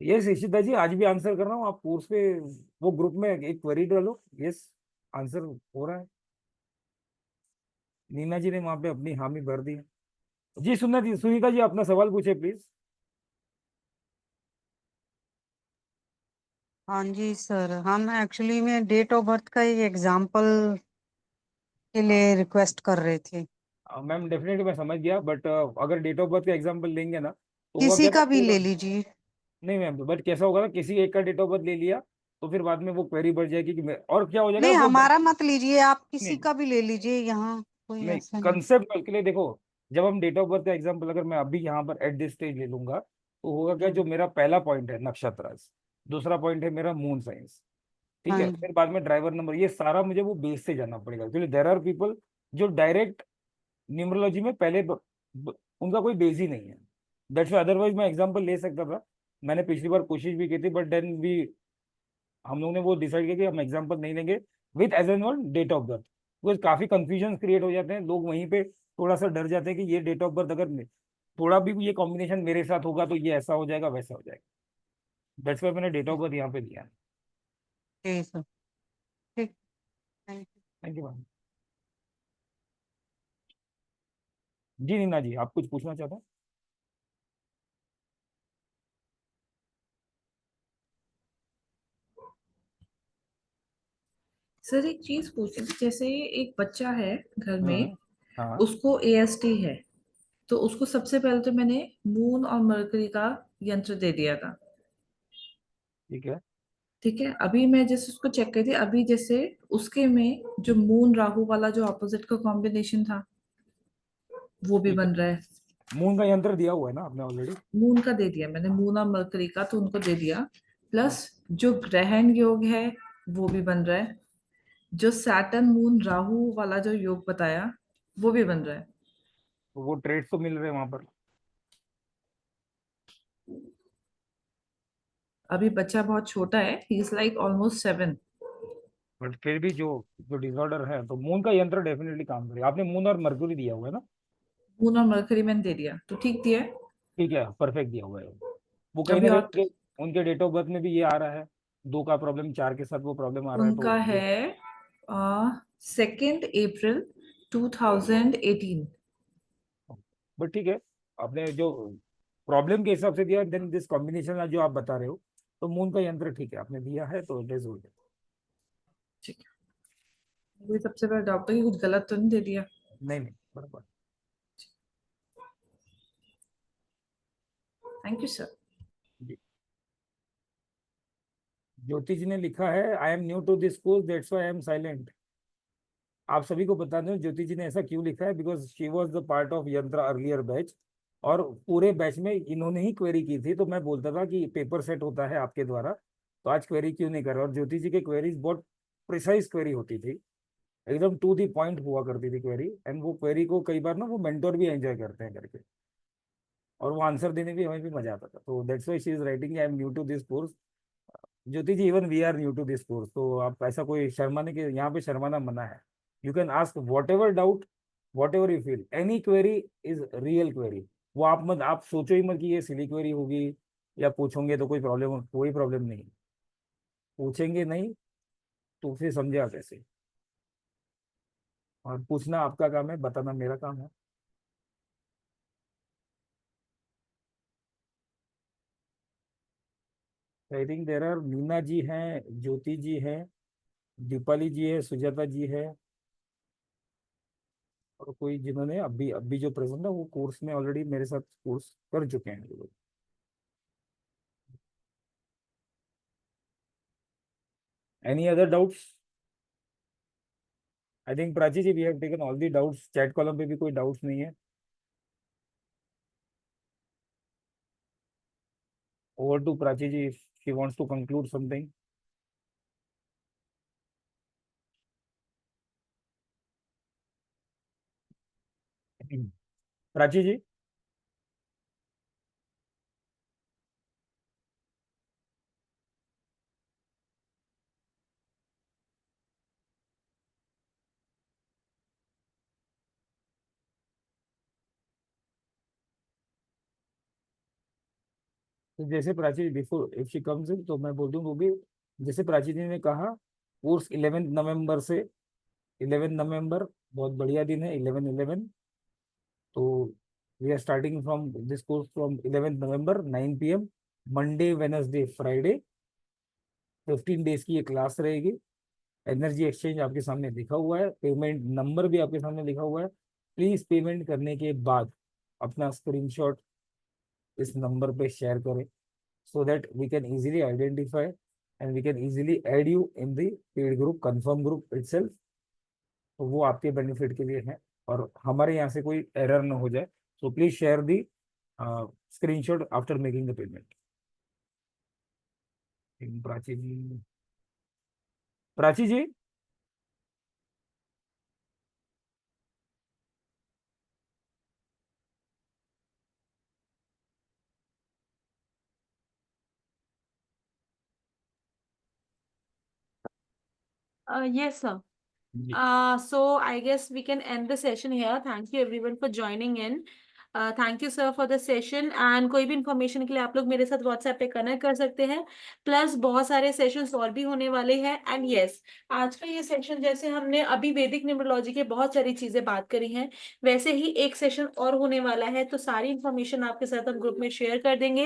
Speaker 2: यस इशिता जी, आज भी आंसर कर रहा हूँ, आप कोर्स पे वो ग्रुप में एक क्वेरी डालो, यस आंसर हो रहा है। नीना जी ने वहां पे अपनी हामी भर दी है। जी सुनीता जी अपना सवाल पूछे प्लीज।
Speaker 6: हाँ जी सर, हम एक्चुअली में डेट ऑफ बर्थ का एक एग्जांपल के लिए रिक्वेस्ट कर रहे थे।
Speaker 2: मैम डेफिनेटली मैं समझ गया, बट अगर डेट ऑफ बर्थ का एग्जांपल लेंगे ना तो हुआ
Speaker 6: किसी
Speaker 2: क्या था
Speaker 6: का भी
Speaker 2: पूरा,
Speaker 6: ले लीजिए।
Speaker 2: नहीं मैम, बट कैसा होगा ना, किसी एक का डेट ऑफ बर्थ ले लिया तो फिर बाद में वो क्वेरी बढ़ जाएगी कि और क्या हो जाएगा
Speaker 6: नहीं,
Speaker 2: वो
Speaker 6: हमारा मत लीजिए, आप किसी
Speaker 2: नहीं
Speaker 6: का भी ले लीजिए, यहाँ कोई
Speaker 2: नहीं
Speaker 6: ऐसा नहीं।
Speaker 2: कंसेप्ट के लिए देखो, जब हम डेट ऑफ बर्थ का एग्जाम्पल अगर मैं अभी यहाँ पर एट दिस स्टेज ले लूंगा तो होगा क्या, जो मेरा पहला पॉइंट है नक्षत्र, दूसरा पॉइंट है मेरा मून साइंस, ठीक
Speaker 6: हाँ
Speaker 2: है,
Speaker 6: जी।
Speaker 2: फिर बाद में ड्राइवर नंबर, ये सारा मुझे वो बेस से जाना पड़ेगा, क्योंकि देर आर पीपल जो डायरेक्ट न्यूमरोलॉजी में पहले उनका कोई बेस ही नहीं है। दैट्स वाई अदरवाइज मैं एग्जांपल ले सकता था, मैंने पिछली बार कोशिश भी की थी, बट देन वी हम लोगों ने वो डिसाइड किया कि हम एग्जांपल नहीं लेंगे with as an one date of birth, because काफी कंफ्यूजन क्रिएट हो जाते हैं, लोग वहीं पे थोड़ा सा डर जाते हैं कि ये डेट ऑफ बर्थ अगर थोड़ा भी ये कॉम्बिनेशन मेरे साथ होगा तो ये ऐसा हो जाएगा वैसा हो जाएगा। दैट्स वाई मैंने डेट ऑफ बर्थ यहाँ पे दिया।
Speaker 6: ठीक सर, ठीक, thank you.
Speaker 2: Thank you ma'am. जी नीना जी, आप कुछ पूछना चाहते हैं?
Speaker 4: सर एक चीज पूछी थी, जैसे एक बच्चा है घर में,
Speaker 2: हाँ
Speaker 4: उसको एएसटी है, तो उसको सबसे पहले तो मैंने मून और मरकरी का यंत्र दे दिया था।
Speaker 2: ठीक है।
Speaker 4: ठीक है, अभी मैं जैसे उसको चेक कर थी, अभी जैसे उसके में जो मून राहु वाला जो ऑपोजिट का कॉम्बिनेशन था वो भी
Speaker 2: ठीक है,
Speaker 4: बन रहा है।
Speaker 2: मून का यंत्र दिया हुआ है ना आपने ऑलरेडी?
Speaker 4: मून का दे दिया मैंने, मून और मरकरी का तो उनको दे दिया, प्लस जो ग्रहण योग है वो भी बन रहा है, जो सैटर्न मून राहु वाला जो योग बताया वो भी बन रहा है।
Speaker 2: तो वो ट्रेड्स तो मिल रहे हैं वहां पर।
Speaker 4: अभी बच्चा बहुत छोटा है, he is like almost 7।
Speaker 2: But फिर भी जो जो डिसऑर्डर है तो मून का यंत्र डेफिनेटली काम करेगा। आपने मून और मर्क्यूरी दिया हुआ है ना?
Speaker 4: मून और मरकरी मैंने दे दिया तो ठीक दिया है।
Speaker 2: ठीक है, परफेक्ट दिया हुआ है वो कहीं
Speaker 4: अभी
Speaker 2: ना कहीं
Speaker 4: और
Speaker 2: उनके डेट ऑफ बर्थ में भी ये आ रहा है, दो का प्रॉब्लम, चार के साथ वो प्रॉब्लम आ रहा है,
Speaker 4: उनका
Speaker 2: तो
Speaker 4: है 2 अप्रैल 2018।
Speaker 2: बट ठीक है, आपने जो प्रॉब्लम के हिसाब से दिया, देन दिस कॉम्बिनेशन जो आप बता रहे हो, तो मून का यंत्र ठीक है आपने दिया है, तो इट इज गुड।
Speaker 4: ठीक है, वही सबसे पहले डॉक्टर की कुछ गलत तो नहीं दे दिया।
Speaker 2: नहीं नहीं, बराबर।
Speaker 4: Thank you sir.
Speaker 2: जी, ज्योति जी ने लिखा है, I am new to this course that's why I am silent. आप सभी को बता दें ज्योति जी ने ऐसा क्यों लिखा है, because she was the part of यंत्र अर्लियर बैच, और पूरे बैच में इन्होंने ही क्वेरी की थी, तो मैं बोलता था कि पेपर सेट होता है आपके द्वारा, तो आज क्वेरी क्यों नहीं कर रहे। और ज्योति जी के क्वेरीज बहुत प्रिसाइज क्वेरी होती थी, एकदम टू दी पॉइंट हुआ करती थी क्वेरी, एंड वो क्वेरी को कई बार ना वो मेंटोर भी एंजॉय करते हैं करके, और वो आंसर देने भी हमें भी मजा आता था, तो that's why she is writing I am new to this course. Jyoti ji, even we are new to this course, तो आप ऐसा कोई शर्माने के, यहाँ पे शर्माना मना है। You can ask what ever doubt, what ever you feel, any query is real query. वो आप मत, आप सोचो ही मत कि ये सिली क्वेरी होगी या पूछोगे तो कोई प्रॉब्लम, कोई प्रॉब्लम नहीं, पूछेंगे नहीं तो फिर समझे आप कैसे, और पूछना आपका काम है, बताना मेरा काम है। I think there are Meena ji हैं, ज्योति जी हैं, दीपाली जी है, सुजाता जी है, और कोई जिन्होंने अभी अभी जो प्रेजेंट है वो कोर्स में ऑलरेडी मेरे साथ कोर्स कर चुके हैं वो लोग। Any other doubts? I think Prachi ji we have taken all the doubts, chat column पे भी कोई डाउट्स नहीं है। Over to Prachi ji if she wants to conclude something. Prachi ji, तो जैसे Prachi before if she comes in तो मैं बोल दूं वो भी, जैसे प्राची जी ने कहा, कोर्स 11 नवंबर से, 11 नवंबर बहुत बढ़िया दिन है, 11/11, तो we are starting from this course from 11 November 9 PM, Monday Wednesday Friday, 15 days की ये क्लास रहेगी। एनर्जी एक्सचेंज आपके सामने लिखा हुआ है, पेमेंट नंबर भी आपके सामने लिखा हुआ है। प्लीज पेमेंट करने के बाद अपना स्क्रीनशॉट इस नंबर पे शेयर करें, so that we can easily identify and we can easily add you in the paid group, confirm group itself, तो वो आपके बेनिफिट के लिए है। और हमारे यहाँ से कोई एरर ना हो जाए. So please share the screenshot after making the payment. Prachi ji, Prachi ji.
Speaker 1: Yes, sir.
Speaker 2: जी.
Speaker 1: So I guess we can end the session here. Thank you everyone for joining in. Thank you sir for the session. And कोई भी information के लिए आप लोग मेरे साथ WhatsApp पे कनेक्ट कर सकते हैं. प्लस बहुत सारे सेशंस और भी होने वाले हैं. एंड यस, आज का ये सेशन जैसे हमने अभी वैदिक न्यूमरोलॉजी के बहुत सारी चीजें बात करी हैं, वैसे ही एक सेशन और होने वाला है. तो सारी इंफॉर्मेशन आपके साथ हम ग्रुप में शेयर कर देंगे.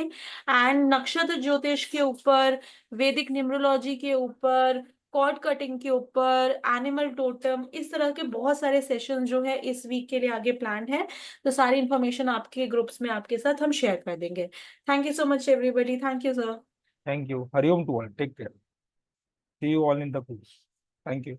Speaker 1: एंड नक्षत्र ज्योतिष के ऊपर, वैदिक न्यूमरोलॉजी के ऊपर, कॉर्ड कटिंग के ऊपर, एनिमल टोटम, इस तरह के बहुत सारे सेशन जो है इस वीक के लिए आगे प्लान है. तो सारी इंफॉर्मेशन आपके ग्रुप्स में आपके साथ हम शेयर कर देंगे. Thank you so much everybody. Thank you sir.
Speaker 2: Thank you. Hari Om to all. Take care. See you all in the course. Thank you.